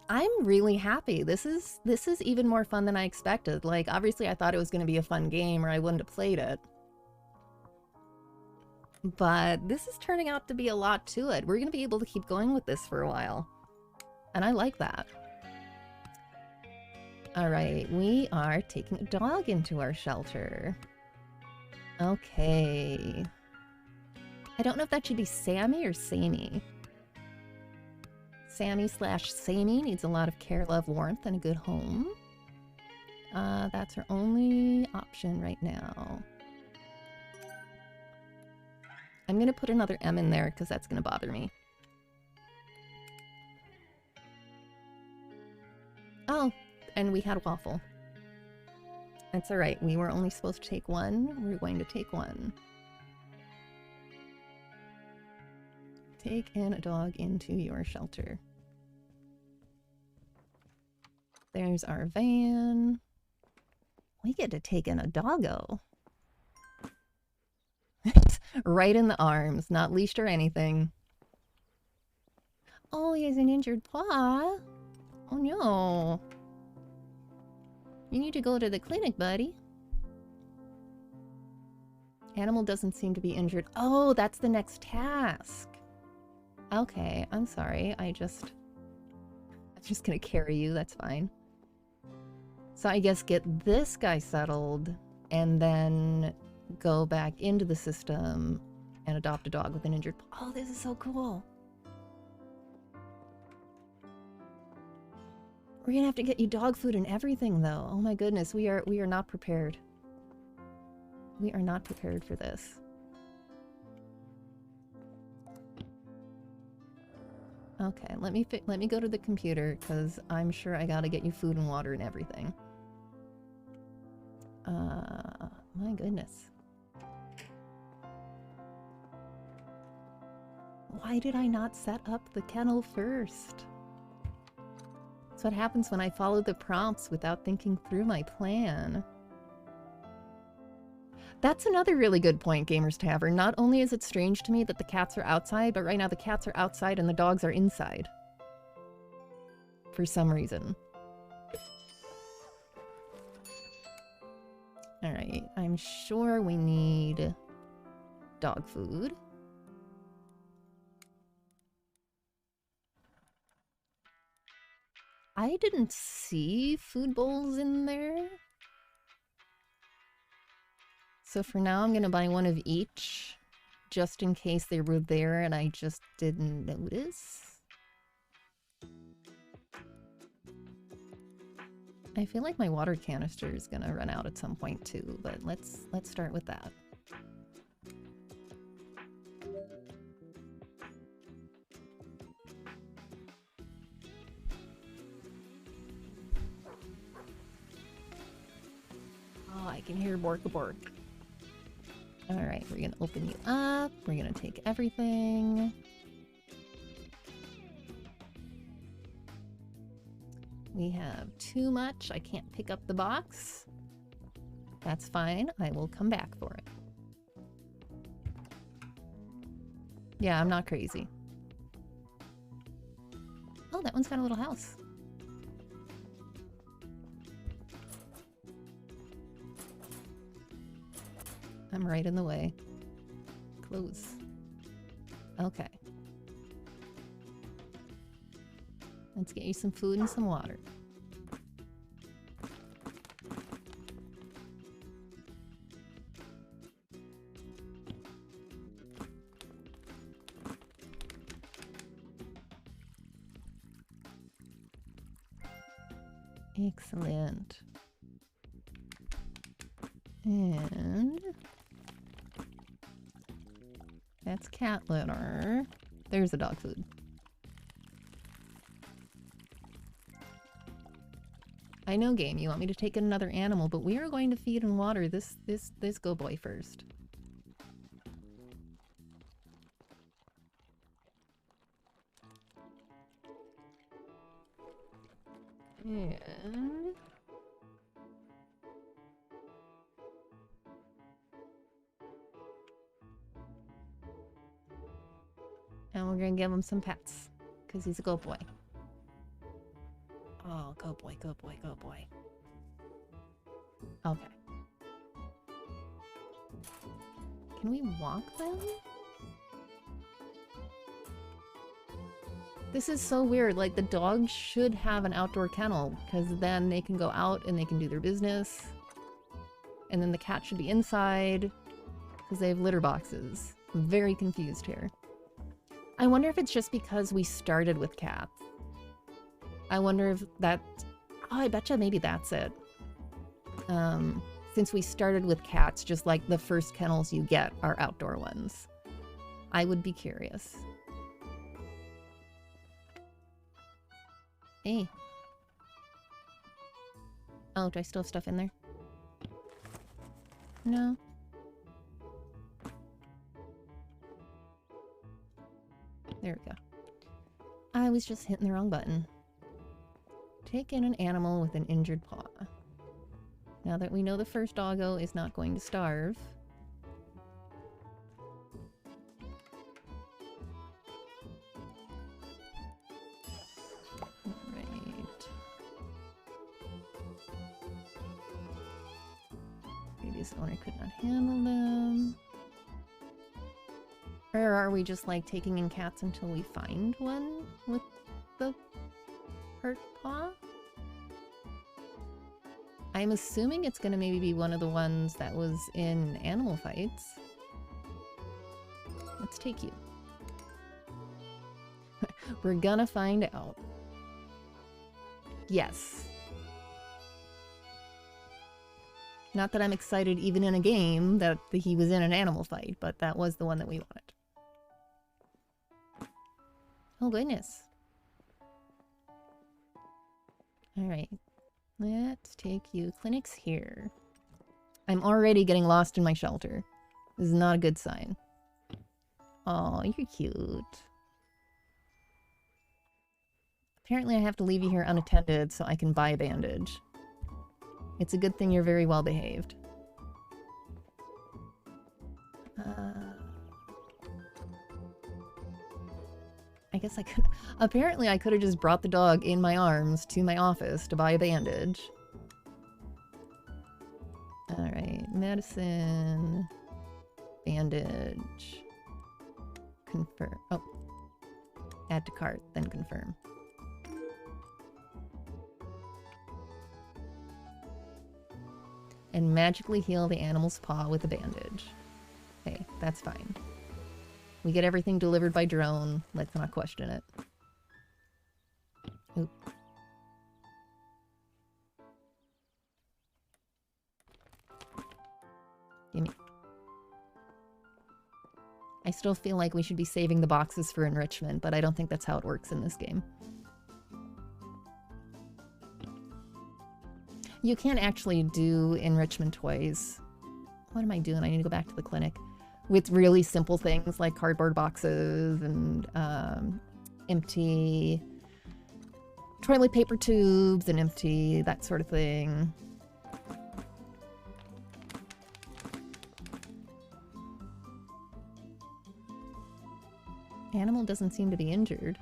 I'm really happy. This is even more fun than I expected. Like, obviously I thought it was going to be a fun game or I wouldn't have played it. But this is turning out to be a lot to it. We're going to be able to keep going with this for a while. And I like that. All right, we are taking a dog into our shelter. Okay. I don't know if that should be Sammy or Samey. Sammy/Samey needs a lot of care, love, warmth, and a good home. That's her only option right now. I'm going to put another M in there because that's going to bother me. Oh, and we had a waffle. That's all right. We were only supposed to take one. We're going to take one. Take in a dog into your shelter. There's our van. We get to take in a doggo. Right in the arms, not leashed or anything. Oh, he has an injured paw. Oh no. You need to go to the clinic, buddy. Animal doesn't seem to be injured. Oh, that's the next task. Okay, I'm sorry. I'm just gonna carry you, that's fine. So I guess get this guy settled and then go back into the system and adopt a dog with an injured paw. Oh, this is so cool. We're gonna have to get you dog food and everything though. Oh my goodness, we are not prepared. We are not prepared for this. Okay, let me go to the computer because I'm sure I gotta get you food and water and everything. My goodness. Why did I not set up the kennel first? That's what happens when I follow the prompts without thinking through my plan. That's another really good point, Gamers Tavern. Not only is it strange to me that the cats are outside, but right now the cats are outside and the dogs are inside. For some reason. Alright, I'm sure we need dog food. I didn't see food bowls in there. So for now, I'm gonna buy one of each, just in case they were there and I just didn't notice. I feel like my water canister is gonna run out at some point too, but let's start with that. Oh, I can hear bork-a-bork. Alright, we're gonna open you up. We're gonna take everything. We have too much. I can't pick up the box. That's fine. I will come back for it. Yeah, I'm not crazy. Oh, that one's got a little house. I'm right in the way. Close. Okay. Let's get you some food and some water. Excellent. And that's cat litter. There's the dog food. I know, game, you want me to take in another animal, but we are going to feed and water this go boy first. And we're gonna give him some pets, because he's a go boy. Oh, go boy, go boy, go boy. Okay. Can we walk them? This is so weird. Like, the dogs should have an outdoor kennel, because then they can go out and they can do their business. And then the cat should be inside, because they have litter boxes. I'm very confused here. I wonder if it's just because we started with cats. I wonder if that... Oh, I betcha maybe that's it. Since we started with cats, just like the first kennels you get are outdoor ones. I would be curious. Hey. Oh, do I still have stuff in there? No. There we go. I was just hitting the wrong button. Take in an animal with an injured paw. Now that we know the first doggo is not going to starve. Right. Previous owner could not handle them. Or are we just like taking in cats until we find one with the hurt paw? I'm assuming it's gonna maybe be one of the ones that was in animal fights. Let's take you. We're gonna find out. Yes. Not that I'm excited even in a game that he was in an animal fight, but that was the one that we wanted. Oh goodness. Alright. Let's take you. Clinic's here. I'm already getting lost in my shelter. This is not a good sign. Oh, you're cute. Apparently I have to leave you here unattended so I can buy a bandage. It's a good thing you're very well behaved. I guess I could... Apparently I could have just brought the dog in my arms to my office to buy a bandage. Alright, medicine... Bandage... Confirm... Oh. Add to cart, then confirm. And magically heal the animal's paw with a bandage. Hey, that's fine. We get everything delivered by drone. Let's not question it. Oop. Gimme. I still feel like we should be saving the boxes for enrichment, but I don't think that's how it works in this game. You can't actually do enrichment toys. What am I doing? I need to go back to the clinic. With really simple things like cardboard boxes and empty toilet paper tubes and empty that sort of thing. Animal doesn't seem to be injured.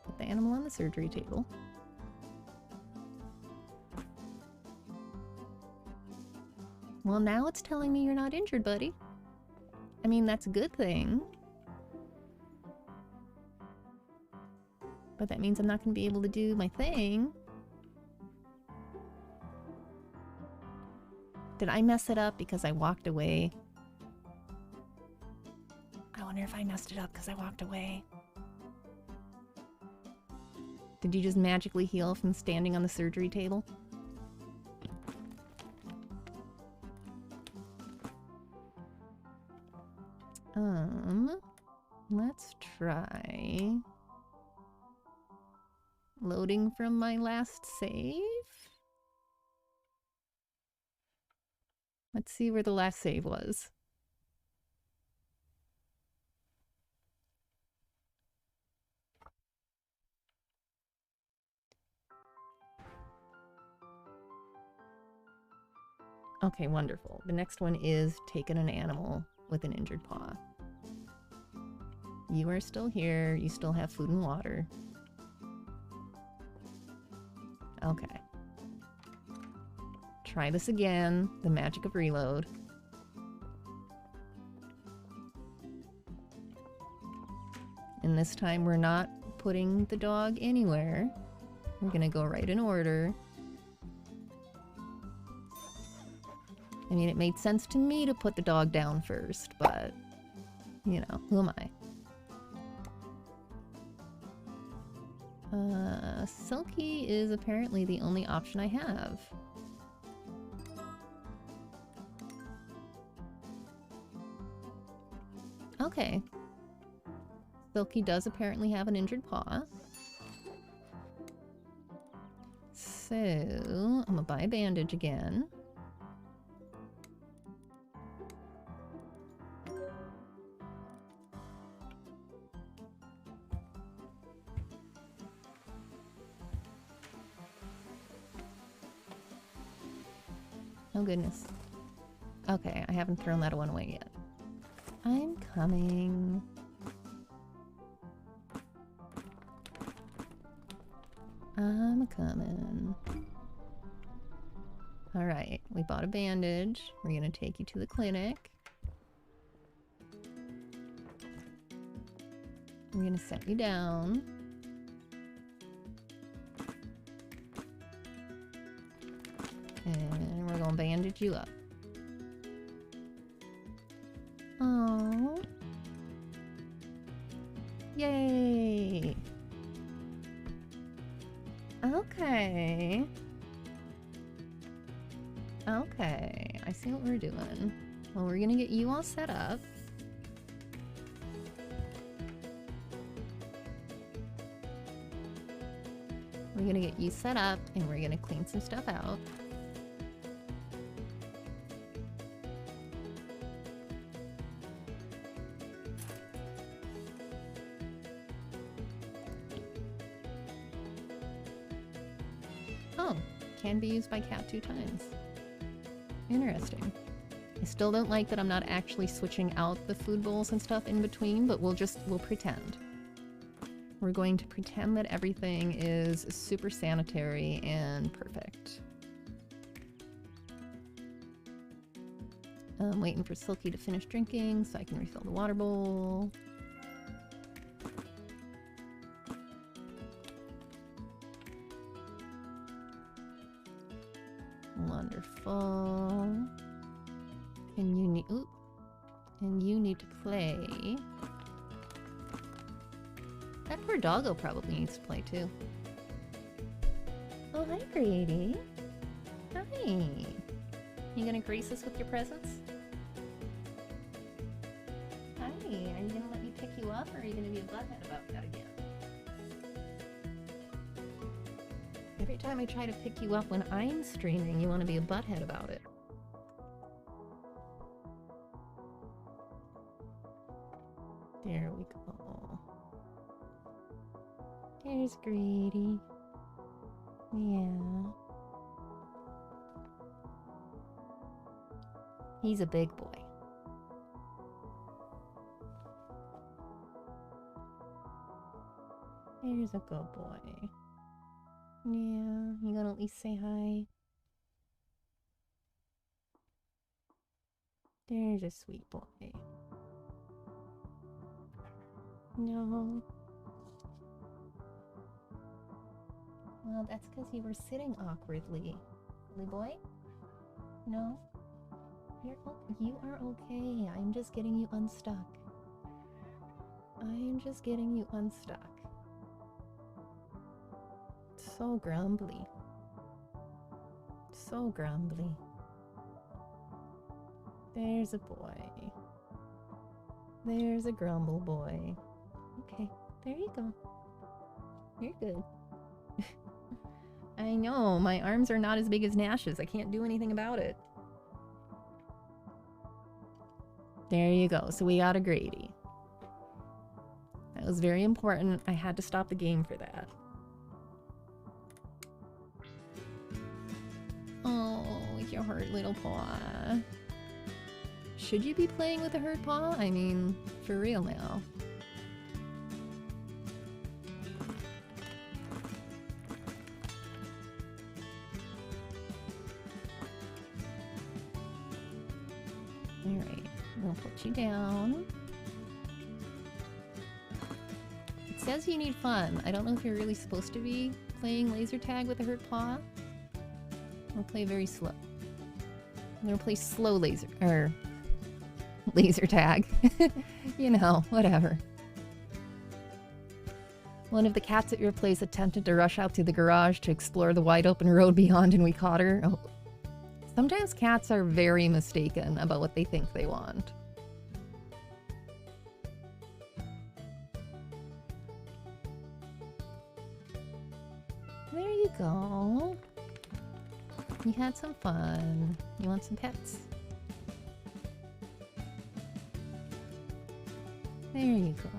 Put the animal on the surgery table. Well, now it's telling me you're not injured, buddy. I mean, that's a good thing. But that means I'm not going to be able to do my thing. Did I mess it up because I walked away? I wonder if I messed it up because I walked away. Did you just magically heal from standing on the surgery table? Let's try loading from my last save. Let's see where the last save was. Okay, wonderful. The next one is taking an animal with an injured paw. You are still here. You still have food and water. Okay. Try this again. The magic of reload. And this time we're not putting the dog anywhere. We're gonna go right in order. I mean, it made sense to me to put the dog down first, but, you know, who am I? Silky is apparently the only option I have. Okay. Silky does apparently have an injured paw. So, I'm gonna buy a bandage again. Oh goodness. Okay, I haven't thrown that one away yet. I'm coming. I'm coming. Alright, we bought a bandage. We're gonna take you to the clinic. I'm gonna set you down. And we're gonna bandage you up. Oh. Yay. Okay. Okay, I see what we're doing. Well, we're gonna get you all set up. We're gonna get you set up and we're gonna clean some stuff out. Oh, can be used by cat 2 times. Interesting. I still don't like that I'm not actually switching out the food bowls and stuff in between, but we'll pretend. We're going to pretend that everything is super sanitary and perfect. I'm waiting for Silky to finish drinking so I can refill the water bowl. Wonderful. And you need to play. That poor doggo probably needs to play too. Oh, hi, Grady. Hi. You gonna grace us with your presence? Hi. Are you gonna let me pick you up, or are you gonna be a butthead about that again? Every time I try to pick you up when I'm streaming, you want to be a butthead about it. There we go. There's Grady. Yeah. He's a big boy. There's a good boy. Yeah, you gonna at least say hi? There's a sweet boy. No. Well, that's because you were sitting awkwardly. Silly boy? No? You are okay. I'm just getting you unstuck. I'm just getting you unstuck. So grumbly. So grumbly. There's a boy. There's a grumble boy. Okay, there you go. You're good. I know, my arms are not as big as Nash's. I can't do anything about it. There you go. So we got a Grady. That was very important. I had to stop the game for that. Oh, your hurt little paw. Should you be playing with a hurt paw? I mean, for real now. Alright, we'll put you down. It says you need fun. I don't know if you're really supposed to be playing laser tag with a hurt paw. We'll play very slow. I'm gonna play slow laser tag. You know, whatever. One of the cats at your place attempted to rush out to the garage to explore the wide open road beyond, and we caught her. Oh. Sometimes cats are very mistaken about what they think they want. There you go. You had some fun. You want some pets? There you go.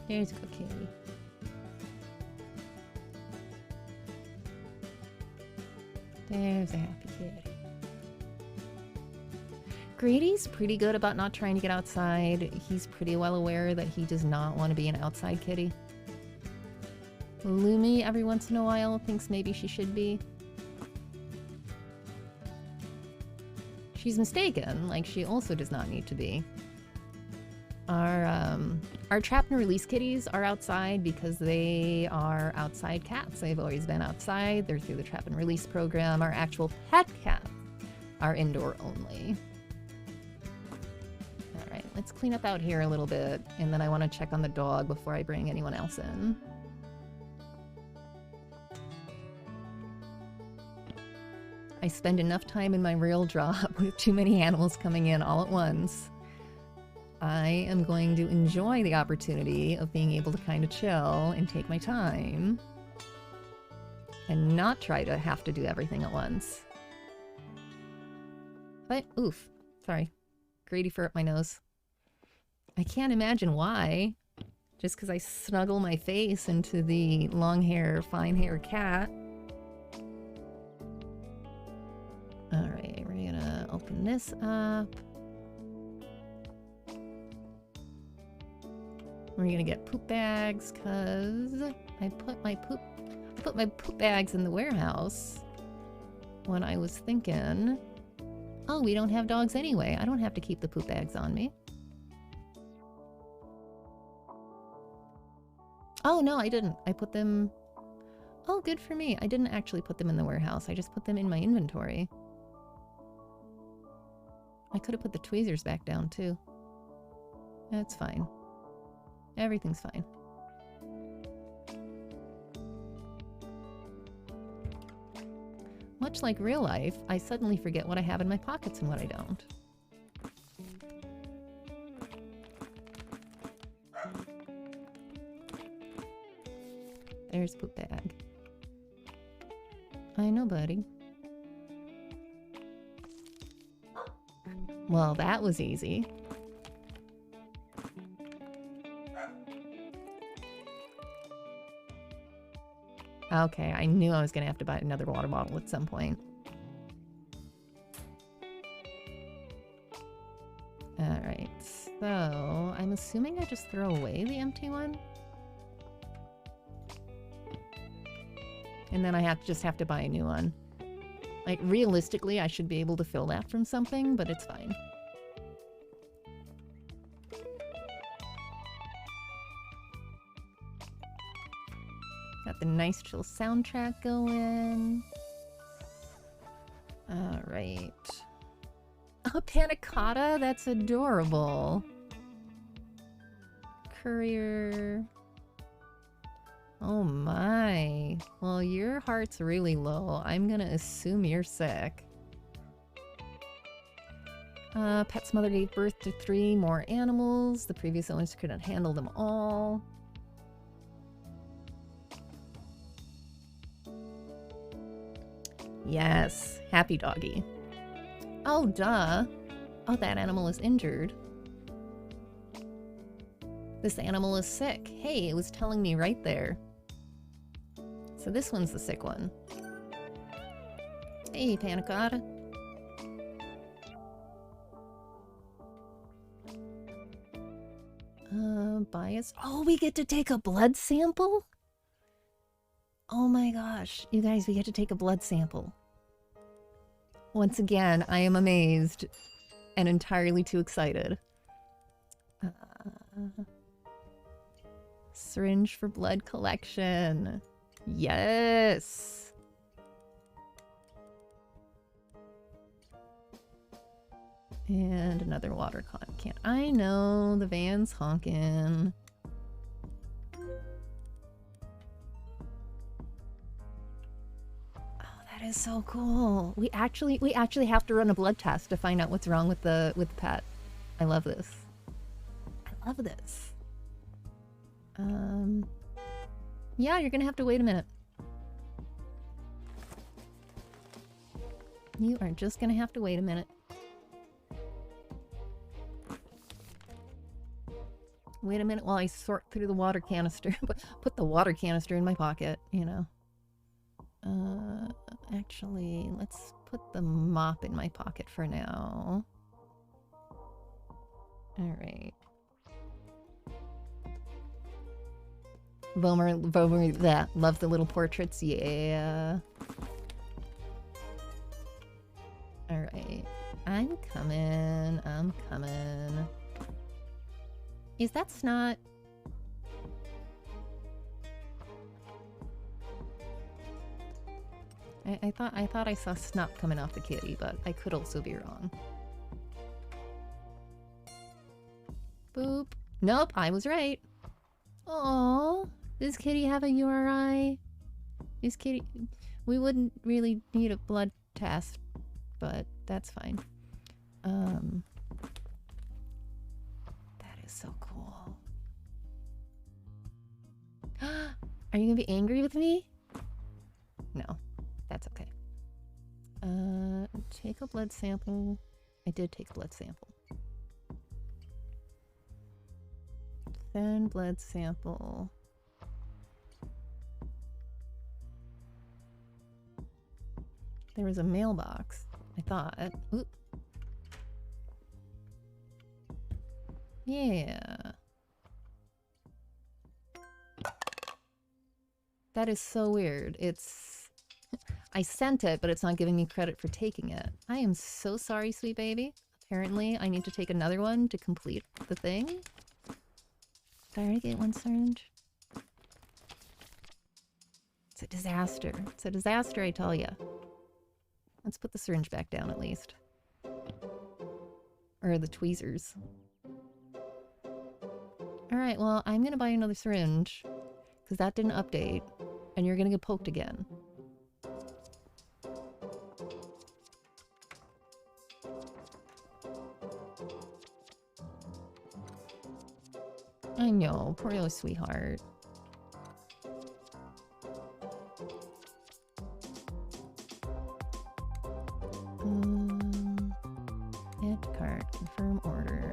There's a good kitty. There's a happy kitty. Grady's pretty good about not trying to get outside. He's pretty well aware that he does not want to be an outside kitty. Lumi, every once in a while, thinks maybe she should be. She's mistaken, like she also does not need to be. Our trap and release kitties are outside because they are outside cats. They've always been outside. They're through the trap and release program. Our actual pet cats are indoor only. All right, let's clean up out here a little bit, and then I want to check on the dog before I bring anyone else in. I spend enough time in my real job with too many animals coming in all at once. I am going to enjoy the opportunity of being able to kind of chill and take my time and not try to have to do everything at once. But, oof, sorry. Grady fur up my nose. I can't imagine why. just because I snuggle my face into the long hair, fine hair cat. All right, we're gonna open this up. We're gonna get poop bags because I put my poop bags in the warehouse when I was thinking, oh, we don't have dogs anyway. I don't have to keep the poop bags on me. Oh, no, I didn't. I put them... Oh, good for me. I didn't actually put them in the warehouse. I just put them in my inventory. I could have put the tweezers back down, too. That's fine. Everything's fine. Much like real life, I suddenly forget what I have in my pockets and what I don't. There's poop bag. I know, buddy. Well, that was easy. Okay, I knew I was gonna have to buy another water bottle at some point. Alright, so I'm assuming I just throw away the empty one? And then I just have to buy a new one. Like, realistically, I should be able to fill that from something, but it's fine. Got the nice chill soundtrack going. Alright. Oh, panna cotta? That's adorable. Courier. Oh my. Well, your heart's really low. I'm gonna assume you're sick. Pet's mother gave birth to 3 more animals. The previous owners couldn't handle them all. Yes. Happy doggy. Oh, duh. Oh, that animal is injured. This animal is sick. Hey, it was telling me right there. So this one's the sick one. Hey, panna cotta. Bias. Oh, we get to take a blood sample? Oh my gosh. You guys, we get to take a blood sample. Once again, I am amazed and entirely too excited. Syringe for blood collection. Yes! And another water can. I know, the van's honking. That is so cool. We actually have to run a blood test to find out what's wrong with the pet. I love this. I love this. Yeah, you're gonna have to wait a minute. You are just gonna have to wait a minute. Wait a minute while I sort through the water canister. Put the water canister in my pocket, you know. Actually, let's put the mop in my pocket for now. Alright. Vomer, that. Love the little portraits, yeah. Alright. I'm coming. Is that snot? I thought I saw snot coming off the kitty, but I could also be wrong. Boop. Nope, I was right. Aww. Does kitty have a URI? Is kitty... We wouldn't really need a blood test, but that's fine. That is so cool. Are you gonna be angry with me? No. That's okay. Take a blood sample. I did take a blood sample. Send blood sample. There was a mailbox, I thought. Oop. Yeah. That is so weird. It's... I sent it, but it's not giving me credit for taking it. I am so sorry, sweet baby. Apparently, I need to take another one to complete the thing. Did I already get one syringe? It's a disaster. It's a disaster, I tell ya. Let's put the syringe back down at least. Or the tweezers. Alright, well, I'm gonna buy another syringe. Because that didn't update. And you're gonna get poked again. I know, poor little sweetheart. Add to cart, confirm order.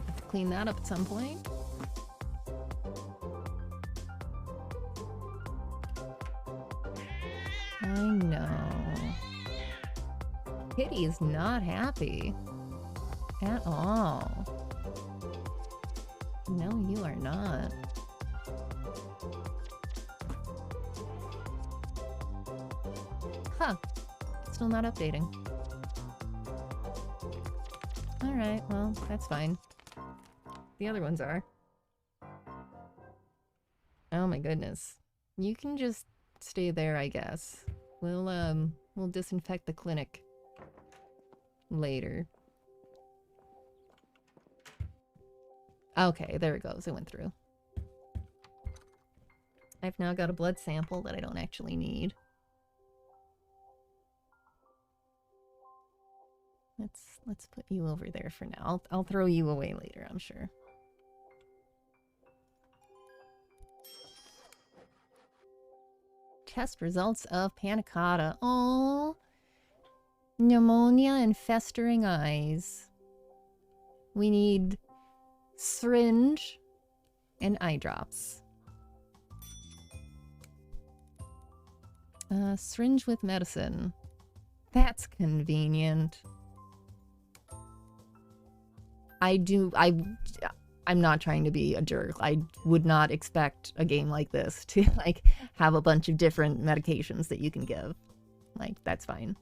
Have to clean that up at some point. I know. Kitty is not happy. At all. No, you are not. Huh. Still not updating. Alright, well, that's fine. The other ones are. Oh my goodness. You can just stay there, I guess. We'll disinfect the clinic later. Okay, there it goes. It went through. I've now got a blood sample that I don't actually need. Let's put you over there for now. I'll throw you away later, I'm sure. Test results of panna cotta. Oh, pneumonia and festering eyes. We need syringe and eye drops. Syringe with medicine. That's convenient. I'm not trying to be a jerk. I would not expect a game like this to like have a bunch of different medications that you can give. Like, that's fine.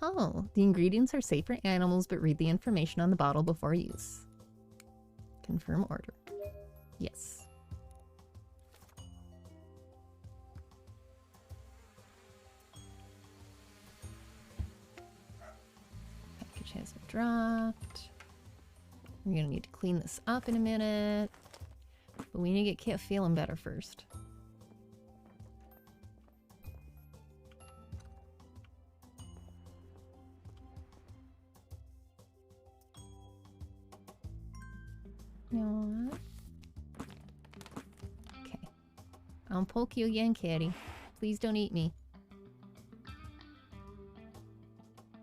Oh, the ingredients are safe for animals, but read the information on the bottle before use. Confirm order. Yes. Package has been dropped. We're gonna need to clean this up in a minute. But we need to get Kit feeling better first. No. Okay. I'll poke you again, kitty. Please don't eat me.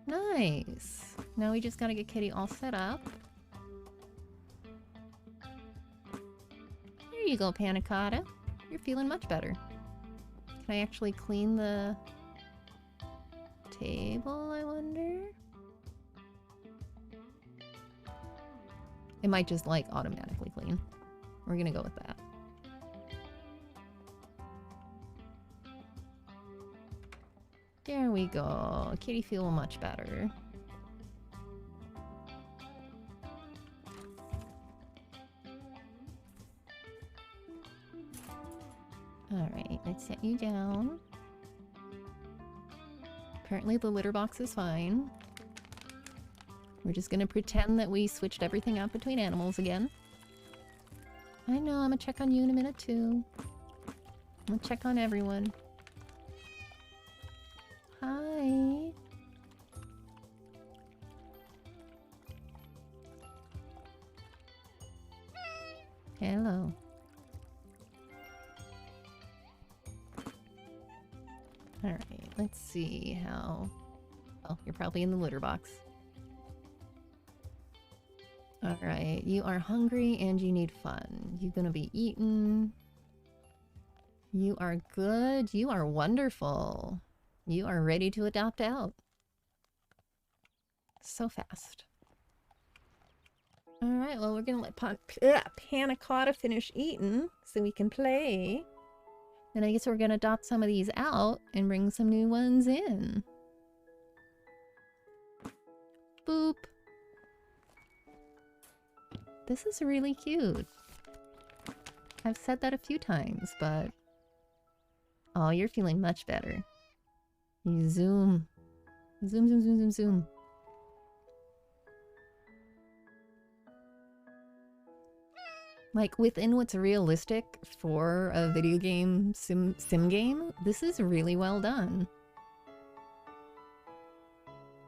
Nice. Now we just gotta get Kitty all set up. There you go, panna cotta. You're feeling much better. Can I actually clean the table, I wonder? It might just, like, automatically clean. We're gonna go with that. There we go. Kitty feel much better. Alright, let's set you down. Apparently the litter box is fine. We're just gonna pretend that we switched everything out between animals again. I know, I'm gonna check on you in a minute too. I'm gonna check on everyone. Hi. Hello. Alright, let's see how... Oh, you're probably in the litter box. Alright, you are hungry and you need fun. You're gonna be eaten. You are good. You are wonderful. You are ready to adopt out. So fast. Alright, well, we're gonna let Panna Cotta finish eating so we can play. And I guess we're gonna adopt some of these out and bring some new ones in. Boop. This is really cute. I've said that a few times, but... Oh, you're feeling much better. You zoom. Zoom, zoom, zoom, zoom, zoom. Like, within what's realistic for a video game sim game, this is really well done.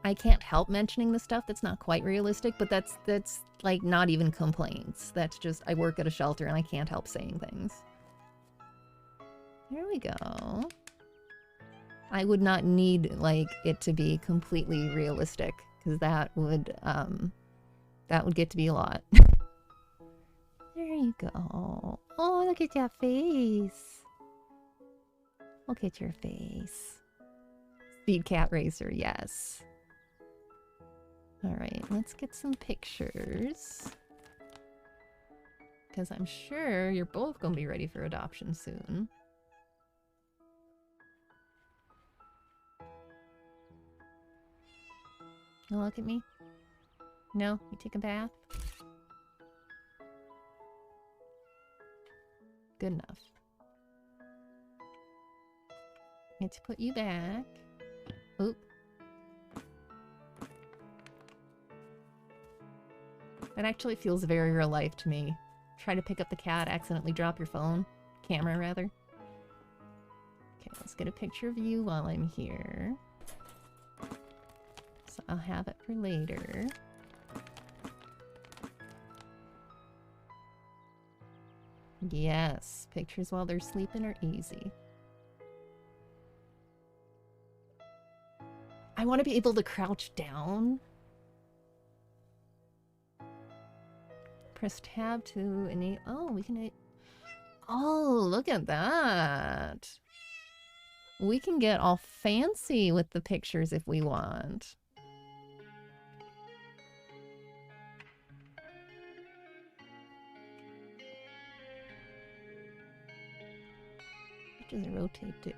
I can't help mentioning the stuff that's not quite realistic, but that's like not even complaints. That's just, I work at a shelter and I can't help saying things. There we go. I would not need, like, it to be completely realistic, because that would get to be a lot. There you go. Oh, look at your face. Look at your face. Speed cat racer, yes. Alright, let's get some pictures. Because I'm sure you're both going to be ready for adoption soon. You look at me? No? You take a bath? Good enough. Need to put you back. Oop. That actually feels very real life to me. Try to pick up the cat, accidentally drop your phone. Camera, rather. Okay, let's get a picture of you while I'm here. So I'll have it for later. Yes, pictures while they're sleeping are easy. I want to be able to crouch down. Press tab to enable. Oh, we can. Oh, look at that. We can get all fancy with the pictures if we want. What does it rotate to?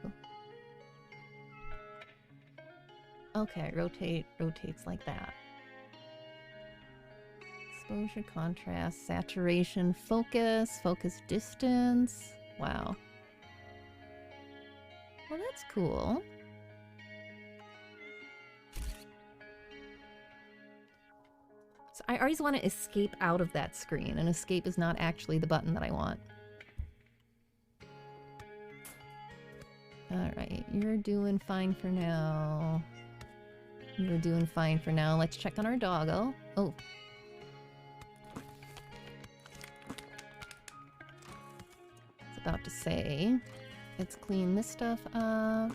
Okay, rotates like that. Exposure, contrast, saturation, focus distance. Wow. Well, that's cool. So I always want to escape out of that screen, and escape is not actually the button that I want. Alright, you're doing fine for now. You're doing fine for now. Let's check on our doggo. Oh. It's about to say, let's clean this stuff up.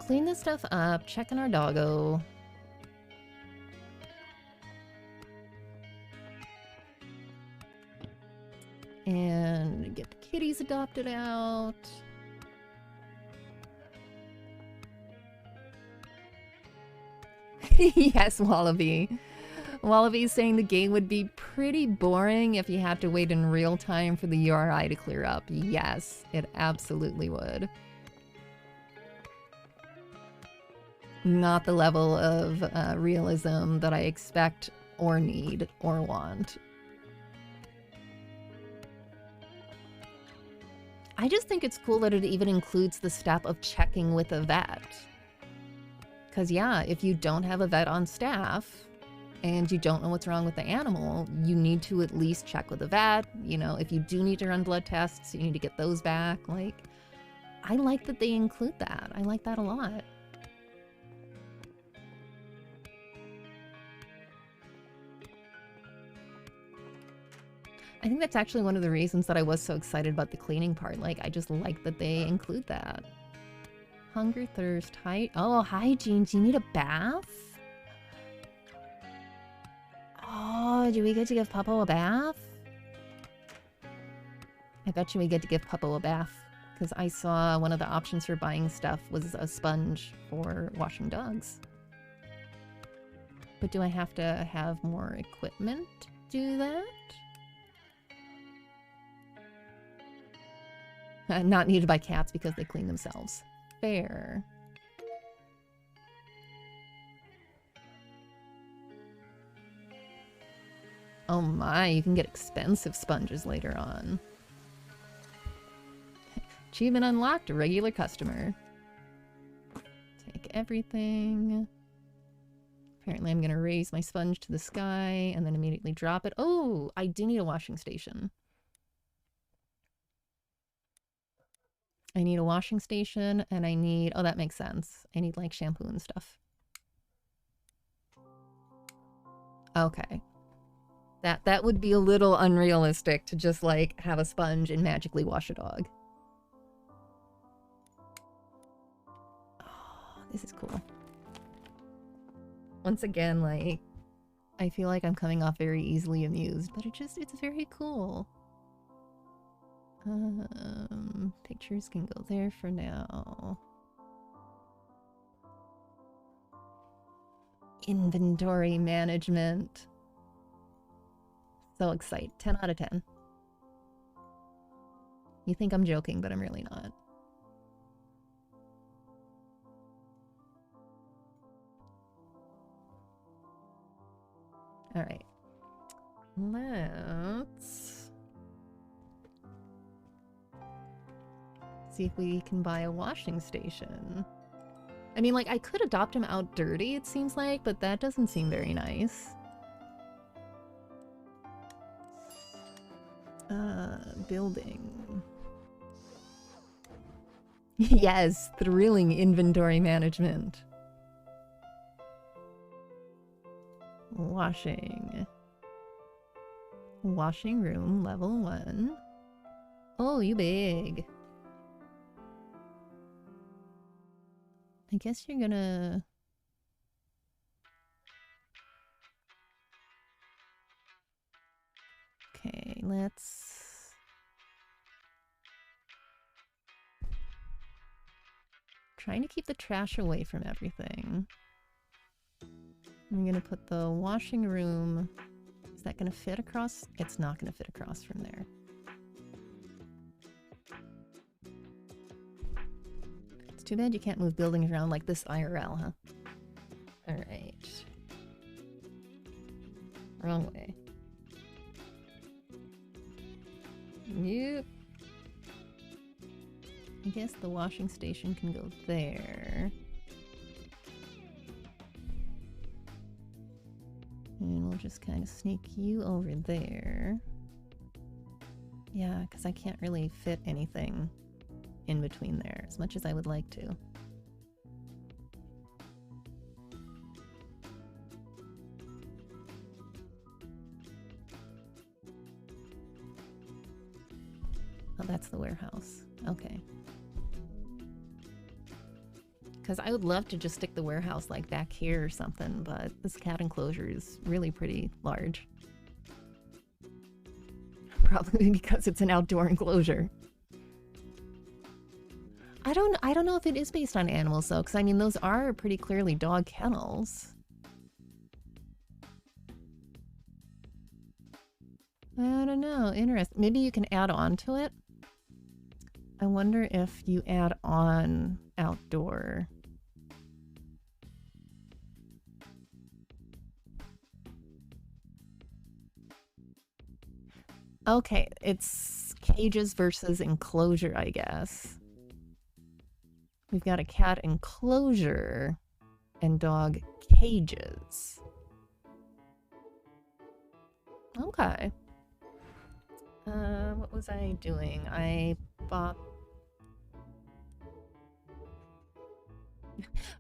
Clean this stuff up, check on our doggo. And get the kitties adopted out. Yes, Wallaby. Wallaby's saying the game would be pretty boring if you had to wait in real time for the URI to clear up. Yes, it absolutely would. Not the level of realism that I expect or need or want. I just think it's cool that it even includes the step of checking with a vet. Because yeah, if you don't have a vet on staff and you don't know what's wrong with the animal, you need to at least check with a vet. You know, if you do need to run blood tests, you need to get those back. Like, I like that they include that. I like that a lot. I think that's actually one of the reasons that I was so excited about the cleaning part. Like, I just like that they include that. Hunger, thirst, oh, hygiene. Do you need a bath? Oh, do we get to give Puppo a bath? I bet you we get to give Puppo a bath. Because I saw one of the options for buying stuff was a sponge for washing dogs. But do I have to have more equipment to do that? Not needed by cats because they clean themselves. Fair. Oh my, you can get expensive sponges later on. Achievement unlocked, a regular customer. Take everything. Apparently I'm gonna raise my sponge to the sky and then immediately drop it. Oh, I do need a washing station. I need a washing station and I need, oh, that makes sense. I need like shampoo and stuff. Okay. That would be a little unrealistic to just like have a sponge and magically wash a dog. Oh, this is cool. Once again, like, I feel like I'm coming off very easily amused, but it's very cool. Pictures can go there for now. Inventory management. So excited. 10 out of 10. You think I'm joking, but I'm really not. All right. Let's see if we can buy a washing station. I mean, like, I could adopt him out dirty, it seems like, but that doesn't seem very nice. Building. Yes, thrilling inventory management. Washing. Washing room, level 1. Oh, you big. I guess you're gonna... Okay, let's... Trying to keep the trash away from everything. I'm gonna put the washing room... Is that gonna fit across? It's not gonna fit across from there. It's too bad you can't move buildings around like this IRL, huh? Alright. Wrong way. Yep. I guess the washing station can go there. And we'll just kind of sneak you over there. Yeah, because I can't really fit anything in between there as much as I would like to. Oh, that's the warehouse. Okay. Because I would love to just stick the warehouse like back here or something, but this cat enclosure is really pretty large. Probably because it's an outdoor enclosure. I don't know if it is based on animals though, because I mean those are pretty clearly dog kennels. I don't know. Interesting. Maybe you can add on to it. I wonder if you add on outdoor. Okay, it's cages versus enclosure, I guess. We've got a cat enclosure and dog cages. Okay. What was I doing? I bought...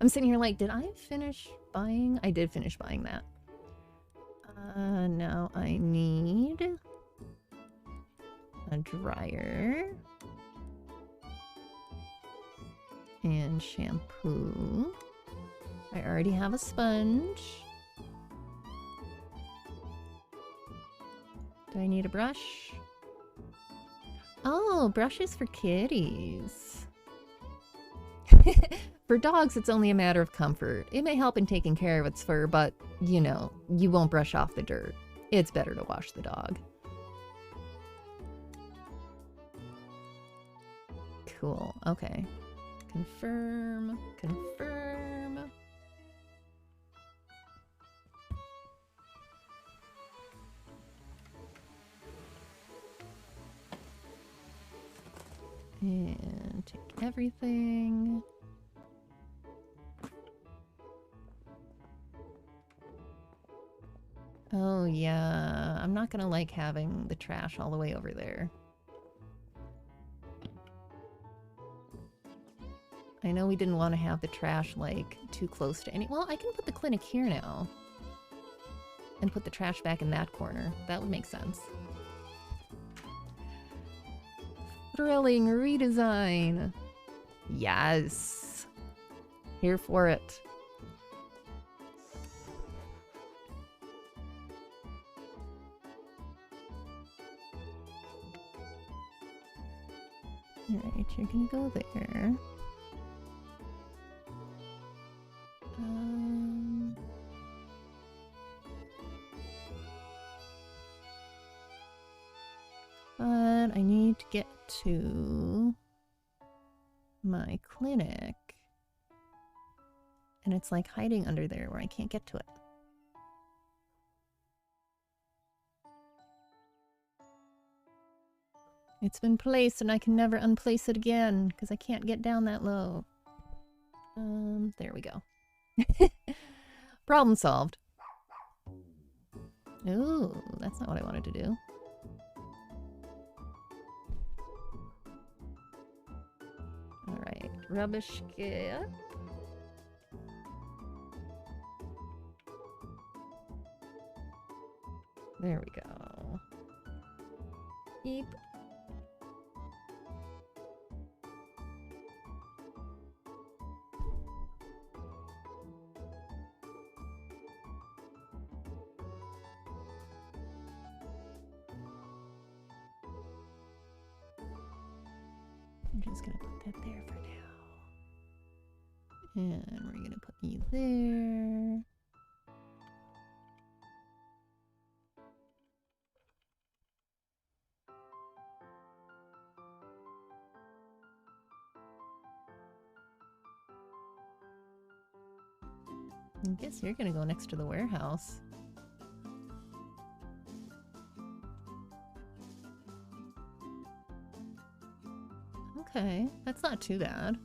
I'm sitting here like, did I finish buying? I did finish buying that. Now I need dryer. And shampoo. I already have a sponge. Do I need a brush? Oh, brushes for kitties. For dogs, it's only a matter of comfort. It may help in taking care of its fur, but, you know, you won't brush off the dirt. It's better to wash the dog. Cool. Okay. Confirm. Confirm. And take everything. Oh yeah, I'm not gonna like having the trash all the way over there. I know we didn't want to have the trash like too close to any. Well, I can put the clinic here now. And put the trash back in that corner. That would make sense. Thrilling redesign. Yes. Here for it. Alright, you're gonna go there. But I need to get to my clinic. And it's like hiding under there where I can't get to it. It's been placed and I can never unplace it again because I can't get down that low. There we go. Problem solved. Ooh, that's not what I wanted to do. Alright, rubbish skip. There we go. Beep. I'm just gonna put that there for now. And we're gonna put you there. I guess you're gonna go next to the warehouse. Okay, that's not too bad.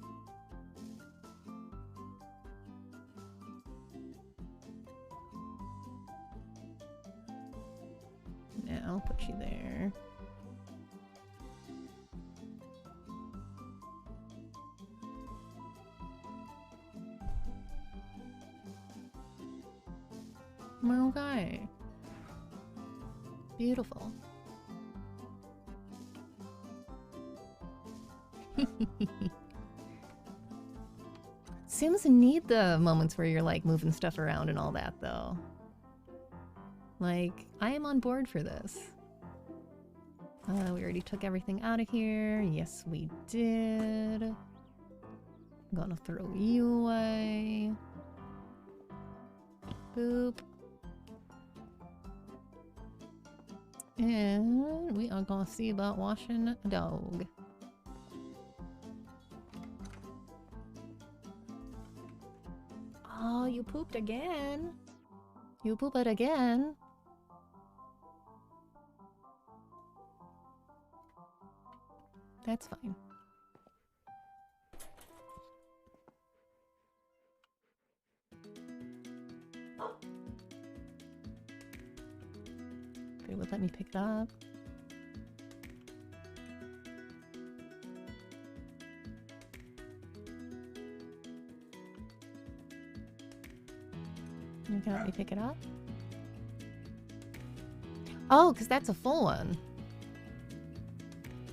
Now I'll put you there. Okay. Beautiful. Sims need the moments where you're like moving stuff around and all that though. Like, I am on board for this. We already took everything out of here. Yes, we did. I'm gonna throw you away. Boop. And we are gonna see about washing a dog. Oh, you pooped again. You pooped it again. That's fine. They would let me pick it up. You can let me pick it up? Oh, because that's a full one.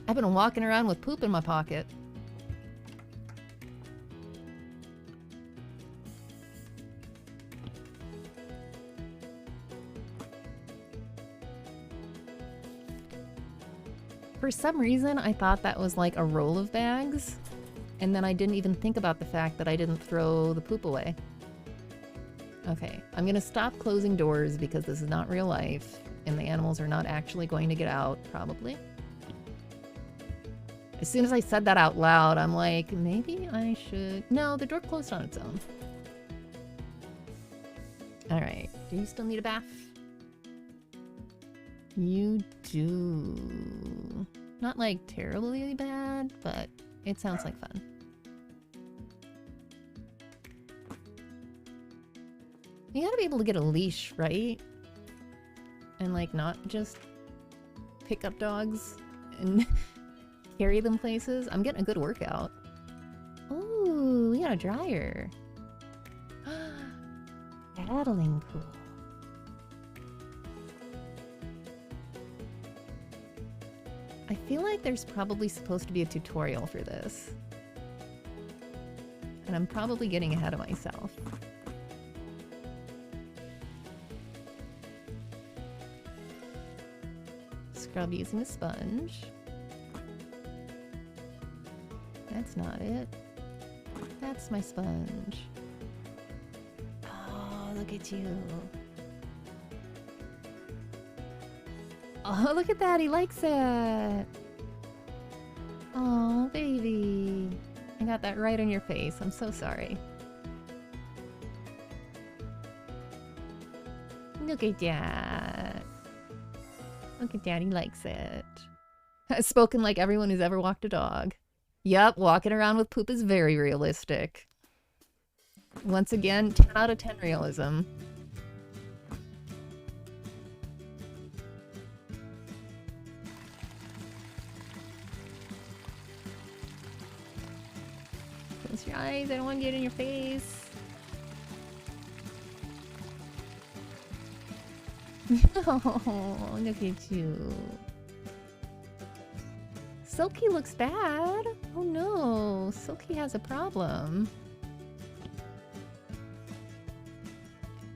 I've been walking around with poop in my pocket. For some reason, I thought that was like a roll of bags, and then I didn't even think about the fact that I didn't throw the poop away. Okay, I'm gonna stop closing doors because this is not real life, and the animals are not actually going to get out, probably. As soon as I said that out loud, I'm like, maybe I should... No, the door closed on its own. Alright, do you still need a bath? You do. Not like terribly bad, but it sounds like fun. You gotta be able to get a leash, right? And like not just pick up dogs and carry them places. I'm getting a good workout. Ooh, we got a dryer. Paddling pool. I feel like there's probably supposed to be a tutorial for this. And I'm probably getting ahead of myself. Scrub using a sponge. That's not it. That's my sponge. Oh, look at you. Oh, look at that. He likes it. Oh, baby. I got that right on your face. I'm so sorry. Look at that. Look at that. He likes it. Spoken like everyone who's ever walked a dog. Yep, walking around with poop is very realistic. Once again, 10 out of 10 realism. Close your eyes, I don't want to get in your face. Oh, look at you. Silky looks bad. Oh no, Silky has a problem.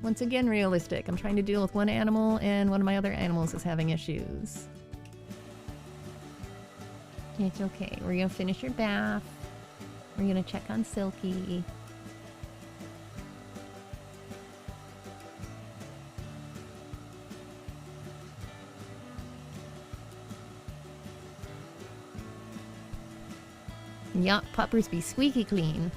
Once again, realistic. I'm trying to deal with one animal and one of my other animals is having issues. It's okay. We're gonna finish your bath. We're gonna check on Silky. Yup, puppers be squeaky clean.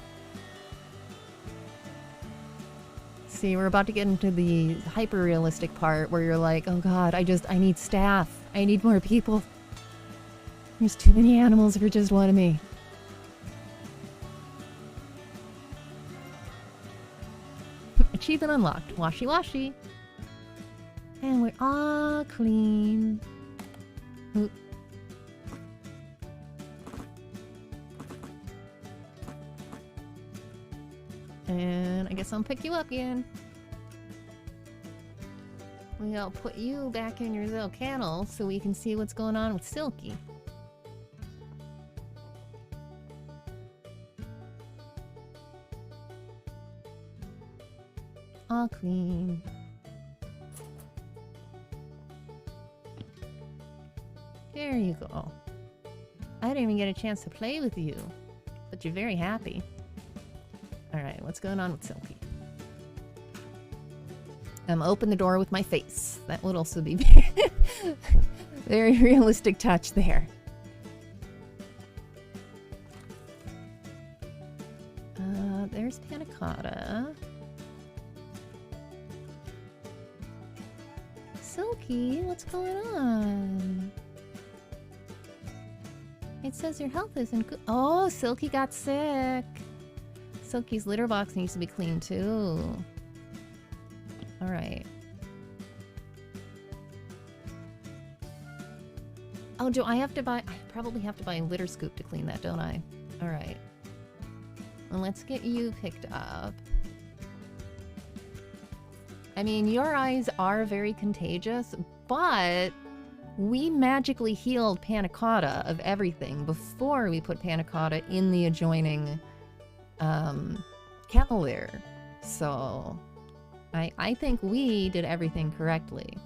See, we're about to get into the hyper-realistic part where you're like, oh god, I need staff. I need more people. There's too many animals for just one of me. Achievement unlocked. Washy washy. And we're all clean. Oop. And I guess I'll pick you up again. We'll put you back in your little kennel so we can see what's going on with Silky. All clean. There you go. I didn't even get a chance to play with you, but you're very happy. Alright, what's going on with Silky? Open the door with my face. That would also be very realistic touch there. There's Panna Cotta. Silky, what's going on? It says your health isn't good. Oh, Silky got sick. Silky's litter box needs to be cleaned too. Alright. Oh, do I have to buy... I probably have to buy a litter scoop to clean that, don't I? Alright. Well, let's get you picked up. I mean, your eyes are very contagious, but We magically healed Panna Cotta of everything before we put Panna Cotta in the adjoining cavalier. So I think we did everything correctly.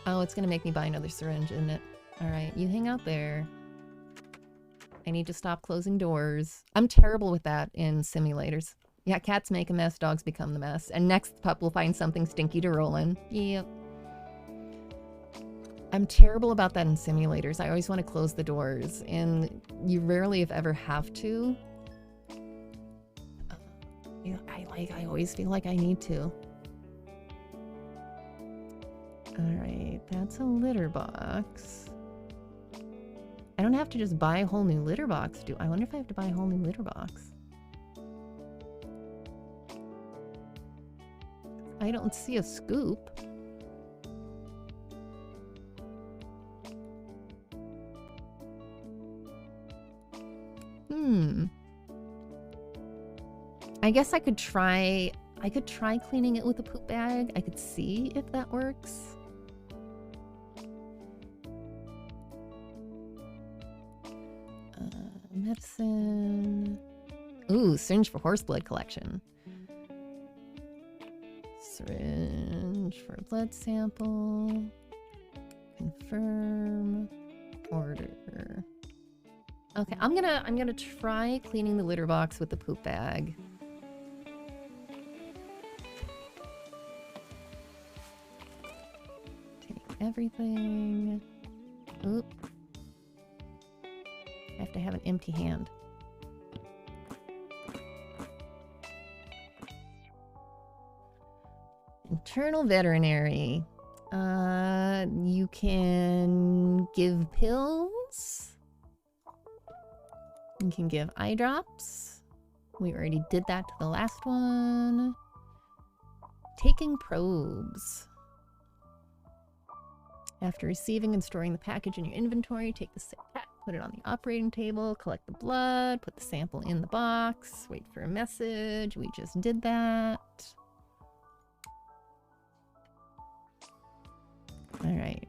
Oh, it's gonna make me buy another syringe, isn't it? Alright, you hang out there. I need to stop closing doors. I'm terrible with that in simulators. Yeah, cats make a mess, dogs become the mess. And next pup will find something stinky to roll in. Yep. I'm terrible about that in simulators. I always want to close the doors, and you rarely, if ever, have to. I always feel like I need to. Alright, that's a litter box. I don't have to just buy a whole new litter box, do I? I wonder if I have to buy a whole new litter box. I don't see a scoop. I guess I could try cleaning it with a poop bag. I could see if that works. Medicine. Ooh, syringe for horse blood collection. Syringe for a blood sample. Confirm. Order. Okay, I'm gonna try cleaning the litter box with the poop bag. Take everything. Oop. I have to have an empty hand. Internal veterinary. You can give pills. You can give eye drops. We already did that to the last one. Taking probes. After receiving and storing the package in your inventory, take the sick cat, put it on the operating table, collect the blood, put the sample in the box, wait for a message. We just did that. All right.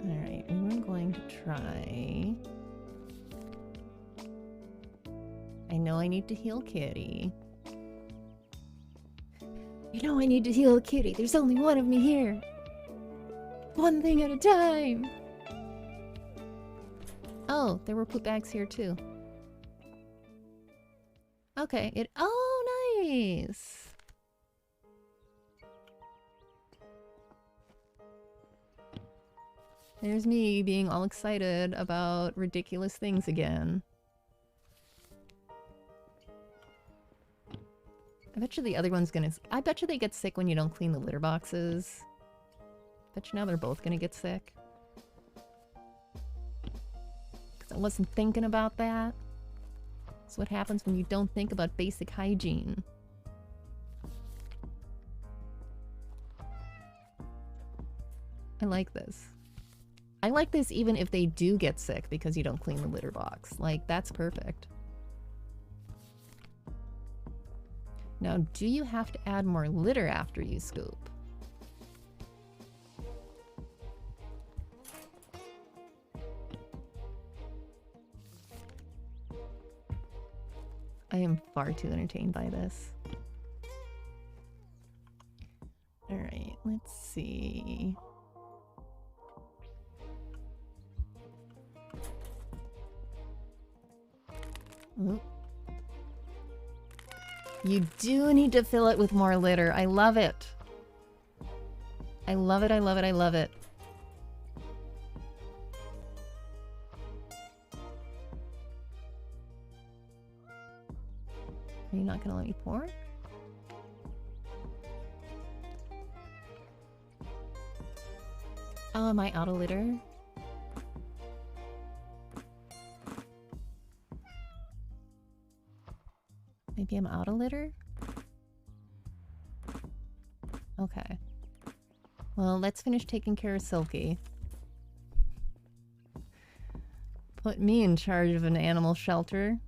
Alright, we were going to try... I know I need to heal Kitty. You know I need to heal Kitty. There's only one of me here. One thing at a time. Oh, there were poop bags here too. Okay, oh, nice! There's me being all excited about ridiculous things again. I bet you the other one's gonna... I bet you they get sick when you don't clean the litter boxes. Bet you now they're both gonna get sick. Because I wasn't thinking about that. That's what happens when you don't think about basic hygiene. I like this. I like this even if they do get sick because you don't clean the litter box. Like, that's perfect. Now, do you have to add more litter after you scoop? I am far too entertained by this. Alright, let's see. Ooh. You do need to fill it with more litter. I love it. I love it, I love it, I love it. Are you not gonna let me pour? Oh, am I out of litter? Maybe I'm out of litter? Okay. Well, let's finish taking care of Silky. Put me in charge of an animal shelter.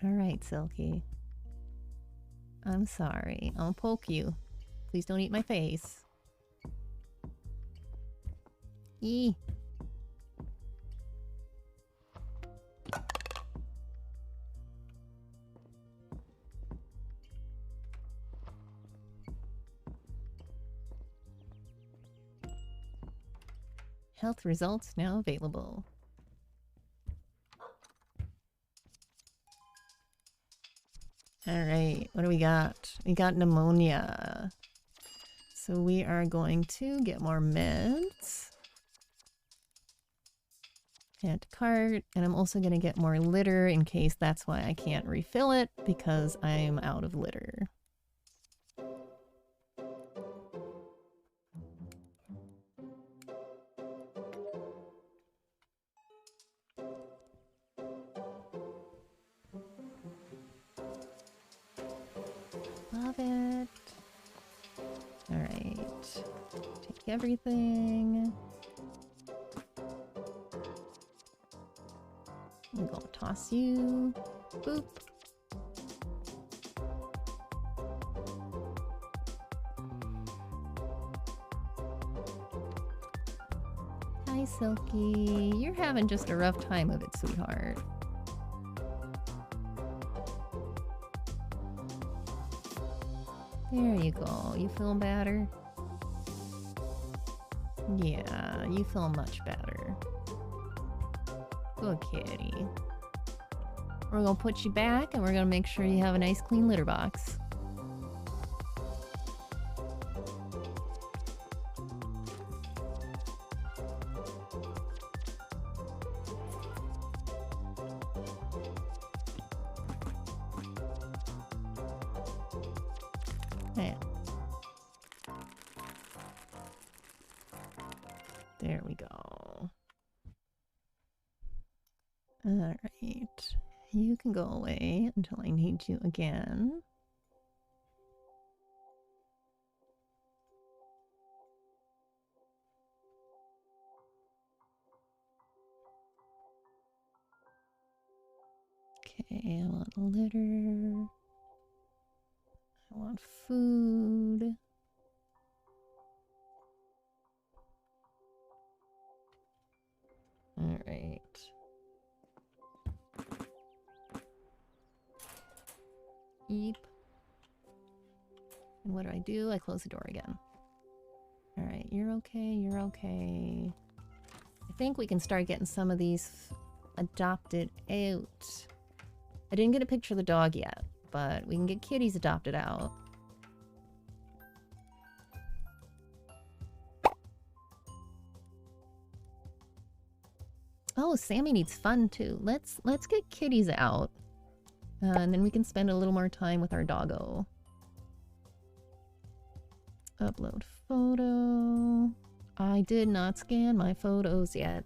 Alright, Silky. I'm sorry. I'll poke you. Please don't eat my face. Eee. Health results now available. Alright, what do we got? We got pneumonia. So we are going to get more meds. Add to cart, and I'm also going to get more litter in case that's why I can't refill it, because I'm out of litter. Love it. Alright. Take everything. I'm gonna toss you. Boop. Hi, Silky. You're having just a rough time of it, sweetheart. There you go. You feel better? Yeah, you feel much better. Good kitty. We're gonna put you back and we're gonna make sure you have a nice clean litter box. Yeah. There we go. Alright. You can go away until I need you again. Okay, I want litter. I want food. Alright. Eep. And what do? I close the door again. Alright, you're okay, you're okay. I think we can start getting some of these adopted out. I didn't get a picture of the dog yet, but we can get kitties adopted out. Oh, Sammy needs fun too. Let's get kitties out. And then we can spend a little more time with our doggo. Upload photo. I did not scan my photos yet.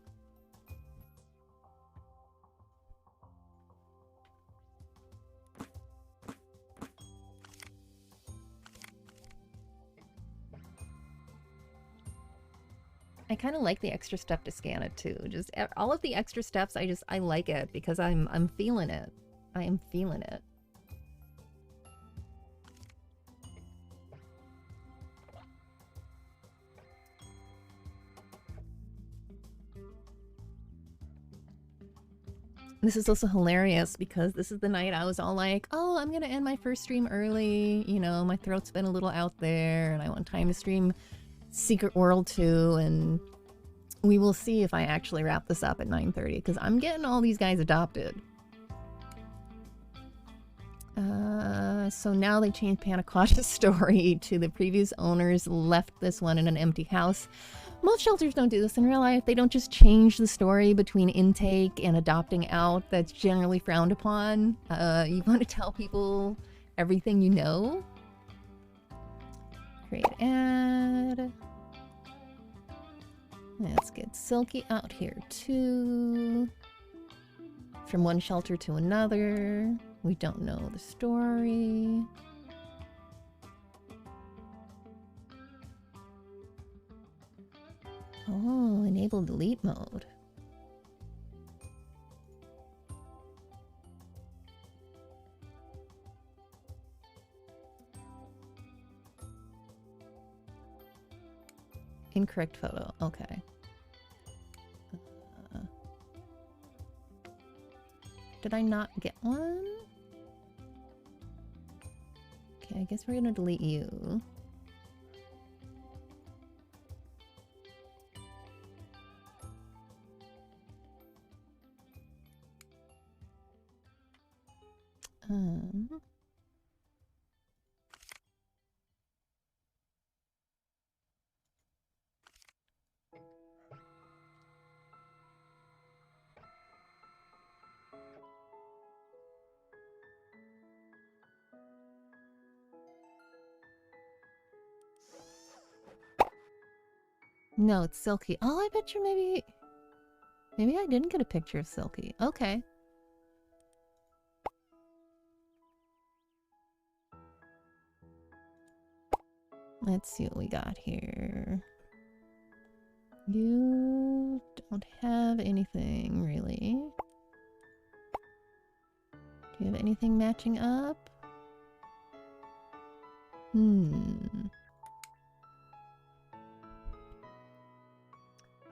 I kind of like the extra step to scan it too. Just all of the extra steps, I like it because I'm feeling it. I am feeling it. This is also hilarious because this is the night I was all like, oh, I'm gonna end my first stream early. You know, my throat's been a little out there and I want time to stream Secret World 2, and we will see if I actually wrap this up at 9:30 because I'm getting all these guys adopted. So now they changed Panacotta's story to the previous owners left this one in an empty house. Most shelters don't do this in real life. They don't just change the story between intake and adopting out. That's generally frowned upon. You want to tell people everything you know. Create ad. Let's get Silky out here too. From one shelter to another. We don't know the story. Oh, enable delete mode. Incorrect photo. Okay. Did I not get one? Okay, I guess we're gonna delete you. No, it's Silky. Oh, I bet you maybe I didn't get a picture of Silky. Okay. Let's see what we got here. You don't have anything, really. Do you have anything matching up?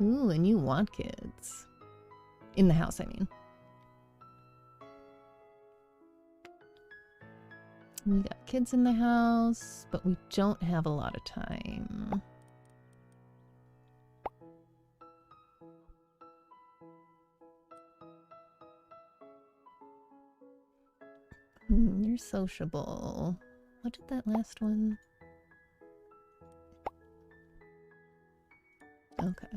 Ooh, and you want kids. In the house, I mean. We got kids in the house, but we don't have a lot of time. You're sociable. What did that last one? Okay.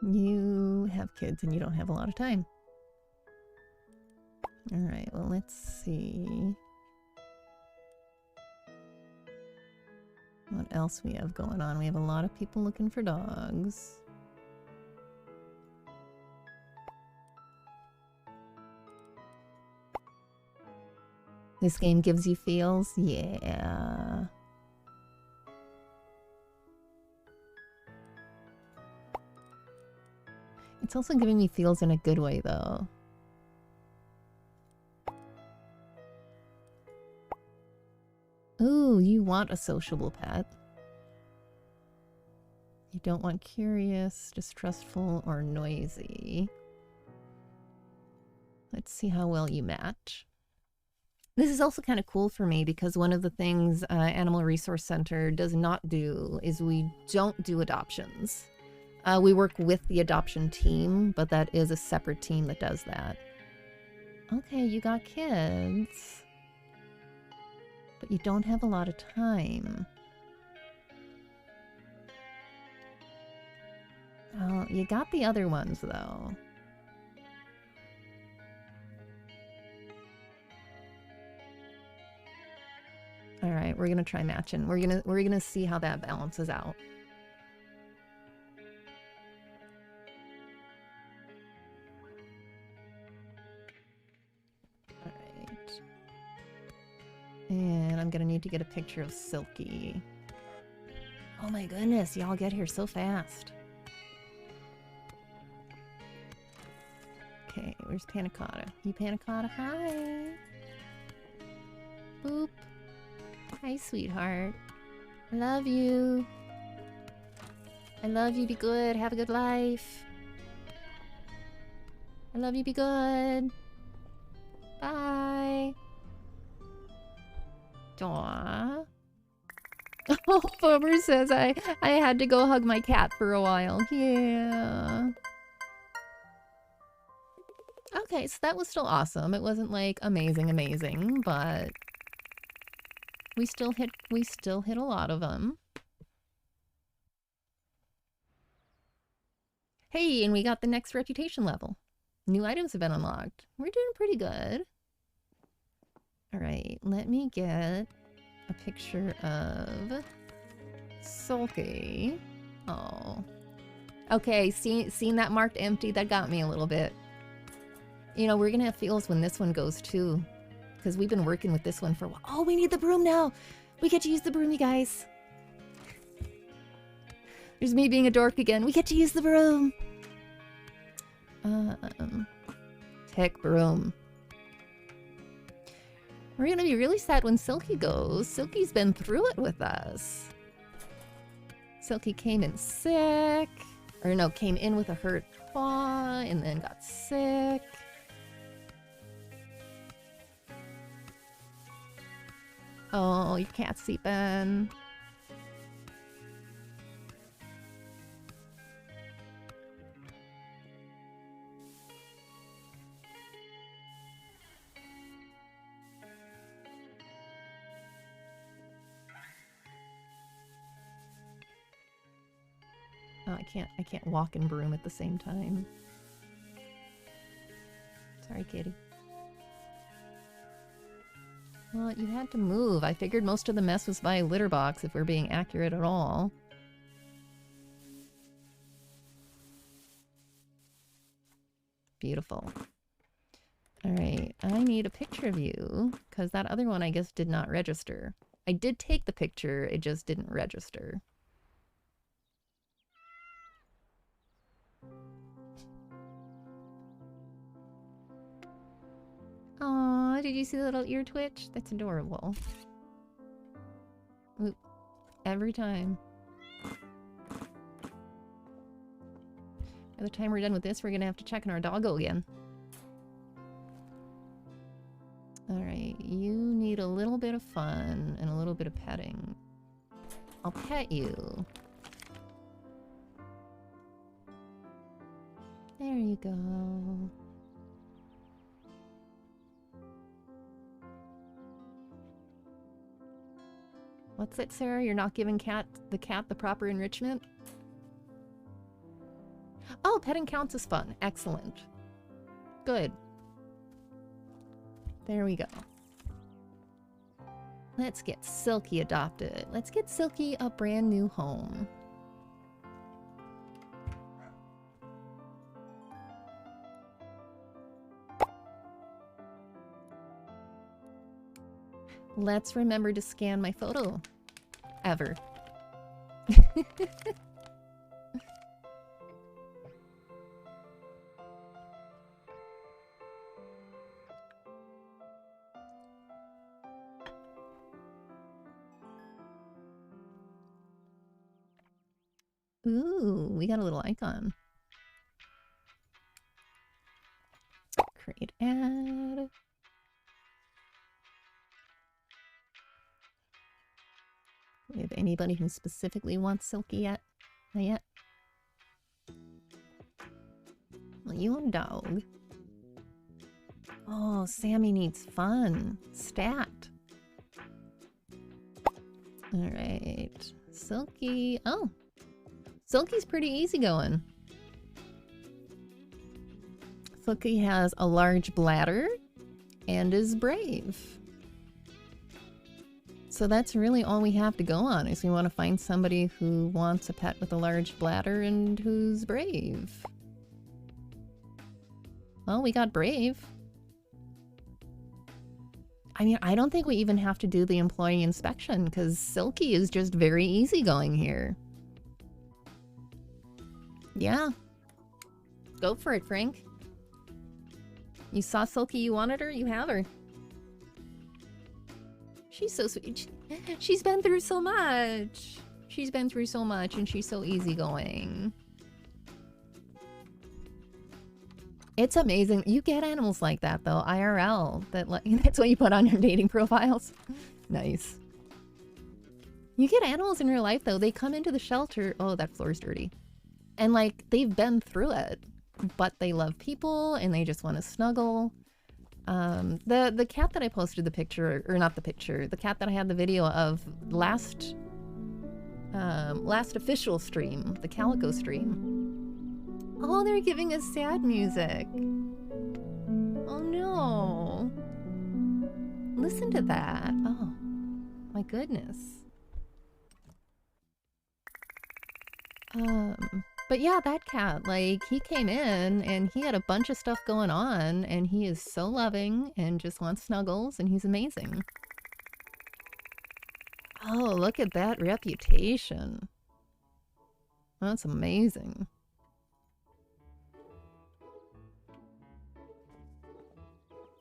You have kids and you don't have a lot of time. All right, well, let's see what else we have going on. We have a lot of people looking for dogs. This game gives you feels? Yeah. It's also giving me feels in a good way, though. Ooh, you want a sociable pet. You don't want curious, distrustful, or noisy. Let's see how well you match. This is also kind of cool for me because one of the things Animal Resource Center does not do is we don't do adoptions. We work with the adoption team, but that is a separate team that does that. Okay, you got kids. But you don't have a lot of time. Oh, you got the other ones, though. All right, we're gonna try matching. We're gonna see how that balances out. All right. And I'm gonna need to get a picture of Silky. Oh my goodness, y'all get here so fast. Okay, where's Panna Cotta? You Panna Cotta? Hi. Boop. Hi, sweetheart. I love you. I love you. Be good. Have a good life. I love you. Be good. Bye. Aww. Oh, Boomer says I had to go hug my cat for a while. Yeah. Okay, so that was still awesome. It wasn't like amazing, but we still hit a lot of them. Hey, and we got the next reputation level. New items have been unlocked. We're doing pretty good. All right, let me get a picture of Sulky. Oh. Okay, seen that marked empty? That got me a little bit. You know, we're gonna have feels when this one goes too. Because we've been working with this one for a while. Oh, we need the broom now! We get to use the broom, you guys. There's me being a dork again. We get to use the broom! Pick broom. We're gonna be really sad when Silky goes. Silky's been through it with us. Silky came in sick. Or no, came in with a hurt paw and then got sick. Oh, your cat's sleeping. Oh, I can't walk and broom at the same time. Sorry, kitty. Well, you had to move. I figured most of the mess was by a litter box, if we're being accurate at all. Beautiful. Alright, I need a picture of you, because that other one, I guess, did not register. I did take the picture, it just didn't register. Aw, did you see the little ear twitch? That's adorable. Oop. Every time. By the time we're done with this, we're gonna have to check on our doggo again. Alright, you need a little bit of fun and a little bit of petting. I'll pet you. There you go. What's it, Sarah? You're not giving the cat the proper enrichment? Oh, petting counts as fun. Excellent. Good. There we go. Let's get Silky adopted. Let's get Silky a brand new home. Let's remember to scan my photo. Ever. Ooh, we got a little icon. Create ad. We have anybody who specifically wants Silky yet? Not yet? Well, you want a dog. Oh, Sammy needs fun. Stat. Alright. Silky. Oh. Silky's pretty easygoing. Silky has a large bladder and is brave. So that's really all we have to go on, is we want to find somebody who wants a pet with a large bladder and who's brave. Well, we got brave. I mean, I don't think we even have to do the employee inspection, because Silky is just very easygoing here. Yeah. Go for it, Frank. You saw Silky, you wanted her, you have her. She's so sweet. She's been through so much. She's been through so much, and she's so easygoing. It's amazing. You get animals like that, though, IRL. That's what you put on your dating profiles. Nice. You get animals in real life, though. They come into the shelter. Oh, that floor's dirty. And, like, they've been through it. But they love people, and they just want to snuggle. The cat that I posted the picture, or not the picture, the cat that I had the video of last official stream, the Calico stream. Oh, they're giving us sad music. Oh no. listen to that. Oh, my goodness. But yeah, that cat, like, he came in and he had a bunch of stuff going on, and he is so loving and just wants snuggles, and he's amazing. Oh, look at that reputation. That's amazing.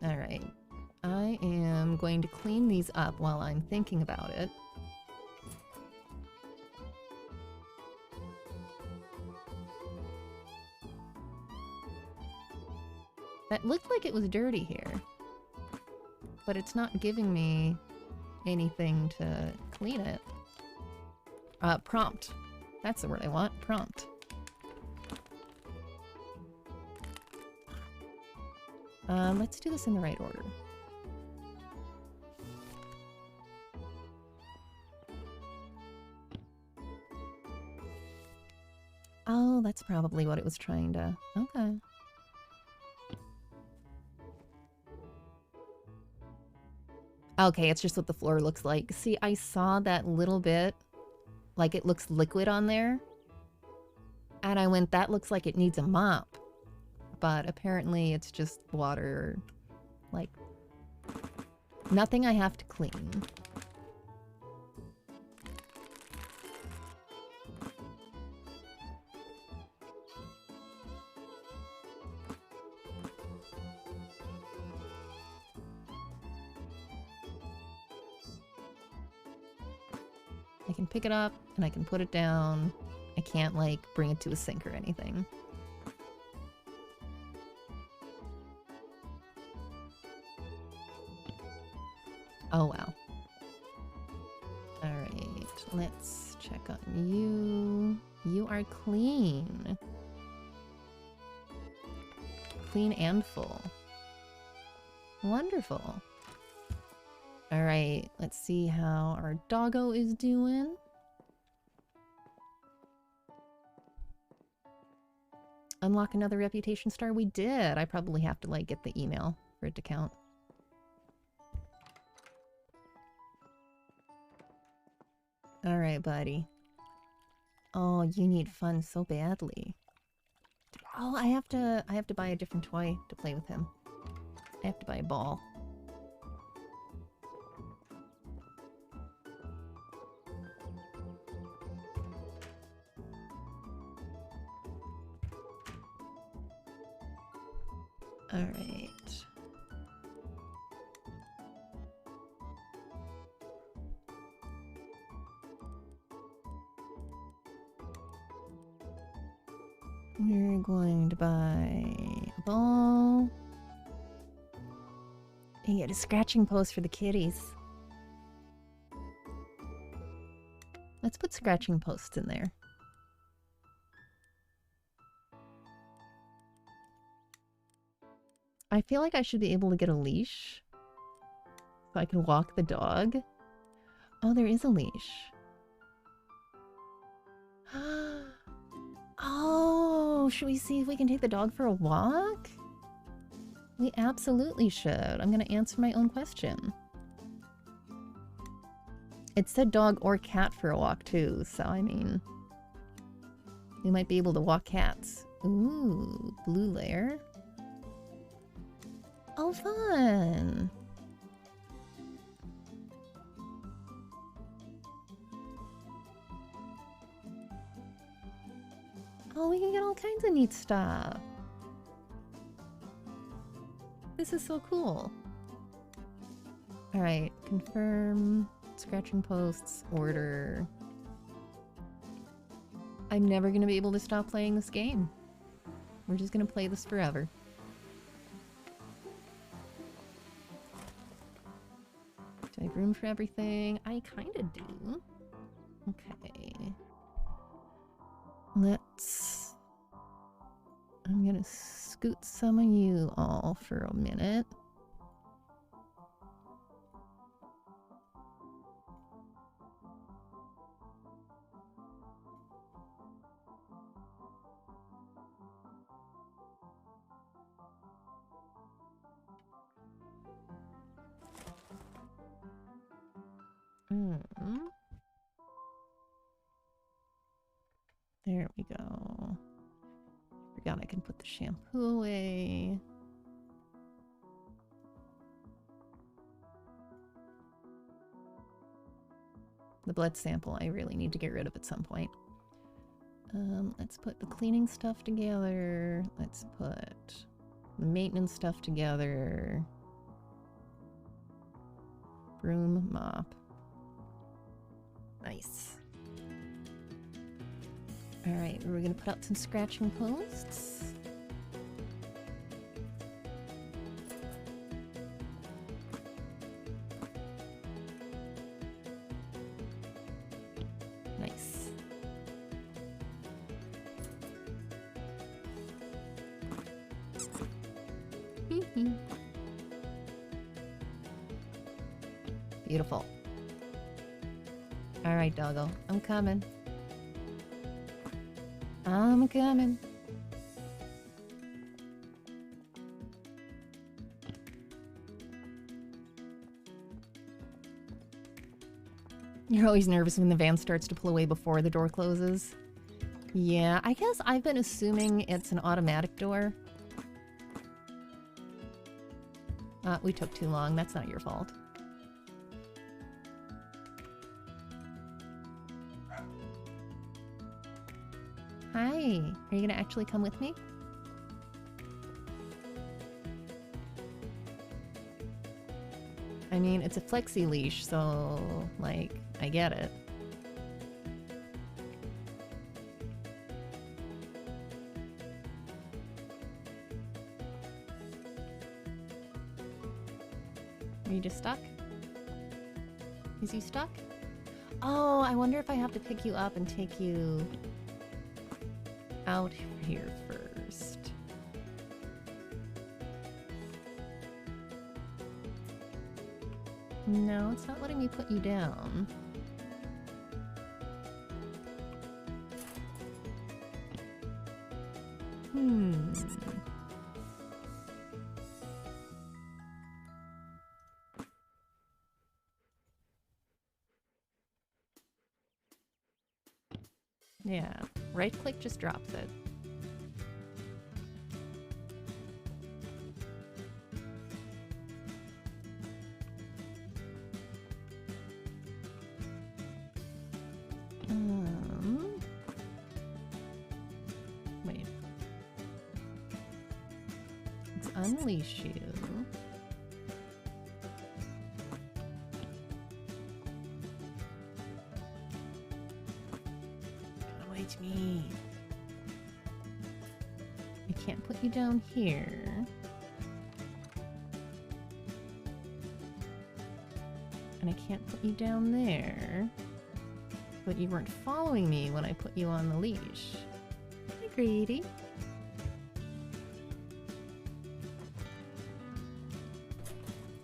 All right. I am going to clean these up while I'm thinking about it. That looked like it was dirty here, but it's not giving me anything to clean it. Prompt. That's the word I want. Prompt. Let's do this in the right order. Oh, that's probably what it was trying to... Okay. Okay, it's just what the floor looks like. See, I saw that little bit, like it looks liquid on there. And I went, that looks like it needs a mop. But apparently it's just water, like, nothing I have to clean. I can pick it up and I can put it down. I can't, like, bring it to a sink or anything. Oh, wow. Alright, let's check on you. You are clean. Clean and full. Wonderful. Alright, let's see how our doggo is doing. Unlock another reputation star? We did. I probably have to, like, get the email for it to count. Alright, buddy. Oh, you need fun so badly. Oh, I have to buy a different toy to play with him. I have to buy a ball. Alright. We're going to buy a ball. And get a scratching post for the kitties. Let's put scratching posts in there. I feel like I should be able to get a leash so I can walk the dog. Oh, there is a leash. Oh, should we see if we can take the dog for a walk? We absolutely should. I'm going to answer my own question. It said dog or cat for a walk too, so I mean, we might be able to walk cats. Ooh, blue layer. Oh, fun! Oh, we can get all kinds of neat stuff. This is so cool. Alright, confirm, scratching posts, order. I'm never gonna be able to stop playing this game. We're just gonna play this forever. Do I have room for everything? I kinda do. Okay. I'm gonna scoot some of you all for a minute. There we go. Forgot I can put the shampoo away. The blood sample I really need to get rid of at some point. Let's put the cleaning stuff together. Let's put the maintenance stuff together. Broom, mop. Nice. Alright, we're gonna put out some scratching posts. Nice. Beautiful. Alright, doggo. I'm coming. I'm coming. You're always nervous when the van starts to pull away before the door closes. Yeah, I guess I've been assuming it's an automatic door. We took too long. That's not your fault. Hi. Are you gonna actually come with me? I mean, it's a flexi leash, so, like, I get it. Are you just stuck? Is he stuck? Oh, I wonder if I have to pick you up and take you out here first. No, it's not letting me put you down. Yeah, right click just drops it. Wait. Let's unleash you. Wait me. I can't put you down here. And I can't put you down there. But you weren't following me when I put you on the leash. Hi, Greedy.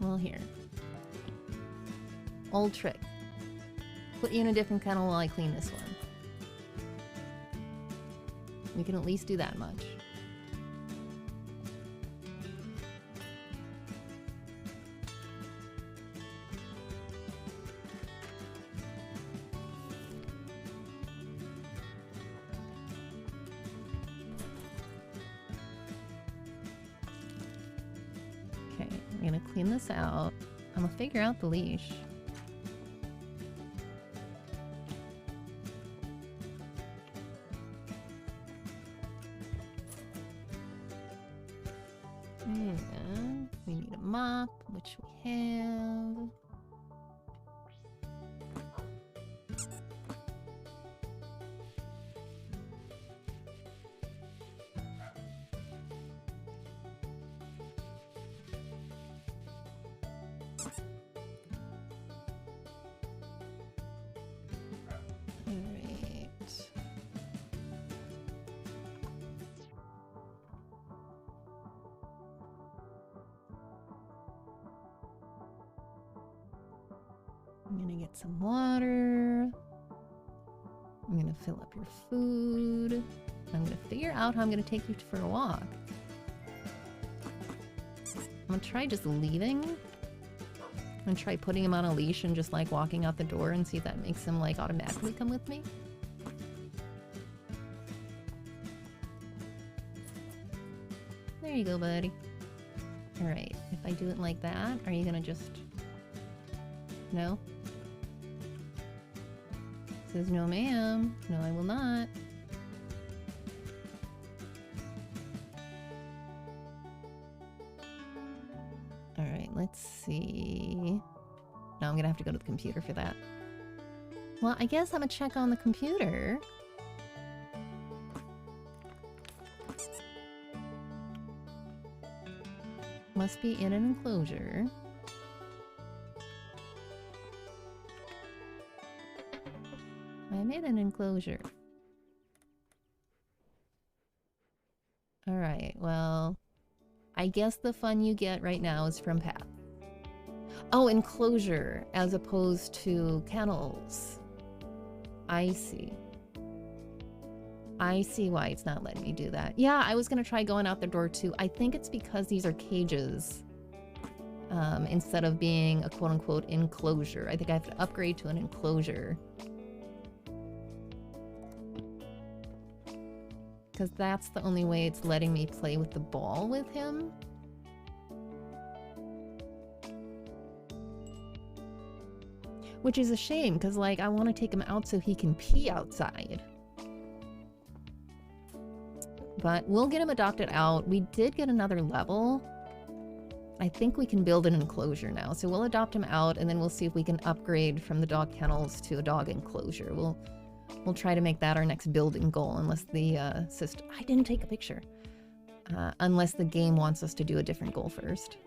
Well, here. Old trick. Put you in a different kennel while I clean this one. We can at least do that much. Okay, I'm gonna clean this out. I'm gonna figure out the leash. And we need a mop, which we have. I'm gonna get some water. I'm gonna fill up your food. I'm gonna figure out how I'm gonna take you for a walk. I'm gonna try just leaving. And try putting him on a leash and just like walking out the door and see if that makes him like automatically come with me. There you go, buddy. Alright, if I do it like that, are you gonna just... No? Says no ma'am. No, I will not. Alright, let's see... No, I'm gonna have to go to the computer for that. Well, I guess I'm gonna check on the computer. Must be in an enclosure. I'm in an enclosure. Alright, well... I guess the fun you get right now is from Pat. Oh, enclosure, as opposed to kennels. I see. I see why it's not letting me do that. Yeah, I was gonna try going out the door too. I think it's because these are cages. Instead of being a quote-unquote enclosure. I think I have to upgrade to an enclosure. Because that's the only way it's letting me play with the ball with him. Which is a shame, because like I want to take him out so he can pee outside. But we'll get him adopted out. We did get another level. I think we can build an enclosure now. So we'll adopt him out and then we'll see if we can upgrade from the dog kennels to a dog enclosure. We'll try to make that our next building goal unless the system... I didn't take a picture. Unless the game wants us to do a different goal first.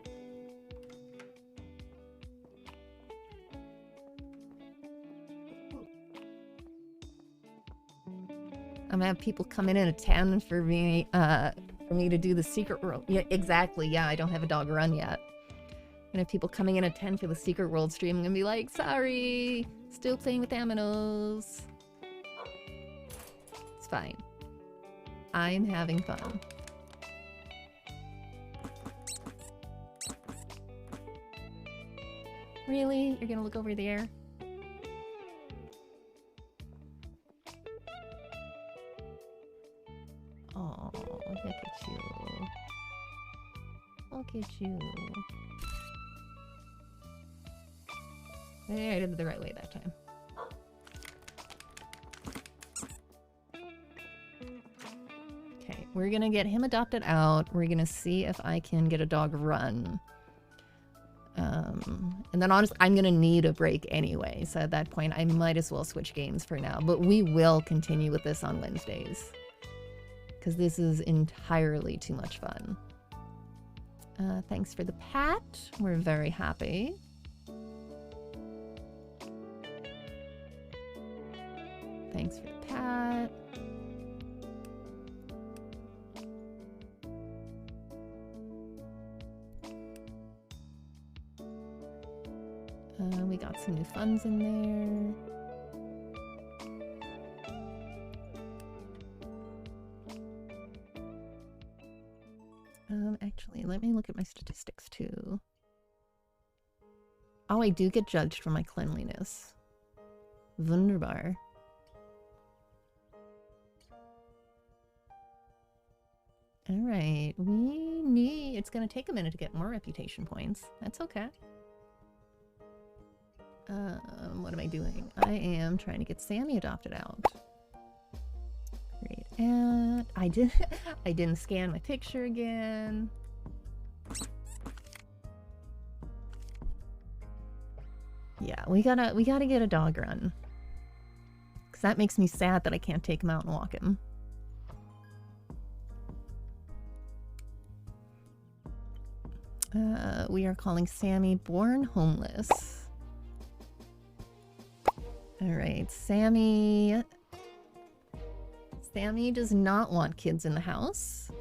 I'm gonna have people come in at a 10 for me to do the secret world. Yeah, exactly. Yeah, I don't have a dog run yet. I'm gonna have people coming in at 10 for the secret world stream. I'm gonna be like, sorry, still playing with aminos. It's fine. I'm having fun. Really? You're gonna look over there? Oh, look at you. Look at you. Hey, I did it the right way that time. Okay, we're gonna get him adopted out. We're gonna see if I can get a dog run. And then honestly, I'm gonna need a break anyway. So at that point, I might as well switch games for now. But we will continue with this on Wednesdays. Because this is entirely too much fun. Thanks for the pat. We're very happy. Thanks for the pat. We got some new funds in there. Actually, let me look at my statistics too. Oh, I do get judged for my cleanliness. Wunderbar. Alright, it's gonna take a minute to get more reputation points. That's okay. What am I doing? I am trying to get Sammy adopted out. Great. And I didn't scan my picture again. Yeah, we gotta get a dog run. Cause that makes me sad that I can't take him out and walk him. We are calling Sammy Born Homeless. Alright, Sammy does not want kids in the house.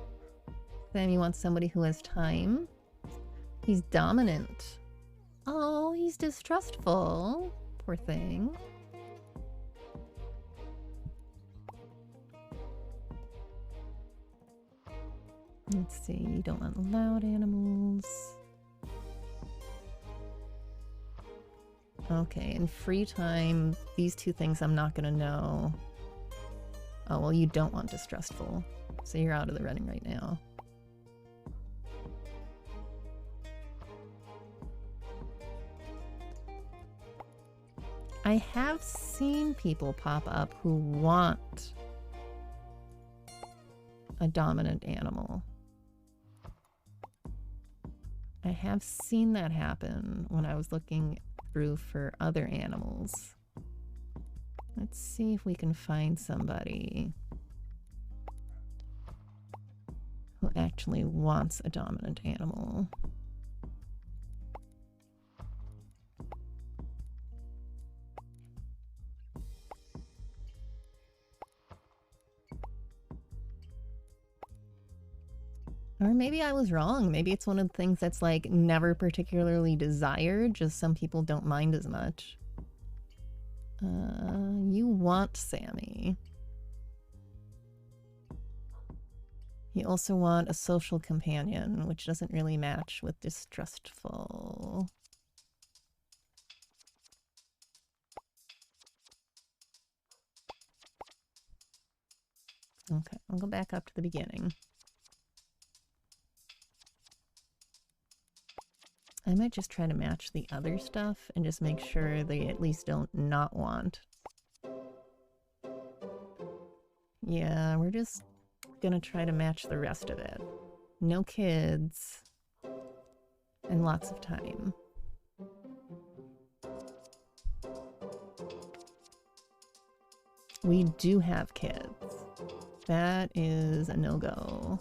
Sammy wants somebody who has time. He's dominant. Oh, he's distrustful. Poor thing. Let's see, you don't want loud animals. Okay, in free time, these two things I'm not gonna know. Oh, well, you don't want distrustful, so you're out of the running right now. I have seen people pop up who want a dominant animal. I have seen that happen when I was looking through for other animals. Let's see if we can find somebody who actually wants a dominant animal. Or maybe I was wrong. Maybe it's one of the things that's like never particularly desired, just some people don't mind as much. You want Sammy. You also want a social companion, which doesn't really match with distrustful. Okay, I'll go back up to the beginning. I might just try to match the other stuff and just make sure they at least don't not want. Yeah, we're just gonna try to match the rest of it. No kids. And lots of time. We do have kids. That is a no-go.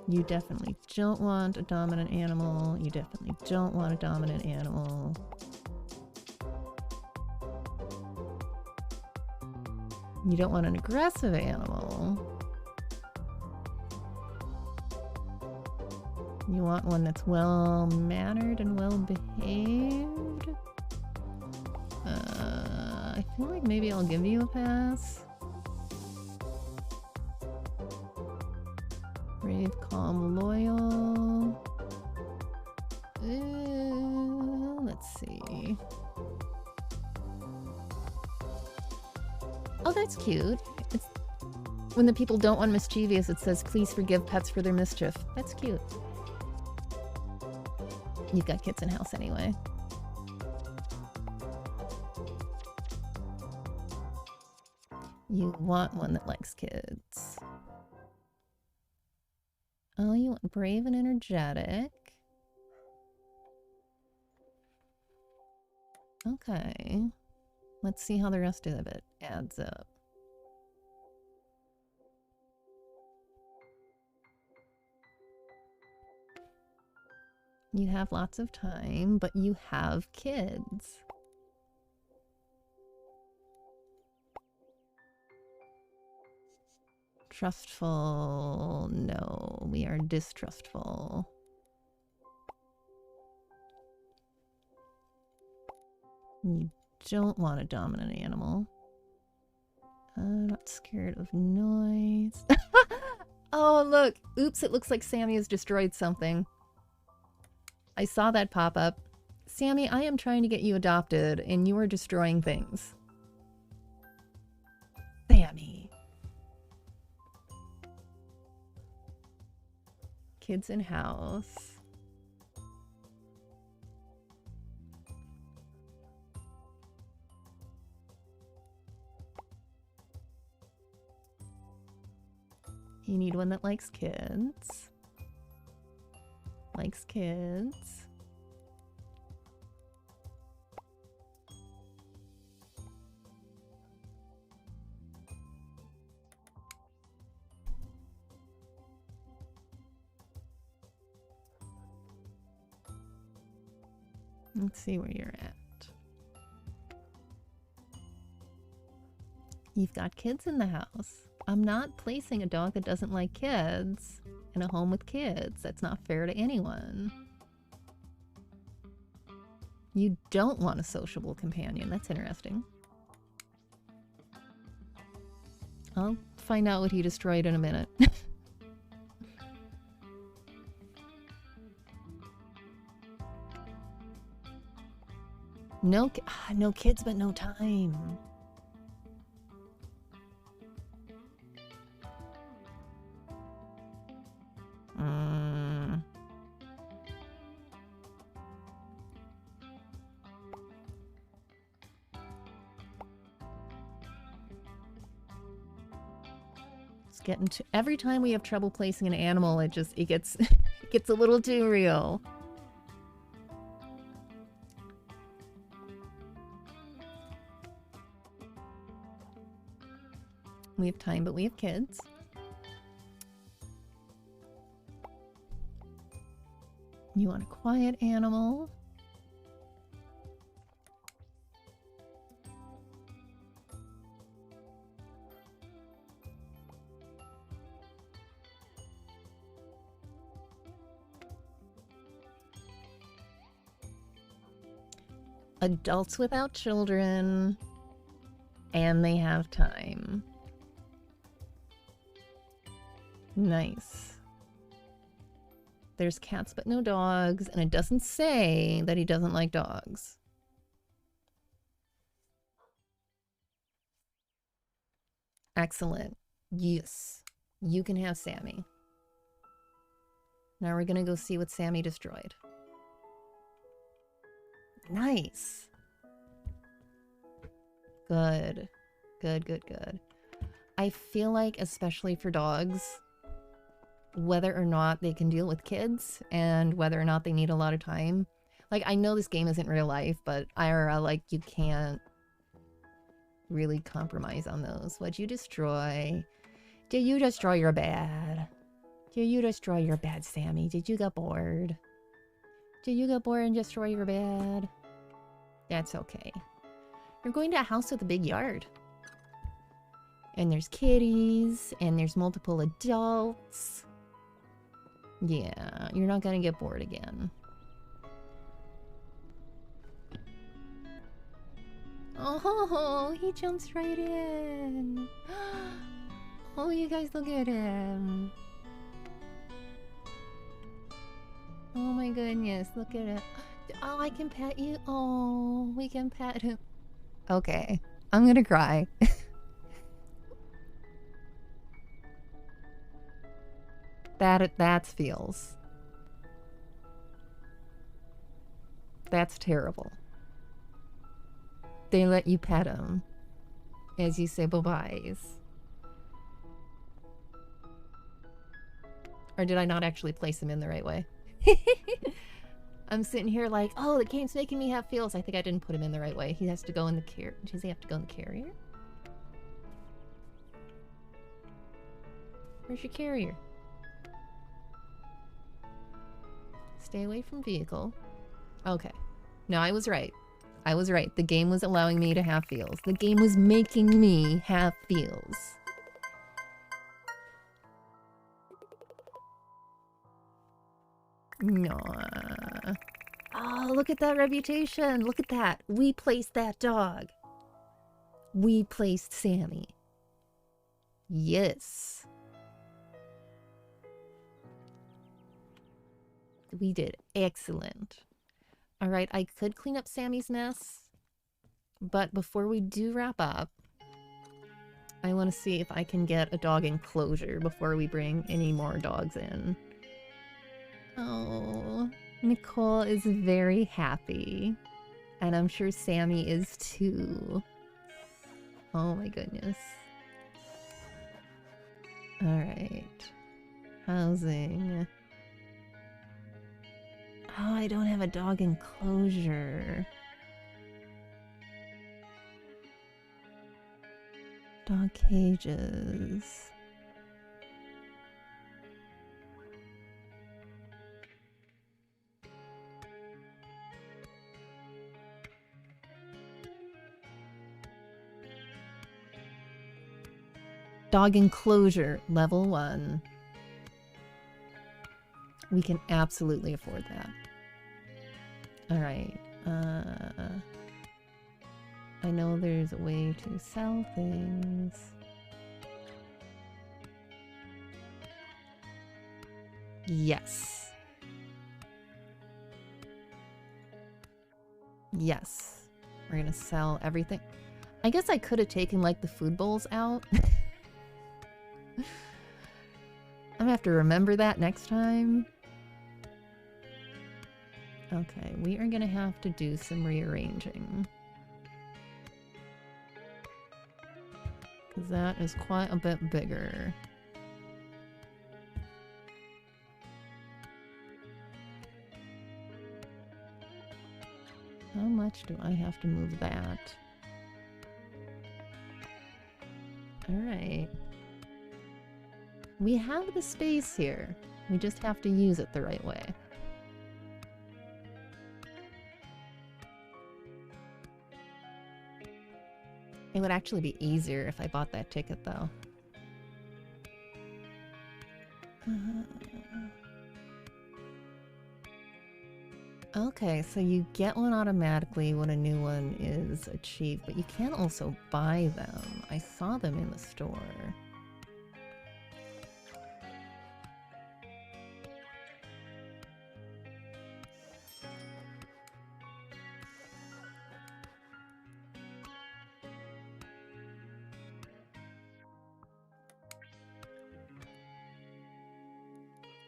You definitely don't want a dominant animal. You definitely don't want a dominant animal. You don't want an aggressive animal. You want one that's well-mannered and well-behaved. I feel like maybe I'll give you a pass. Brave, calm, loyal. Let's see. Oh, that's cute. It's when the people don't want mischievous, it says, please forgive pets for their mischief. That's cute. You've got kids in house anyway. You want one that likes kids. Oh, you want brave and energetic. Okay. Let's see how the rest of it adds up. You have lots of time, but you have kids. Trustful. No, we are distrustful. You don't want a dominant animal. I'm not scared of noise. Oh, look. Oops, it looks like Sammy has destroyed something. I saw that pop up. Sammy, I am trying to get you adopted, and you are destroying things. Sammy. Kids in house. You need one that likes kids. Likes kids. Let's see where you're at. You've got kids in the house. I'm not placing a dog that doesn't like kids in a home with kids. That's not fair to anyone. You don't want a sociable companion. That's interesting. I'll find out what he destroyed in a minute. No kids, but no time. It's getting to every time we have trouble placing an animal, it gets it gets a little too real. We have time, but we have kids. You want a quiet animal? Adults without children, and they have time. Nice. There's cats but no dogs, and it doesn't say that he doesn't like dogs. Excellent. Yes. You can have Sammy. Now we're gonna go see what Sammy destroyed. Nice. Good. Good, good, good. I feel like, especially for dogs, whether or not they can deal with kids and whether or not they need a lot of time. Like, I know this game isn't real life, but IRL, like, you can't really compromise on those. What'd you destroy? Did you destroy your bed? Did you destroy your bed, Sammy? Did you get bored? Did you get bored and destroy your bed? That's okay. You're going to a house with a big yard. And there's kitties, and there's multiple adults. Yeah, you're not gonna get bored again. Oh, he jumps right in. Oh, you guys look at him. Oh my goodness, look at it. Oh, I can pet you. Oh, we can pet him. Okay, I'm gonna cry. That feels. That's terrible. They let you pet him as you say bye-byes. Or did I not actually place him in the right way? I'm sitting here like, oh, the game's making me have feels. I think I didn't put him in the right way. He has to go in the carrier. Does he have to go in the carrier? Where's your carrier? Stay away from vehicle. Okay. No, I was right. I was right. The game was allowing me to have feels. The game was making me have feels. No. Oh, look at that reputation. Look at that. We placed that dog. We placed Sammy. Yes. We did excellent. All right, I could clean up Sammy's mess, but before we do wrap up, I want to see if I can get a dog enclosure before we bring any more dogs in. Oh, Nicole is very happy, and I'm sure Sammy is too. Oh my goodness. All right, housing. Oh, I don't have a dog enclosure. Dog cages. Dog enclosure, level 1. We can absolutely afford that. All right. I know there's a way to sell things. Yes. Yes. We're gonna sell everything. I guess I could have taken like the food bowls out. I'm gonna have to remember that next time. Okay, we are gonna have to do some rearranging. Because that is quite a bit bigger. How much do I have to move that? Alright. We have the space here. We just have to use it the right way. It would actually be easier if I bought that ticket, though. Okay, so you get one automatically when a new one is achieved, but you can also buy them. I saw them in the store.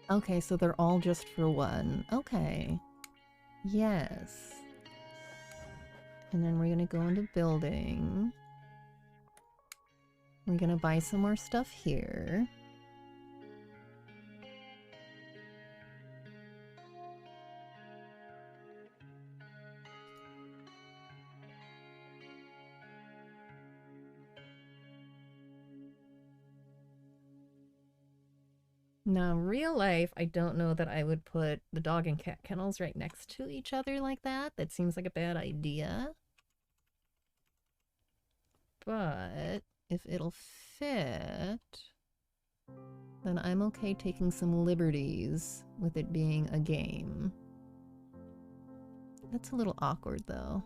Okay, so they're all just for one. Okay. Yes. And then we're gonna go into building. We're gonna buy some more stuff here. Now, in real life, I don't know that I would put the dog and cat kennels right next to each other like that. That seems like a bad idea. But if it'll fit, then I'm okay taking some liberties with it being a game. That's a little awkward, though.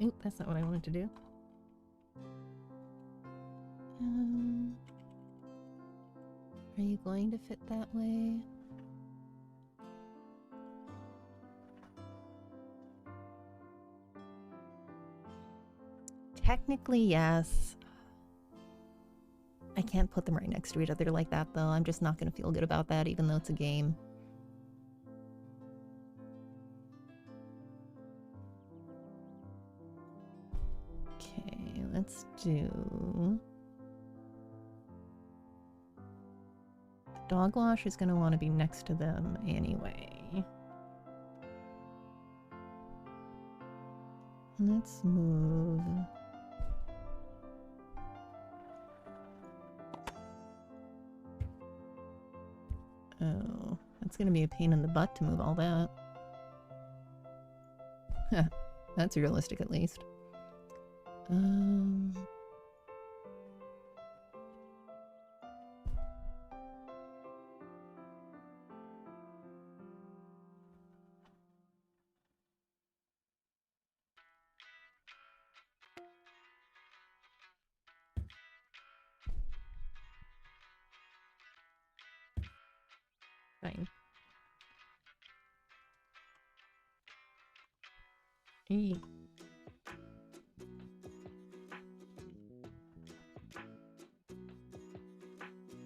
Oop, that's not what I wanted to do. Are you going to fit that way? Technically, yes. I can't put them right next to each other like that, though. I'm just not going to feel good about that, even though it's a game. Okay, let's do... Dog wash is going to want to be next to them anyway. Let's move... Oh, that's gonna be a pain in the butt to move all that. That's realistic, at least. Fine. Eee.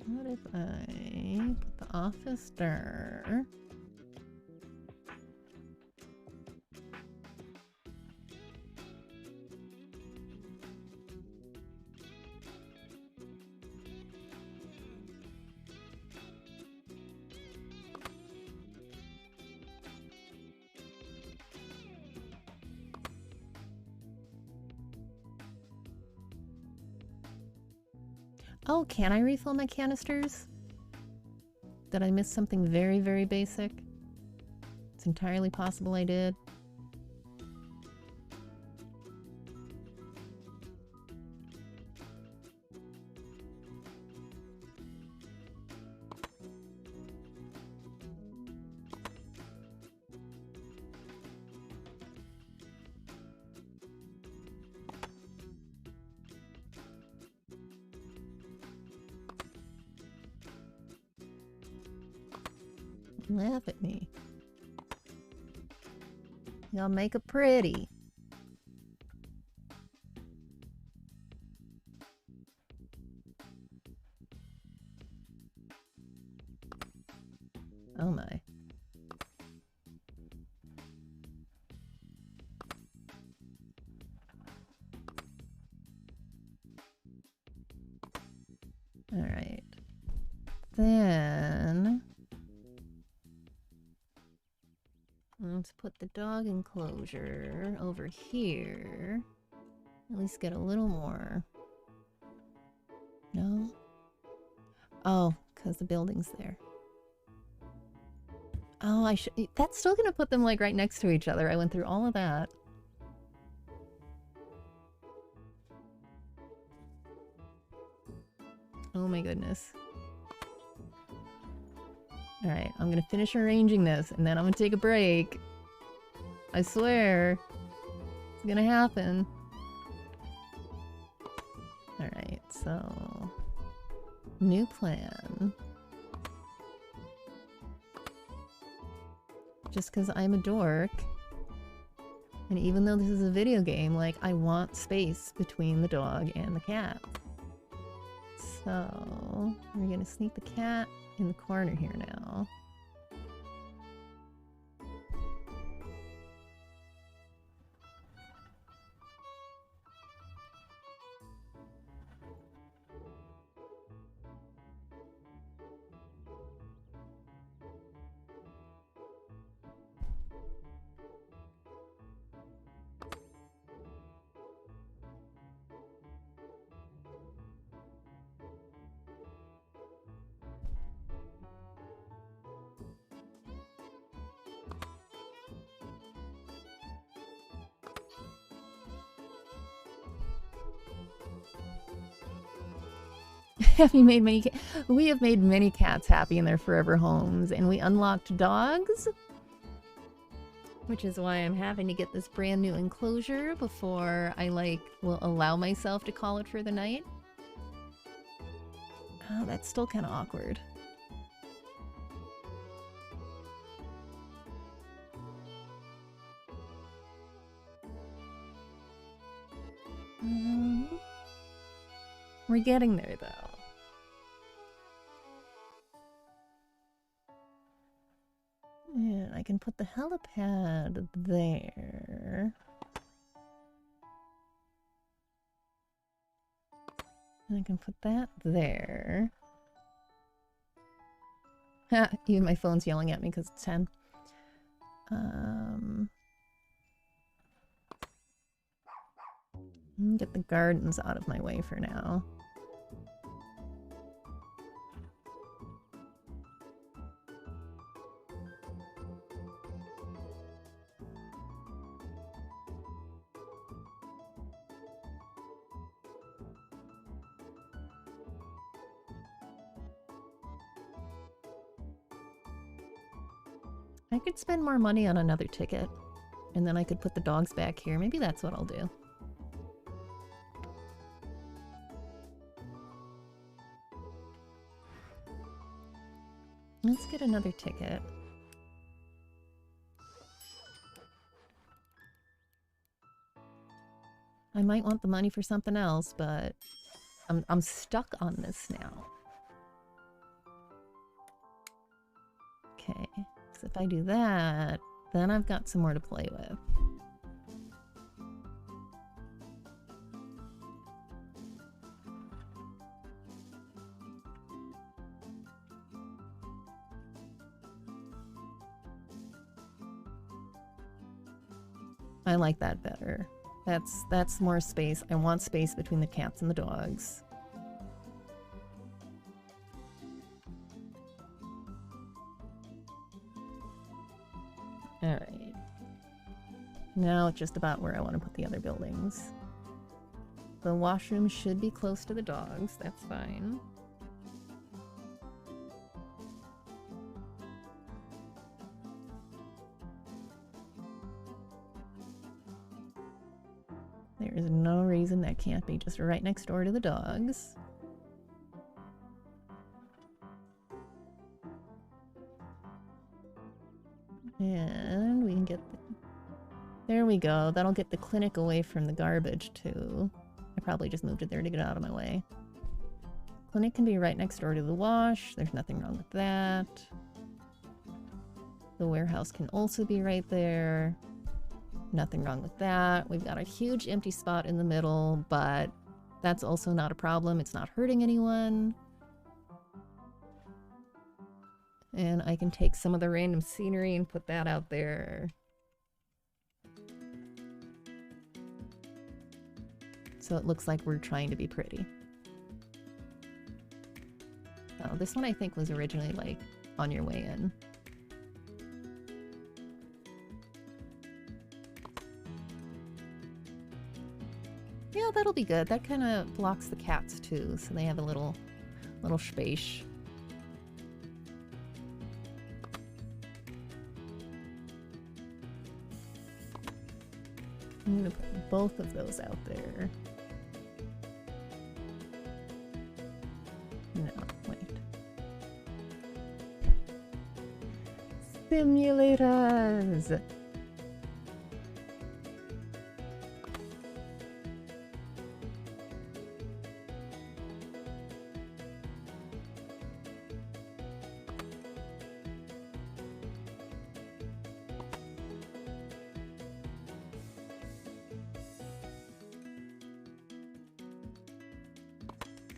What if I put the office there? Oh, can I refill my canisters? Did I miss something very, very basic? It's entirely possible I did. Laugh at me. Y'all make it pretty. Oh my. All right. Then let's put the dog enclosure over here. At least get a little more. No? Oh, because the building's there. Oh, I should. That's still gonna put them like right next to each other. I went through all of that. Oh my goodness. Alright, I'm gonna finish arranging this and then I'm gonna take a break. I swear. It's gonna happen. Alright, so. New plan. Just because I'm a dork. And even though this is a video game, like, I want space between the dog and the cat. So, we're gonna sneak the cat in the corner here now. Have you made many? We have made many cats happy in their forever homes, and we unlocked dogs, which is why I'm having to get this brand new enclosure before I will allow myself to call it for the night. Oh, that's still kind of awkward. We're getting there, though. And I can put the helipad there. And I can put that there. Ha! Even my phone's yelling at me because it's 10. Get the gardens out of my way for now. I could spend more money on another ticket, and then I could put the dogs back here. Maybe that's what I'll do. Let's get another ticket. I might want the money for something else, but I'm stuck on this now. Okay, so if I do that, then I've got some more to play with. I like that better. That's more space. I want space between the cats and the dogs. Alright. Now it's just about where I want to put the other buildings. The washroom should be close to the dogs. That's fine. There is no reason that can't be just right next door to the dogs. And we can get there we go. That'll get the clinic away from the garbage too. I probably just moved it there to get it out of my way. Clinic can be right next door to the wash. There's nothing wrong with that. The warehouse can also be right there. Nothing wrong with that. We've got a huge empty spot in the middle, but that's also not a problem. It's not hurting anyone. And I can take some of the random scenery and put that out there. So it looks like we're trying to be pretty. Oh, this one I think was originally like on your way in. Yeah, that'll be good. That kind of blocks the cats too, so they have a little space. I'm gonna put both of those out there. No, wait. Simulators!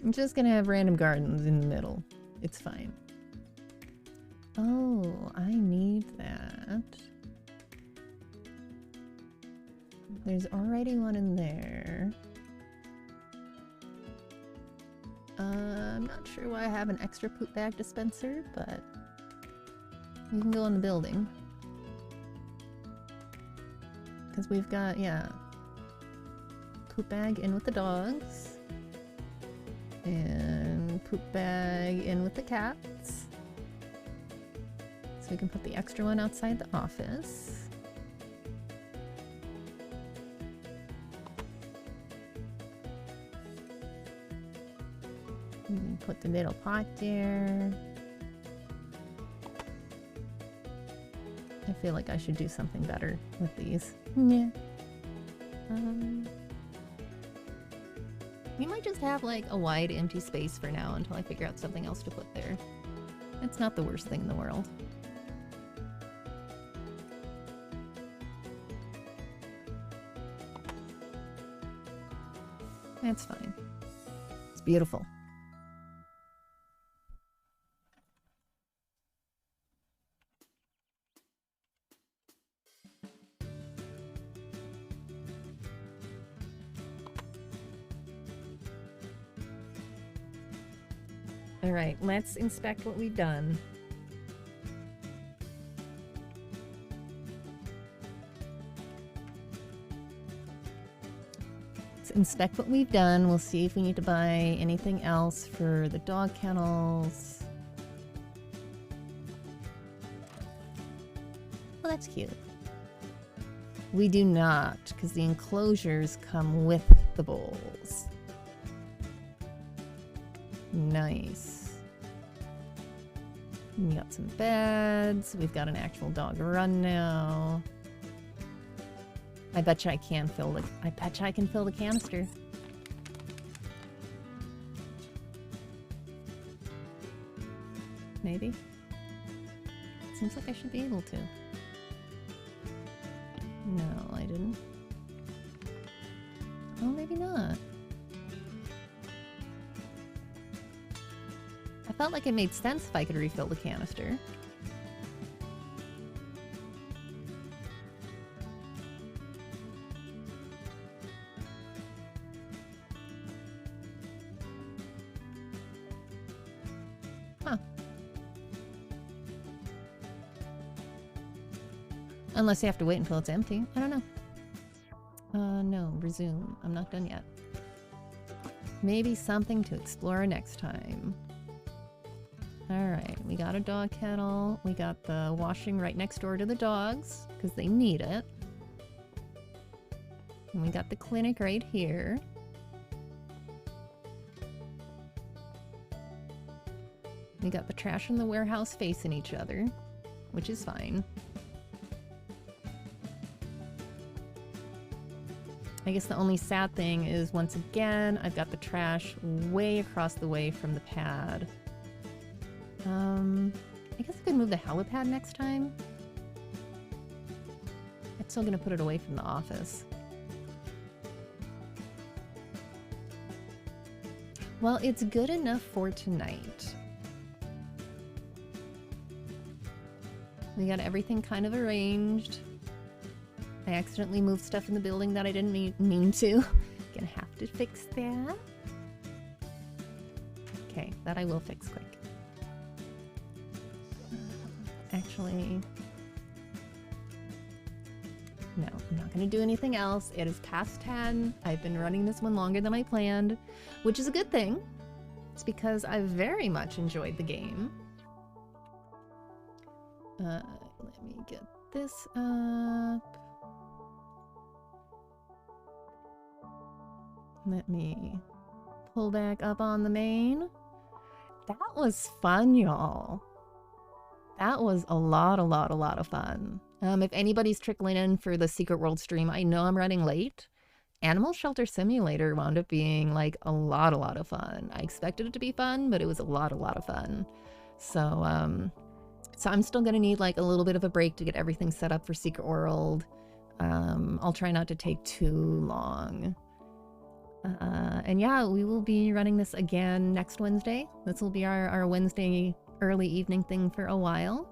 I'm just gonna have random gardens in the middle. It's fine. Oh, I need that. There's already one in there. I'm not sure why I have an extra poop bag dispenser, but you can go in the building. Because we've got, yeah, poop bag in with the dogs. And poop bag in with the cats. So we can put the extra one outside the office. And put the middle pot there. I feel like I should do something better with these. Yeah. We might just have like a wide empty space for now until I figure out something else to put there. It's not the worst thing in the world. It's fine. It's beautiful. All right, let's inspect what we've done. Let's inspect what we've done. We'll see if we need to buy anything else for the dog kennels. Well, that's cute. We do not, because the enclosures come with the bowls. Nice. We got some beds. We've got an actual dog run now. I bet you I can fill the. I bet you I can fill the canister. Maybe. Seems like I should be able to. No, I didn't. Oh, maybe not. I felt like it made sense if I could refill the canister. Huh. Unless you have to wait until it's empty. I don't know. No, resume. I'm not done yet. Maybe something to explore next time. Alright, we got a dog kennel. We got the washing right next door to the dogs, because they need it. And we got the clinic right here. We got the trash and the warehouse facing each other, which is fine. I guess the only sad thing is, once again, I've got the trash way across the way from the pad. I guess I could move the helipad next time. I'm still gonna put it away from the office. Well, it's good enough for tonight. We got everything kind of arranged. I accidentally moved stuff in the building that I didn't mean to. Gonna have to fix that. Okay, that I will fix quick. Actually, no, I'm not gonna do anything else. It is past 10. I've been running this one longer than I planned, which is a good thing. It's because I very much enjoyed the game. Let me get this up. Let me pull back up on the main. That was fun, y'all. That was a lot of fun. If anybody's trickling in for the Secret World stream, I know I'm running late. Animal Shelter Simulator wound up being like a lot of fun. I expected it to be fun, but it was a lot of fun. So, so I'm still gonna need like a little bit of a break to get everything set up for Secret World. I'll try not to take too long. And yeah, we will be running this again next Wednesday. This will be our Wednesday early evening thing for a while.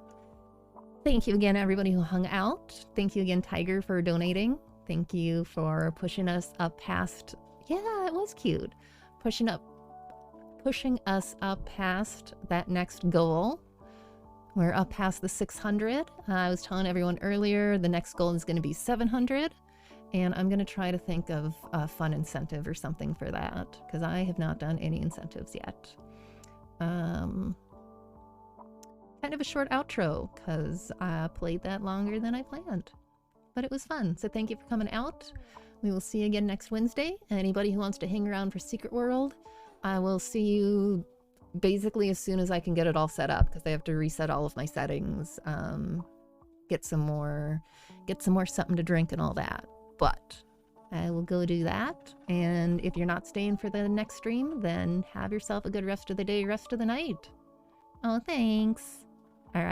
Thank you again, everybody who hung out. Thank you again, Tiger, for donating. Thank you for pushing us up past... Yeah, it was cute. Pushing us up past that next goal. We're up past the 600. I was telling everyone earlier, the next goal is going to be 700. And I'm going to try to think of a fun incentive or something for that, because I have not done any incentives yet. Kind of a short outro, because I played that longer than I planned. But it was fun, so thank you for coming out. We will see you again next Wednesday. Anybody who wants to hang around for Secret World, I will see you basically as soon as I can get it all set up, because I have to reset all of my settings, get some more something to drink and all that. But I will go do that, and if you're not staying for the next stream, then have yourself a good rest of the day, rest of the night. Oh, thanks.